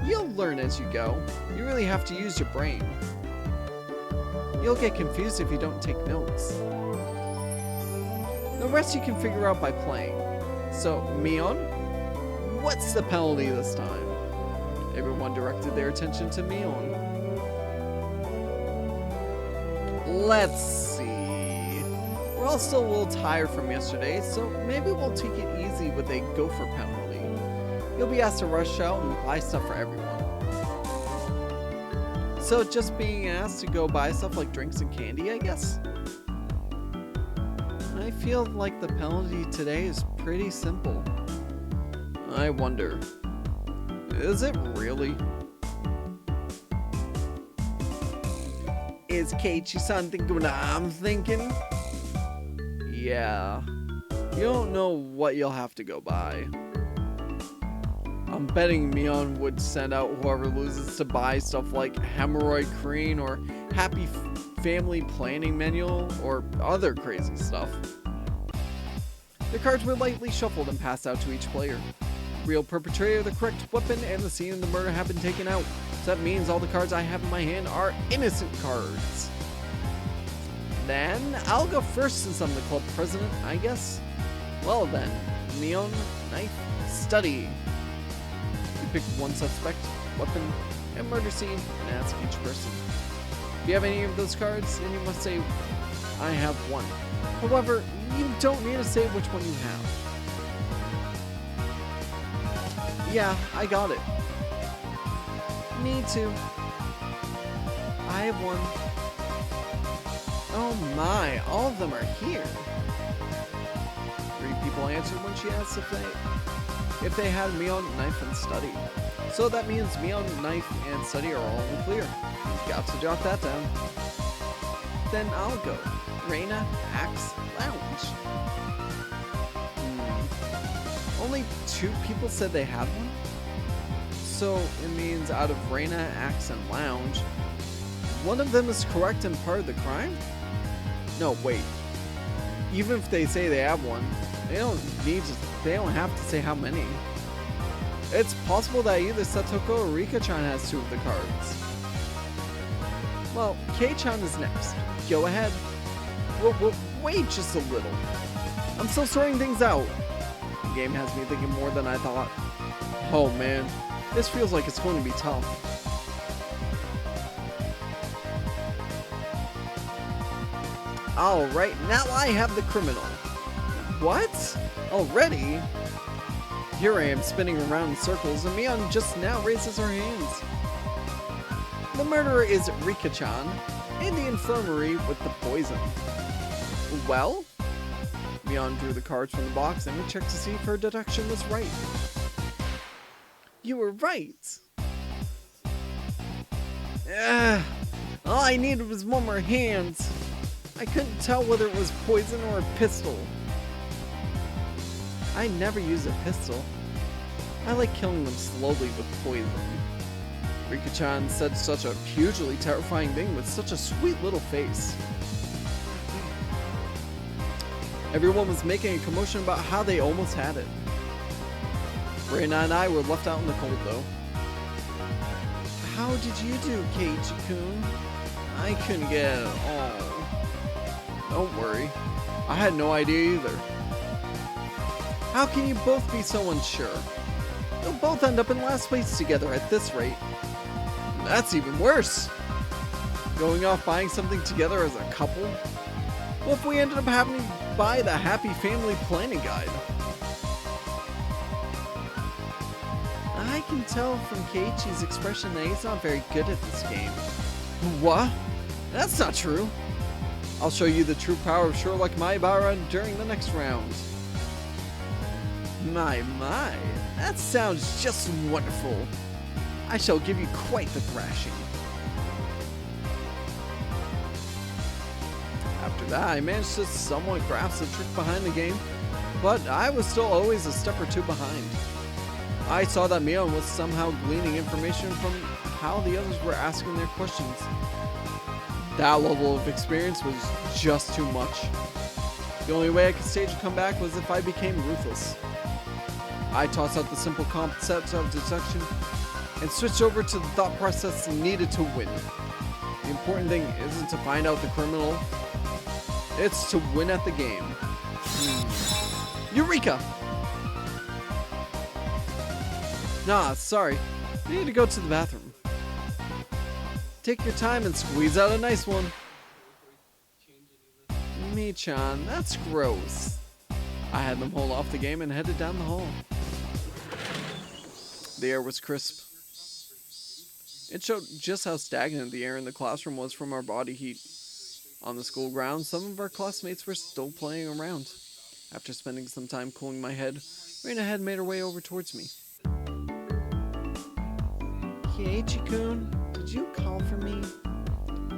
S1: You'll learn as you go. You really have to use your brain. You'll get confused if you don't take notes. The rest you can figure out by playing. So, Mion, what's the penalty this time? Everyone directed their attention to Mion. Let's see. We're all still a little tired from yesterday, so maybe we'll take it easy with a gopher penalty. You'll be asked to rush out and buy stuff for everyone. So just being asked to go buy stuff like drinks and candy, I guess? I feel like the penalty today is pretty simple. I wonder, is it really? Is Keiichi-san thinking what I'm thinking? Yeah. You don't know what you'll have to go buy. I'm betting Mion would send out whoever loses to buy stuff like hemorrhoid cream or happy family planning manual or other crazy stuff. The cards were lightly shuffled and passed out to each player. Real perpetrator, the correct weapon, and the scene of the murder have been taken out. So that means all the cards I have in my hand are innocent cards. Then, I'll go first since I'm the club president, I guess. Well then, Mion, knife, study. You pick one suspect, weapon, and murder scene, and ask each person. If you have any of those cards, then you must say, I have one. However, you don't need to say which one you have. Yeah, I got it. Me too. I have one. Oh my, all of them are here. 3 people answered when she asked if they had Mion, knife, and study. So that means Mion, knife, and study are all in the clear. Got to jot that down. Then I'll go. Reina, axe, lounge. Only 2 people said they had one? So it means out of Reina, axe, and lounge, one of them is correct and part of the crime? No, wait. Even if they say they have one, they don't have to say how many. It's possible that either Satoko or Rika-chan has 2 of the cards. Well, Kei-chan is next. Go ahead. Wait just a little. I'm still sorting things out. The game has me thinking more than I thought. Oh man, this feels like it's going to be tough. Alright, now I have the criminal. What? Already? Here I am spinning around in circles and Mion just now raises her hands. The murderer is Rika-chan in the infirmary with the poison. Well? Mion drew the cards from the box and we checked to see if her deduction was right. You were right. All I needed was one more hand. I couldn't tell whether it was poison or a pistol. I never use a pistol. I like killing them slowly with poison. Rika-chan said such a hugely terrifying thing with such a sweet little face. Everyone was making a commotion about how they almost had it. Reina and I were left out in the cold though. How did you do, Keiichi-kun? I couldn't get it at all. Don't worry, I had no idea either. How can you both be so unsure? You'll both end up in last place together at this rate. That's even worse. Going off buying something together as a couple? What if we ended up having to buy the Happy Family Planning Guide? I can tell from Keiichi's expression that he's not very good at this game. What? That's not true. I'll show you the true power of Sherlock Maibara during the next round. My, that sounds just wonderful. I shall give you quite the thrashing. After that, I managed to somewhat grasp the trick behind the game, but I was still always a step or two behind. I saw that Mion was somehow gleaning information from how the others were asking their questions. That level of experience was just too much. The only way I could stage a comeback was if I became ruthless. I tossed out the simple concept of deduction and switched over to the thought process needed to win. The important thing isn't to find out the criminal, it's to win at the game. Eureka! Nah, sorry. I need to go to the bathroom. Take your time and squeeze out a nice one. Me-chan, that's gross. I had them hold off the game and headed down the hall. The air was crisp. It showed just how stagnant the air in the classroom was from our body heat. On the school grounds, some of our classmates were still playing around. After spending some time cooling my head, Reina had made her way over towards me. Kiichi-kun, did you call for me?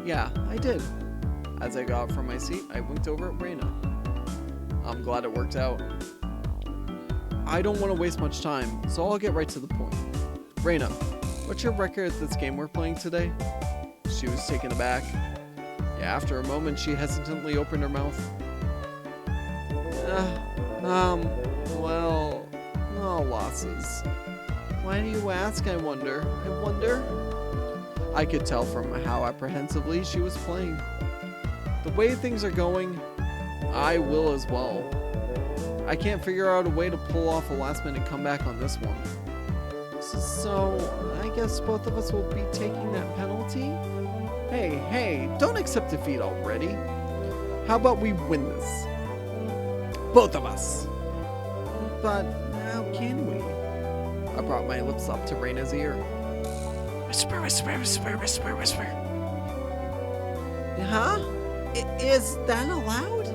S1: Yeah, I did. As I got up from my seat, I winked over at Reina. I'm glad it worked out. I don't want to waste much time, so I'll get right to the point. Reina, what's your record at this game we're playing today? She was taken aback. Yeah, after a moment, she hesitantly opened her mouth. Well, all losses. Why do you ask, I wonder? I could tell from how apprehensively she was playing. The way things are going, I will as well. I can't figure out a way to pull off a last-minute comeback on this one. So, I guess both of us will be taking that penalty? Hey, don't accept defeat already. How about we win this? Both of us. But how can we? I brought my lips up to Reina's ear. Whisper, whisper, whisper, whisper, whisper. Huh? Is that allowed?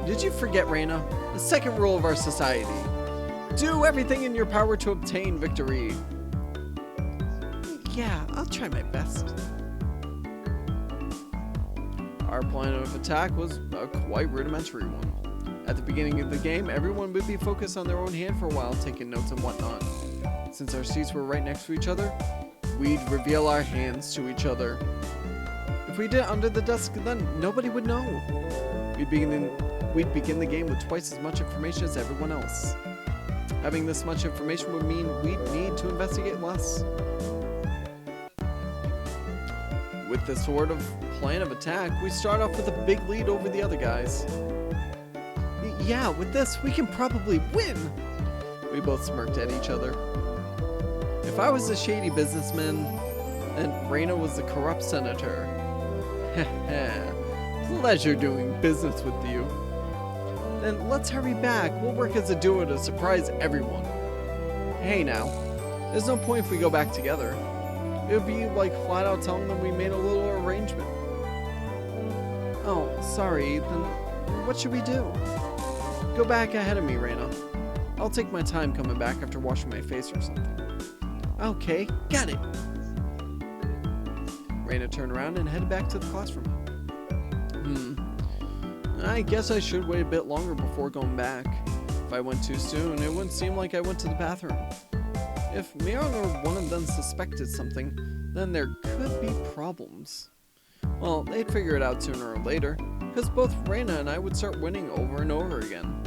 S1: Did you forget, Reina? The second rule of our society. Do everything in your power to obtain victory. Yeah, I'll try my best. Our plan of attack was a quite rudimentary one. At the beginning of the game, everyone would be focused on their own hand for a while, taking notes and whatnot. Since our seats were right next to each other, we'd reveal our hands to each other. If we did it under the desk, then nobody would know. We'd begin the game with twice as much information as everyone else. Having this much information would mean we'd need to investigate less. With this sort of plan of attack, we start off with a big lead over the other guys. Yeah, with this, we can probably win! We both smirked at each other. If I was a shady businessman, and Reina was the corrupt senator. Pleasure doing business with you. Then let's hurry back. We'll work as a duo to surprise everyone. Hey now, there's no point if we go back together. It would be like flat out telling them we made a little arrangement. Oh, sorry, then what should we do? Go back ahead of me, Reina. I'll take my time coming back after washing my face or something. Okay, got it. Reina turned around and headed back to the classroom. I guess I should wait a bit longer before going back. If I went too soon, it wouldn't seem like I went to the bathroom. If Mion or one of them suspected something, then there could be problems. Well, they'd figure it out sooner or later, because both Reina and I would start winning over and over again.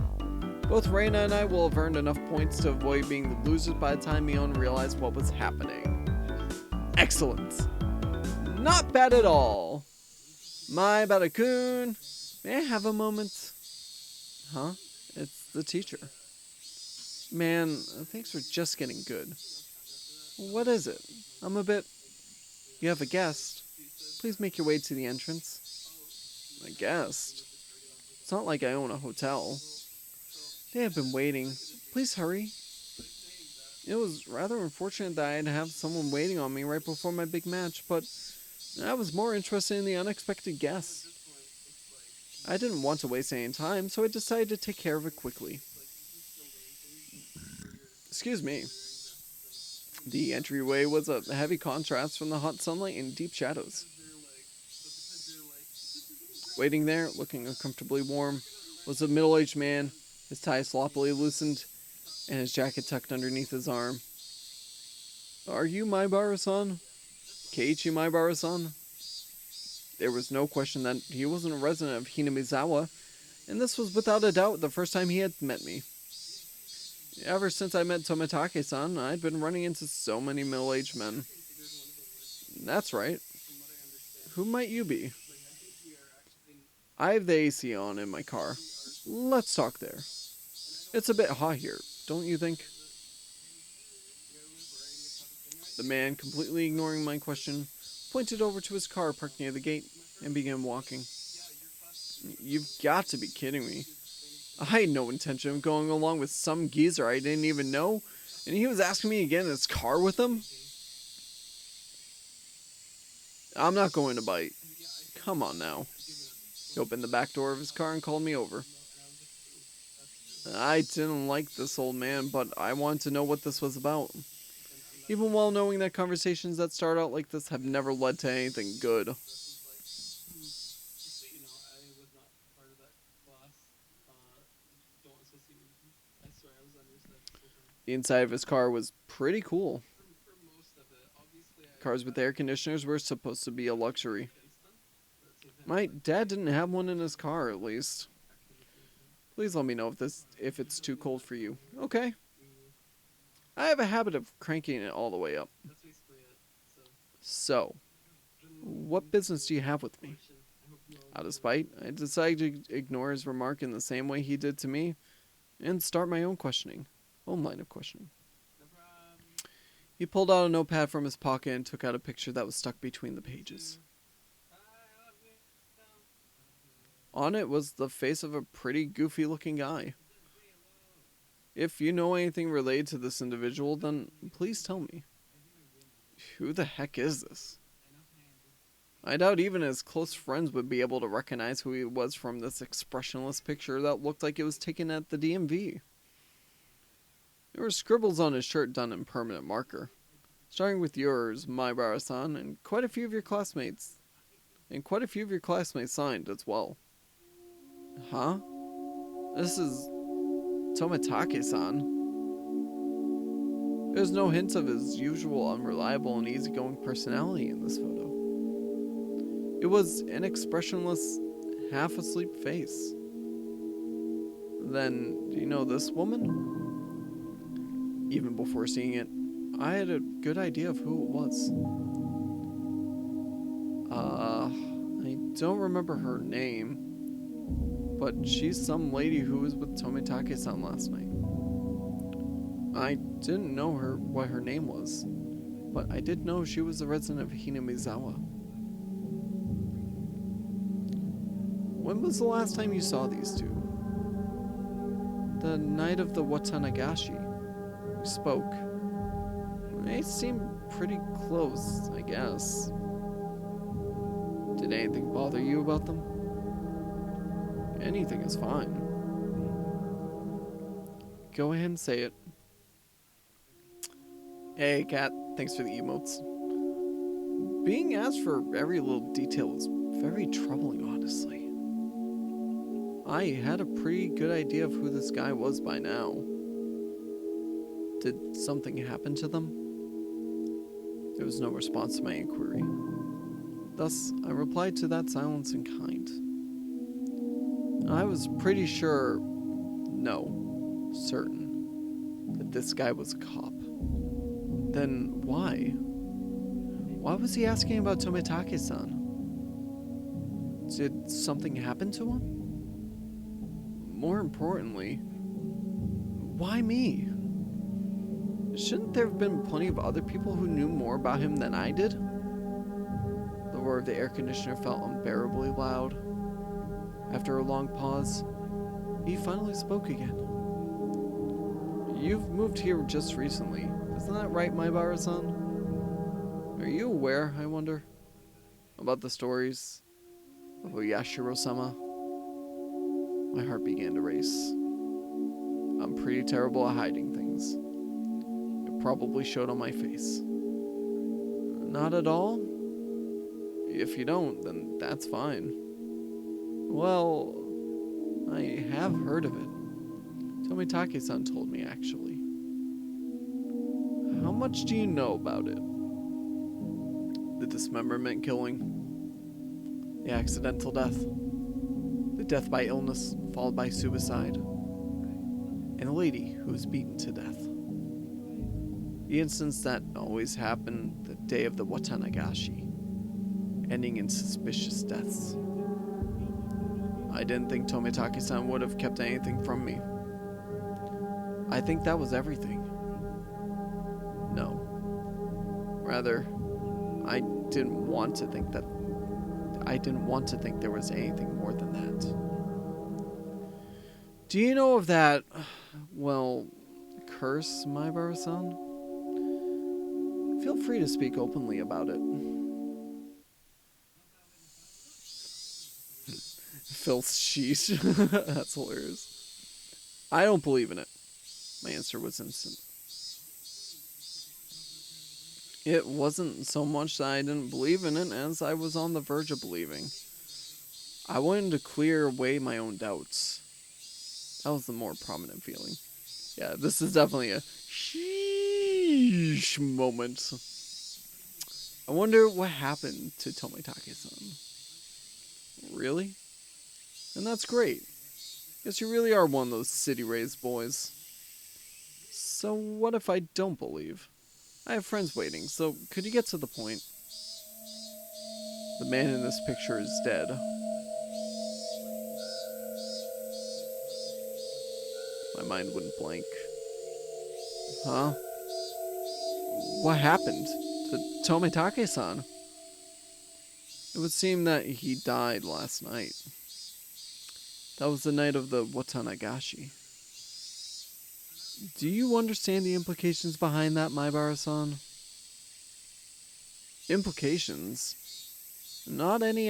S1: Both Reina and I will have earned enough points to avoid being the losers by the time Mion realized what was happening. Excellent! Not bad at all! My Bada-kun, may I have a moment? Huh? It's the teacher. Man, things are just getting good. What is it? I'm a bit... You have a guest. Please make your way to the entrance. A guest? It's not like I own a hotel. They have been waiting. Please hurry. It was rather unfortunate that I'd have someone waiting on me right before my big match, but I was more interested in the unexpected guest. I didn't want to waste any time, so I decided to take care of it quickly. Excuse me. The entryway was a heavy contrast from the hot sunlight and deep shadows. Waiting there, looking uncomfortably warm, was a middle-aged man, his tie sloppily loosened, and his jacket tucked underneath his arm. Are you Maibara-san? Keiichi Maibara-san? There was no question that he wasn't a resident of Hinamizawa, and this was without a doubt the first time he had met me. Ever since I met Tomitake-san, I'd been running into so many middle-aged men. That's right. Who might you be? I have the AC on in my car. Let's talk there. It's a bit hot here, don't you think? The man, completely ignoring my question, pointed over to his car parked near the gate and began walking. You've got to be kidding me. I had no intention of going along with some geezer I didn't even know, and he was asking me to get in his car with him? I'm not going to bite. Come on now. He opened the back door of his car and called me over. I didn't like this old man, but I wanted to know what this was about. Even while knowing that conversations that start out like this have never led to anything good. The inside of his car was pretty cool. Cars with air conditioners were supposed to be a luxury. My dad didn't have one in his car, at least. Please let me know if it's too cold for you. Okay. I have a habit of cranking it all the way up. So, what business do you have with me? Out of spite, I decided to ignore his remark in the same way he did to me and start my own line of questioning. He pulled out a notepad from his pocket and took out a picture that was stuck between the pages. On it was the face of a pretty goofy looking guy. If you know anything related to this individual, then please tell me. Who the heck is this? I doubt even his close friends would be able to recognize who he was from this expressionless picture that looked like it was taken at the DMV. There were scribbles on his shirt done in permanent marker, starting with yours, Maibara-san, and quite a few of your classmates signed as well. Huh? This is Tomitake-san. There's no hint of his usual unreliable and easygoing personality in this photo. It was an expressionless, half-asleep face. Then, do you know this woman? Even before seeing it, I had a good idea of who it was. I don't remember her name, but she's some lady who was with Tomitake-san last night. I didn't know what her name was, but I did know she was a resident of Hinamizawa. When was the last time you saw these two? The night of the Watanagashi. We spoke. They seemed pretty close, I guess. Did anything bother you about them? Anything is fine. Go ahead and say it. Hey, Kat. Thanks for the emotes. Being asked for every little detail is very troubling, honestly. I had a pretty good idea of who this guy was by now. Did something happen to them? There was no response to my inquiry. Thus, I replied to that silence in kind. I was pretty sure, no, certain, that this guy was a cop. Then why? Why was he asking about Tomitake-san? Did something happen to him? More importantly, why me? Shouldn't there have been plenty of other people who knew more about him than I did? The roar of the air conditioner felt unbearably loud. After a long pause, he finally spoke again. You've moved here just recently, isn't that right, Maibara-san? Are you aware, I wonder, about the stories of Yashiro-sama? My heart began to race. I'm pretty terrible at hiding things. It probably showed on my face. Not at all? If you don't, then that's fine. Well, I have heard of it. Tomitake-san told me, actually. How much do you know about it? The dismemberment killing, the accidental death, the death by illness followed by suicide, and a lady who was beaten to death. The incidents that always happen the day of the Watanagashi, ending in suspicious deaths. I didn't think Tomitake-san would have kept anything from me. I think that was everything. No. Rather, I didn't want to think there was anything more than that. Do you know of that, well, curse, Maibara-san? Feel free to speak openly about it. Filth sheesh. That's hilarious. I don't believe in it. My answer was instant. It wasn't so much that I didn't believe in it as I was on the verge of believing. I wanted to clear away my own doubts. That was the more prominent feeling. Yeah, this is definitely a sheesh moment. I wonder what happened to Tomitake-san. Really? And that's great. Guess you really are one of those city-raised boys. So what if I don't believe? I have friends waiting, so could you get to the point? The man in this picture is dead. My mind went blank. Huh? What happened to Tomitake-san? It would seem that he died last night. That was the night of the Watanagashi. Do you understand the implications behind that, Maibara-san? Implications? Not any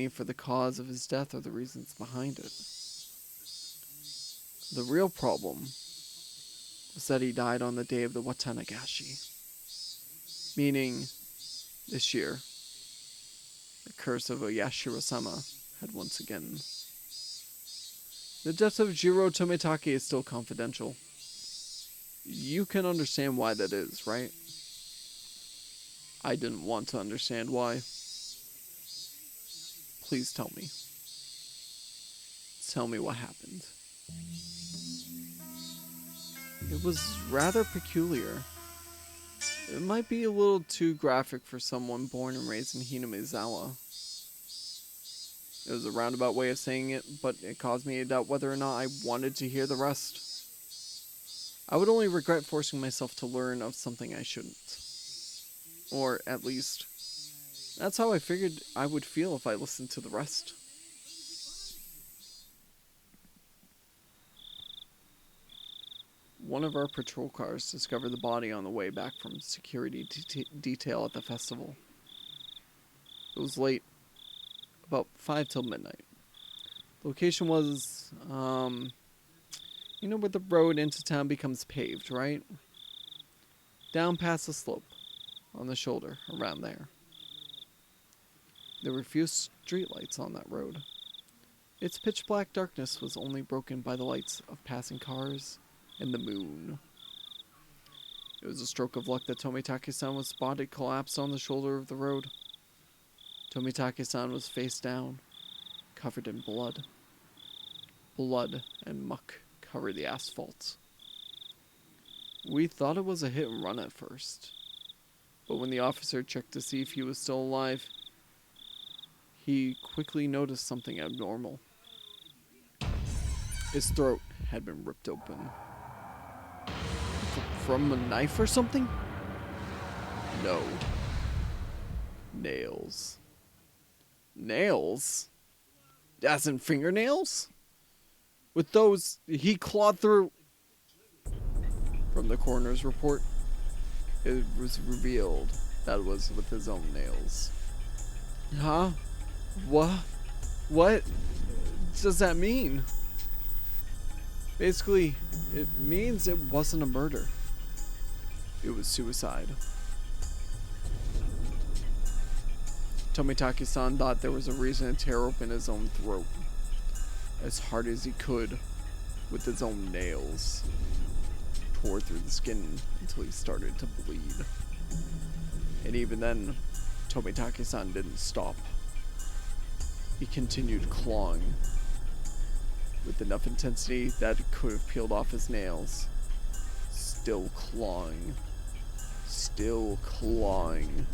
S1: for the cause of his death or the reasons behind it. The real problem was that he died on the day of the Watanagashi. Meaning, this year, the curse of Oyashiro-sama had once again. The death of Jiro Tomitake is still confidential. You can understand why that is, right? I didn't want to understand why. Please tell me. Tell me what happened. It was rather peculiar. It might be a little too graphic for someone born and raised in Hinamizawa. It was a roundabout way of saying it, but it caused me to doubt whether or not I wanted to hear the rest. I would only regret forcing myself to learn of something I shouldn't. Or, at least, that's how I figured I would feel if I listened to the rest. One of our patrol cars discovered the body on the way back from security detail at the festival. It was late. About 5 till midnight. The location was, you know where the road into town becomes paved, right? Down past the slope, on the shoulder, around there. There were few streetlights on that road. Its pitch black darkness was only broken by the lights of passing cars and the moon. It was a stroke of luck that Tomitake-san was spotted collapsed on the shoulder of the road. Tomitake-san was face down, covered in blood. Blood and muck covered the asphalt. We thought it was a hit and run at first, but when the officer checked to see if he was still alive, he quickly noticed something abnormal. His throat had been ripped open. From a knife or something? No. Nails. Nails? As in fingernails? With those, he clawed through. From the coroner's report, it was revealed that it was with his own nails. Huh? What? What does that mean? Basically, it means it wasn't a murder. It was suicide. Tomitaki-san thought there was a reason to tear open his own throat as hard as he could with his own nails. Tore through the skin until he started to bleed. And even then, Tomitaki-san didn't stop. He continued clawing with enough intensity that it could have peeled off his nails. Still clawing. Still clawing.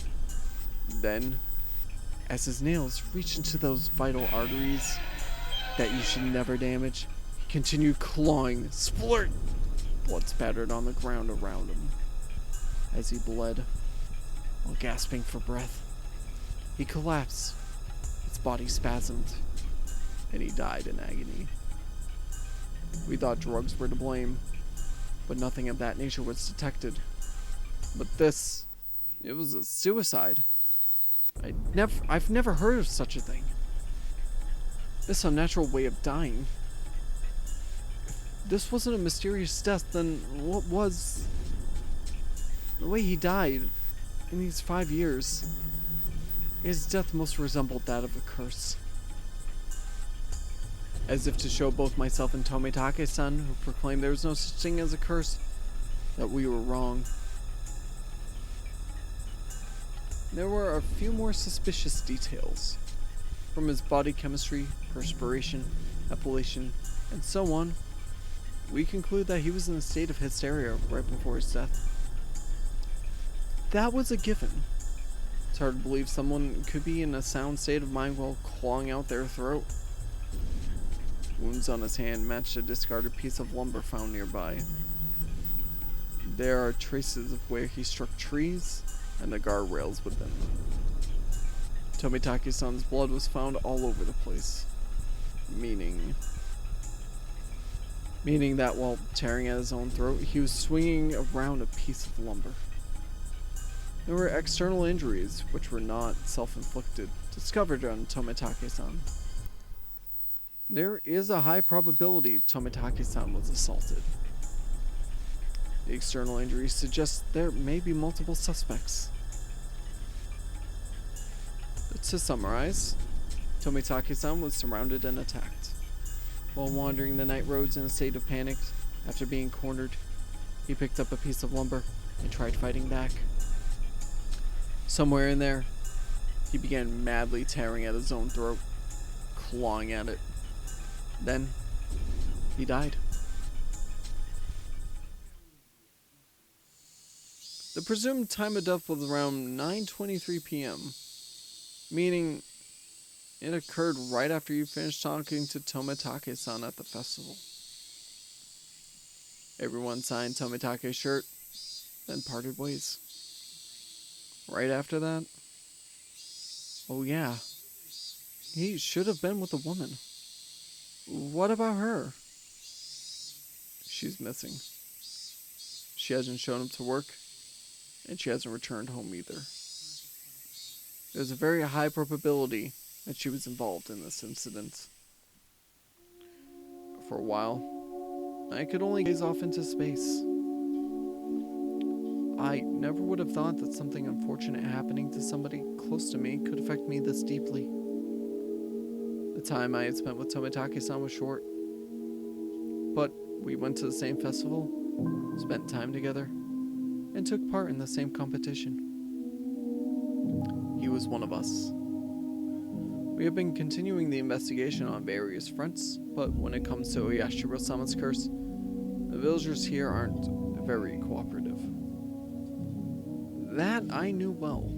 S1: Then, as his nails reached into those vital arteries that you should never damage, he continued clawing. Splurt! Blood spattered on the ground around him. As he bled, while gasping for breath, he collapsed. His body spasmed, and he died in agony. We thought drugs were to blame, but nothing of that nature was detected. But this, it was a suicide. I've never heard of such a thing. This unnatural way of dying. If this wasn't a mysterious death, then what was? The way he died in these 5 years, his death most resembled that of a curse. As if to show both myself and Tomitake-san, who proclaimed there was no such thing as a curse, that we were wrong. There were a few more suspicious details. From his body chemistry, perspiration, epilation, and so on, we conclude that he was in a state of hysteria right before his death. That was a given. It's hard to believe someone could be in a sound state of mind while clawing out their throat. Wounds on his hand matched a discarded piece of lumber found nearby. There are traces of where he struck trees and the guardrails within. Tomitaki-san's blood was found all over the place, meaning that while tearing at his own throat, he was swinging around a piece of lumber. There were external injuries, which were not self-inflicted, discovered on Tomitaki-san. There is a high probability Tomitaki-san was assaulted. The external injuries suggest there may be multiple suspects. To summarize, Tomitaki-san was surrounded and attacked. While wandering the night roads in a state of panic, after being cornered, he picked up a piece of lumber and tried fighting back. Somewhere in there, he began madly tearing at his own throat, clawing at it. Then, he died. The presumed time of death was around 9:23 p.m., meaning it occurred right after you finished talking to Tomitake-san at the festival. Everyone signed Tomitake's shirt, then parted ways. Right after that, oh yeah, he should have been with a woman. What about her? She's missing. She hasn't shown up to work, and she hasn't returned home either. There's a very high probability that she was involved in this incident. For a while, I could only gaze off into space. I never would have thought that something unfortunate happening to somebody close to me could affect me this deeply. The time I had spent with Tomitake-san was short, but we went to the same festival, spent time together, and took part in the same competition. He was one of us. We have been continuing the investigation on various fronts, but when it comes to Oyashiro-sama's curse, the villagers here aren't very cooperative. That I knew well.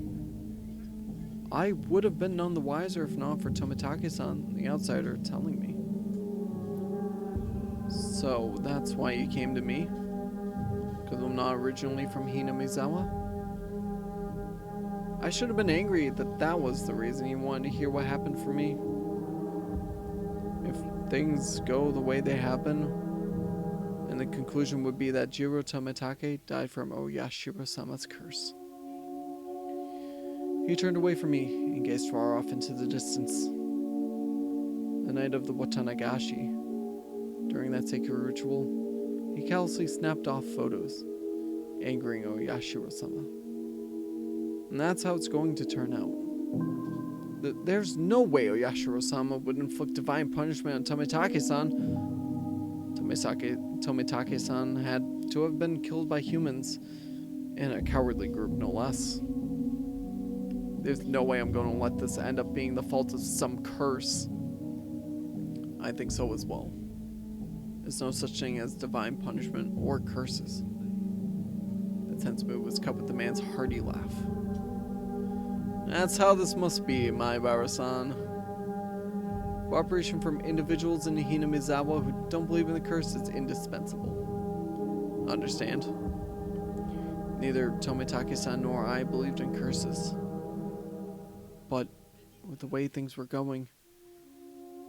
S1: I would have been none the wiser if not for Tomitake-san, the outsider, telling me. So that's why you came to me? Because I'm not originally from Hinamizawa? I should have been angry that that was the reason you wanted to hear what happened for me. If things go the way they have been, and the conclusion would be that Jiro Tomitake died from Oyashiro-sama's curse. He turned away from me and gazed far off into the distance. The night of the Watanagashi, during that sacred ritual, he callously snapped off photos, angering Oyashiro-sama. And that's how it's going to turn out. There's no way Oyashiro-sama would inflict divine punishment on Tomitake-san. Tomitake-san had to have been killed by humans, in a cowardly group, no less. There's no way I'm going to let this end up being the fault of some curse. I think so as well. There's no such thing as divine punishment or curses. The tense mood was cut with the man's hearty laugh. That's how this must be, Maibara-san. Cooperation from individuals in Hinamizawa who don't believe in the curse is indispensable. Understand? Neither Tomitake-san nor I believed in curses. But with the way things were going,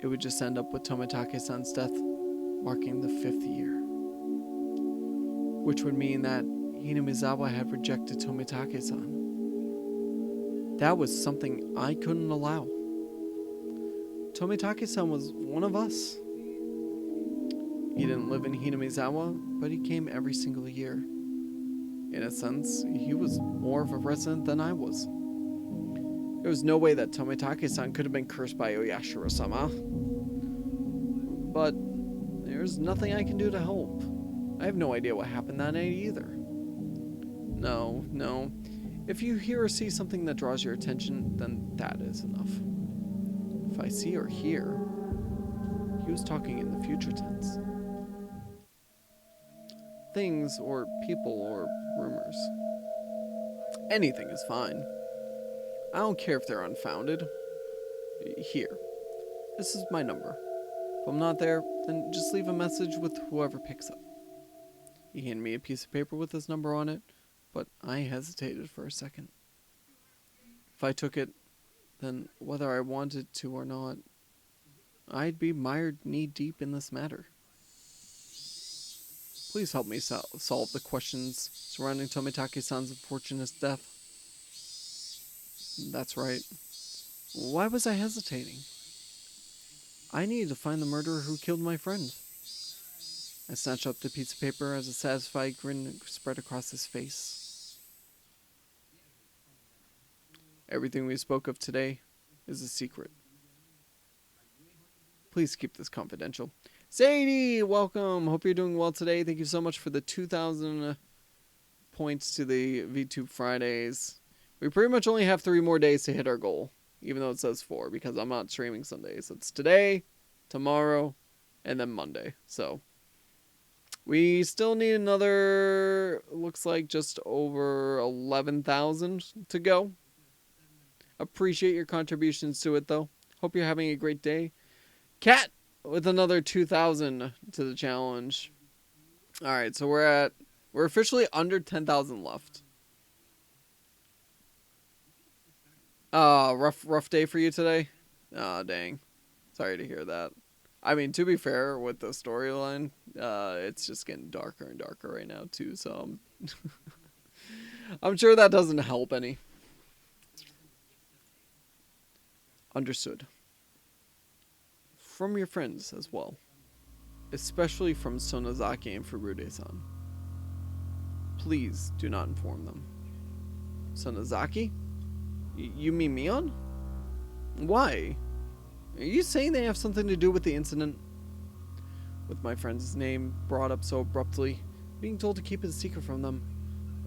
S1: it would just end up with Tomitake-san's death marking the 5th year. Which would mean that Hinamizawa had rejected Tomitake-san. That was something I couldn't allow. Tomitake-san was one of us. He didn't live in Hinamizawa, but he came every single year. In a sense, he was more of a resident than I was. There was no way that Tomitake-san could have been cursed by Oyashiro-sama. But there's nothing I can do to help. I have no idea what happened that night either. No. If you hear or see something that draws your attention, then that is enough. If I see or hear, he was talking in the future tense. Things or people or rumors. Anything is fine. I don't care if they're unfounded. Here. This is my number. If I'm not there, then just leave a message with whoever picks up. He handed me a piece of paper with his number on it, but I hesitated for a second. If I took it, then whether I wanted to or not, I'd be mired knee-deep in this matter. Please help me solve the questions surrounding Tomitake-san's unfortunate death. That's right. Why was I hesitating? I needed to find the murderer who killed my friend. I snatched up the piece of paper as a satisfied grin spread across his face. Everything we spoke of today is a secret. Please keep this confidential. Sadie, welcome. Hope you're doing well today. Thank you so much for the 2,000 points to the VTube Fridays. We pretty much only have 3 more days to hit our goal, even though it says 4, because I'm not streaming Sundays. It's today, tomorrow, and then Monday. So we still need another, looks like just over 11,000 to go. Appreciate your contributions to it, though. Hope you're having a great day. Cat with another 2,000 to the challenge. All right, so we're officially under 10,000 left. Rough day for you today? Oh, dang. Sorry to hear that. I mean, to be fair, with the storyline, it's just getting darker and darker right now, too, so I'm sure that doesn't help any. Understood. From your friends as well. Especially from Sonozaki and Furude-san. Please do not inform them. Sonozaki? You mean Mion? Why? Are you saying they have something to do with the incident? With my friend's name brought up so abruptly, being told to keep it a secret from them,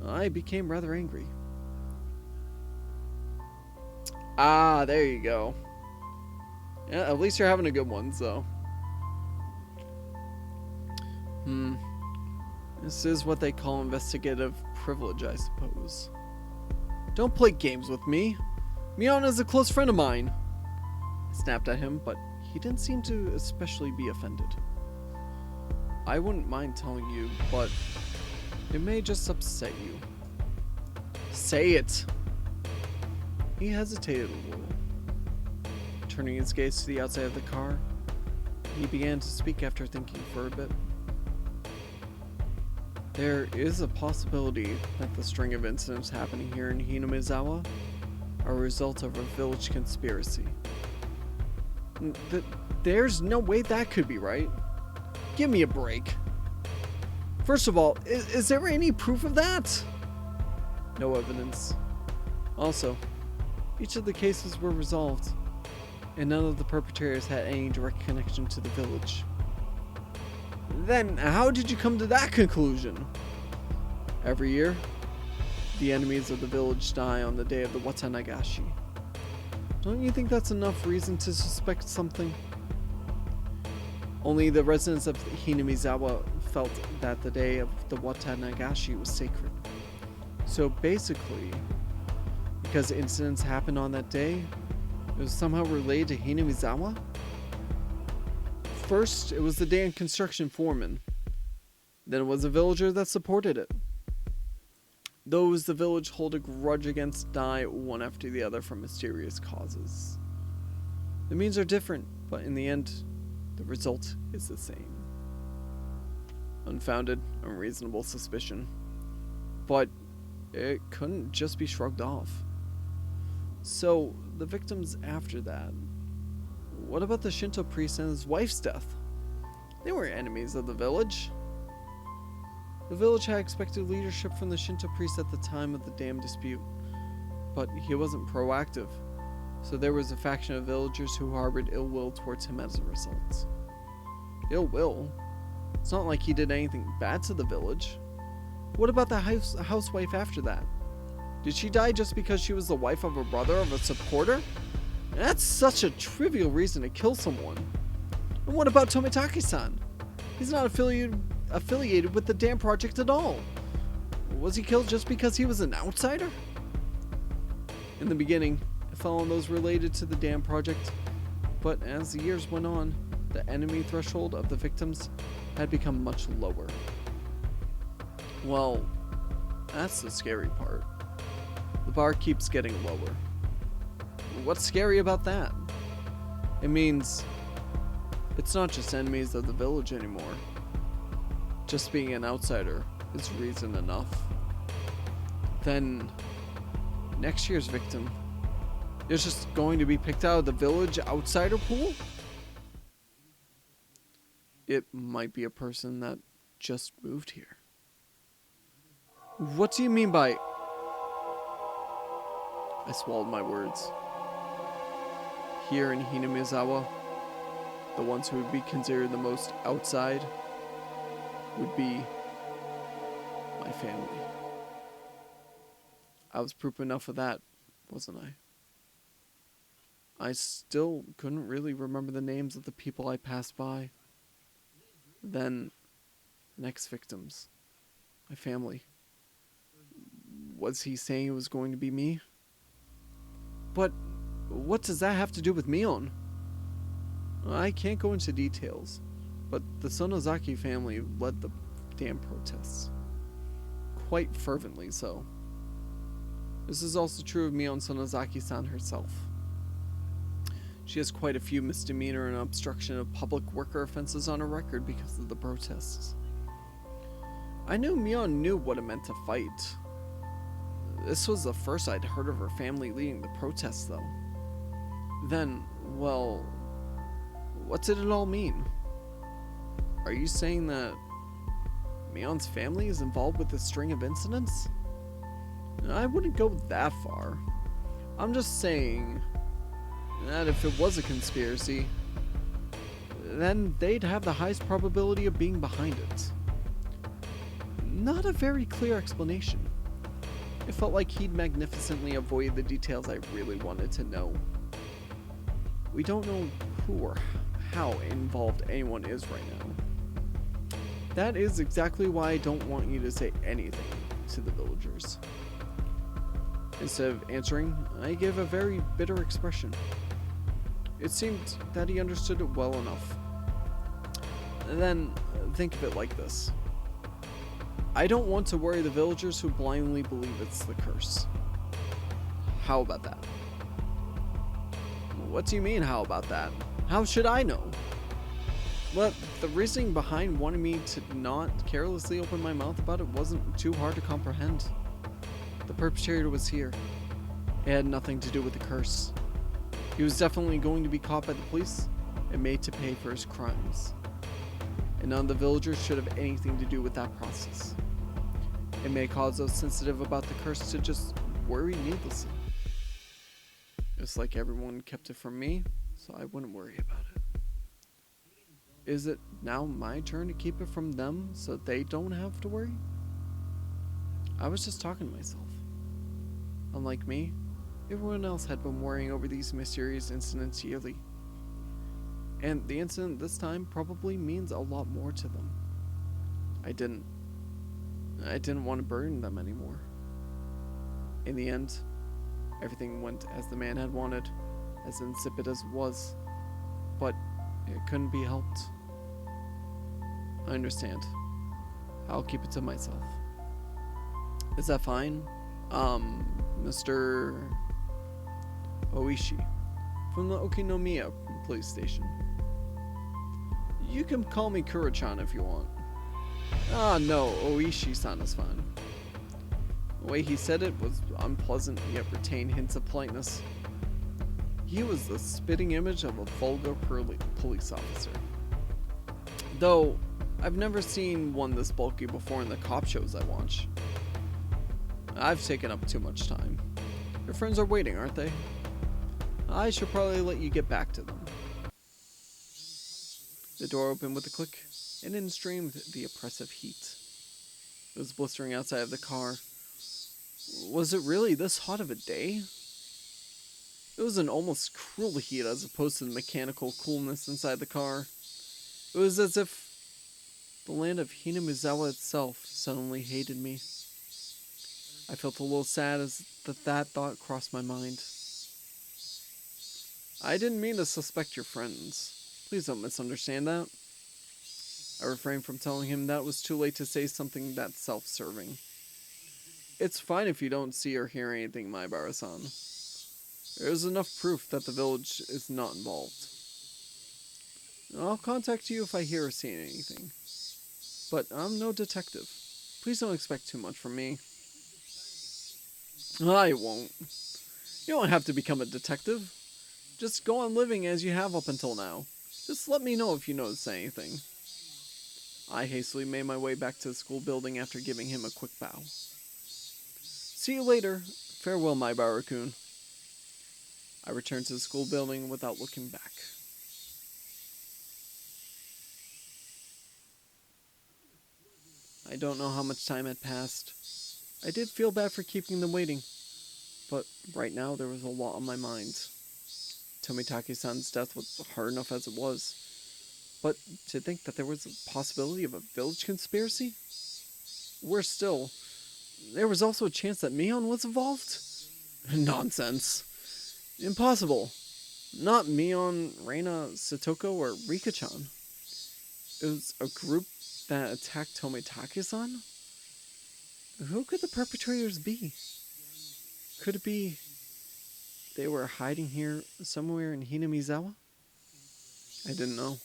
S1: I became rather angry. Ah, there you go. Yeah, at least you're having a good one, so. This is what they call investigative privilege, I suppose. Don't play games with me. Mion is a close friend of mine. I snapped at him, but he didn't seem to especially be offended. I wouldn't mind telling you, but it may just upset you. Say it. He hesitated a little. Turning his gaze to the outside of the car, he began to speak after thinking for a bit. There is a possibility that the string of incidents happening here in Hinamizawa are a result of a village conspiracy. There's no way that could be right. Give me a break. First of all, is there any proof of that? No evidence. Also, Each of the cases were resolved, and none of the perpetrators had any direct connection to the village. Then, how did you come to that conclusion? Every year, the enemies of the village die on the day of the Watanagashi. Don't you think that's enough reason to suspect something? Only the residents of Hinamizawa felt that the day of the Watanagashi was sacred. So basically, because incidents happened on that day, it was somehow related to Hinamizawa? First, it was the damn construction foreman. Then it was a villager that supported it. Those the village hold a grudge against die one after the other from mysterious causes. The means are different, but in the end, the result is the same. Unfounded, unreasonable suspicion. But it couldn't just be shrugged off. So, the victims after that. What about the Shinto priest and his wife's death? They were enemies of the village. The village had expected leadership from the Shinto priest at the time of the dam dispute, but he wasn't proactive, so there was a faction of villagers who harbored ill will towards him as a result. Ill will? It's not like he did anything bad to the village. What about the housewife after that? Did she die just because she was the wife of a brother of a supporter? That's such a trivial reason to kill someone. And what about Tomitaki-san? He's not affiliated with the dam project at all. Was he killed just because he was an outsider? In the beginning, it fell on those related to the dam project, but as the years went on, the enemy threshold of the victims had become much lower. Well, that's the scary part. The bar keeps getting lower. What's scary about that? It means it's not just enemies of the village anymore. Just being an outsider is reason enough. Then, next year's victim is just going to be picked out of the village outsider pool? It might be a person that just moved here. What do you mean by... I swallowed my words. Here in Hinamizawa, the ones who would be considered the most outside would be my family. I was proof enough of that, wasn't I? I still couldn't really remember the names of the people I passed by. Then, next victims. My family. Was he saying it was going to be me? But what does that have to do with Mion? I can't go into details, but the Sonozaki family led the dam protests. Quite fervently so. This is also true of Mion Sonozaki-san herself. She has quite a few misdemeanor and obstruction of public worker offenses on her record because of the protests. I knew Mion knew what it meant to fight. This was the first I'd heard of her family leading the protests, though. Then, well, what did it all mean? Are you saying that Mion's family is involved with a string of incidents? I wouldn't go that far. I'm just saying that if it was a conspiracy, then they'd have the highest probability of being behind it. Not a very clear explanation. It felt like he'd magnificently avoided the details I really wanted to know. We don't know who or how involved anyone is right now. That is exactly why I don't want you to say anything to the villagers. Instead of answering, I gave a very bitter expression. It seemed that he understood it well enough. And then, think of it like this. I don't want to worry the villagers who blindly believe it's the curse. How about that? What do you mean, how about that? How should I know? Well, the reasoning behind wanting me to not carelessly open my mouth about it wasn't too hard to comprehend. The perpetrator was here. It had nothing to do with the curse. He was definitely going to be caught by the police and made to pay for his crimes. And none of the villagers should have anything to do with that process. It may cause those sensitive about the curse to just worry needlessly. just like everyone kept it from me, so I wouldn't worry about it. Is it now my turn to keep it from them so they don't have to worry? I was just talking to myself. Unlike me, everyone else had been worrying over these mysterious incidents yearly. And the incident this time probably means a lot more to them. I didn't want to burden them anymore. In the end, everything went as the man had wanted, as insipid as it was. But it couldn't be helped. I understand. I'll keep it to myself. Is that fine? Mr. Oishi from the Okinomiya police station. You can call me Kura-chan if you want. Ah, no, Oishi-san is fine. The way he said it was unpleasant, yet retained hints of politeness. He was the spitting image of a vulgar police officer. Though, I've never seen one this bulky before in the cop shows I watch. I've taken up too much time. Your friends are waiting, aren't they? I should probably let you get back to them. The door opened with a click, and in streamed the oppressive heat. It was blistering outside of the car. Was it really this hot of a day? It was an almost cruel heat as opposed to the mechanical coolness inside the car. It was as if the land of Hinamizawa itself suddenly hated me. I felt a little sad as that thought crossed my mind. I didn't mean to suspect your friends. Please don't misunderstand that. I refrained from telling him that it was too late to say something that self-serving. It's fine if you don't see or hear anything, Maibara-san. There is enough proof that the village is not involved. I'll contact you if I hear or see anything. But I'm no detective. Please don't expect too much from me. I won't. You don't have to become a detective. Just go on living as you have up until now. Just let me know if you notice anything. I hastily made my way back to the school building after giving him a quick bow. See you later. Farewell, Maibara-kun. I returned to the school building without looking back. I don't know how much time had passed. I did feel bad for keeping them waiting, but right now there was a lot on my mind. Tomitake-san's death was hard enough as it was, but to think that there was a possibility of a village conspiracy? Worse still, there was also a chance that Mion was involved? Nonsense. Impossible. Not Mion, Reina, Satoko, or Rika-chan. It was a group that attacked Tomitake-san? Who could the perpetrators be? Could it be they were hiding here somewhere in Hinamizawa? I didn't know.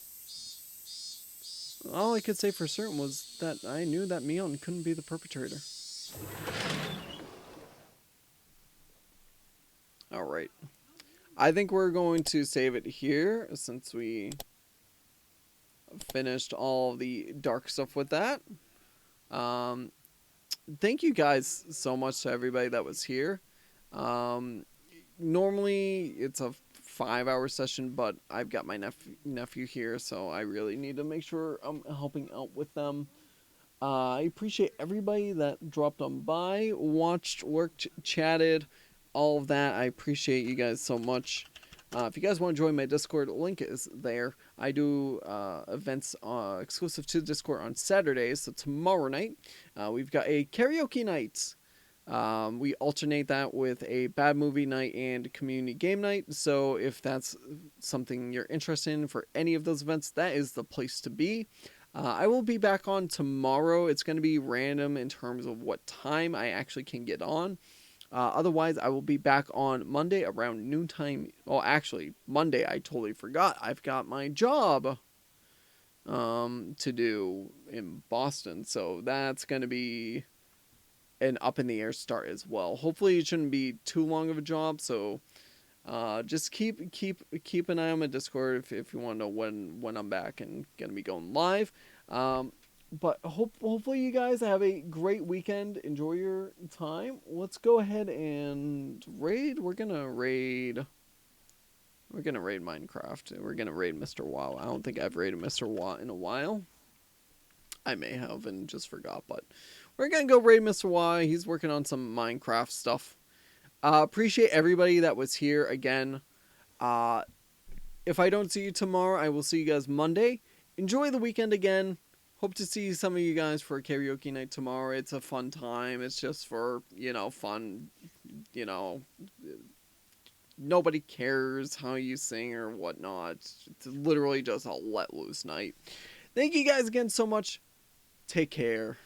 S1: All I could say for certain was that I knew that Mion couldn't be the perpetrator. Alright. I think we're going to save it here since we finished all the dark stuff with that. Thank you guys so much to everybody that was here. Normally it's a 5-hour session, but I've got my nephew here, so I really need to make sure I'm helping out with them. I appreciate everybody that dropped on by, watched, lurked, chatted, all of that. I appreciate you guys so much. If you guys want to join my Discord, link is there. I do events exclusive to Discord on Saturdays. So tomorrow night, we've got a karaoke night. We alternate that with a bad movie night and community game night. So if that's something you're interested in for any of those events, that is the place to be. I will be back on tomorrow. It's going to be random in terms of what time I actually can get on. Otherwise, I will be back on Monday around noontime. Well, actually, Monday, I totally forgot. I've got my job to do in Boston. So that's going to be an up in the air start as well. Hopefully, it shouldn't be too long of a job. So just keep an eye on my Discord if you want to know when I'm back and going to be going live. But hopefully you guys have a great weekend. Enjoy your time. Let's go ahead and raid. We're going to raid We're gonna raid Minecraft. We're gonna raid Mr. Wow. I don't think I've raided Mr. Wow in a while. I may have and just forgot, but we're gonna go raid Mr. Y. He's working on some Minecraft stuff. Appreciate everybody that was here again. If I don't see you tomorrow, I will see you guys Monday. Enjoy the weekend again. Hope to see some of you guys for a karaoke night tomorrow. It's a fun time. It's just for, fun, you know, nobody cares how you sing or whatnot. It's literally just a let loose night. Thank you guys again so much. Take care.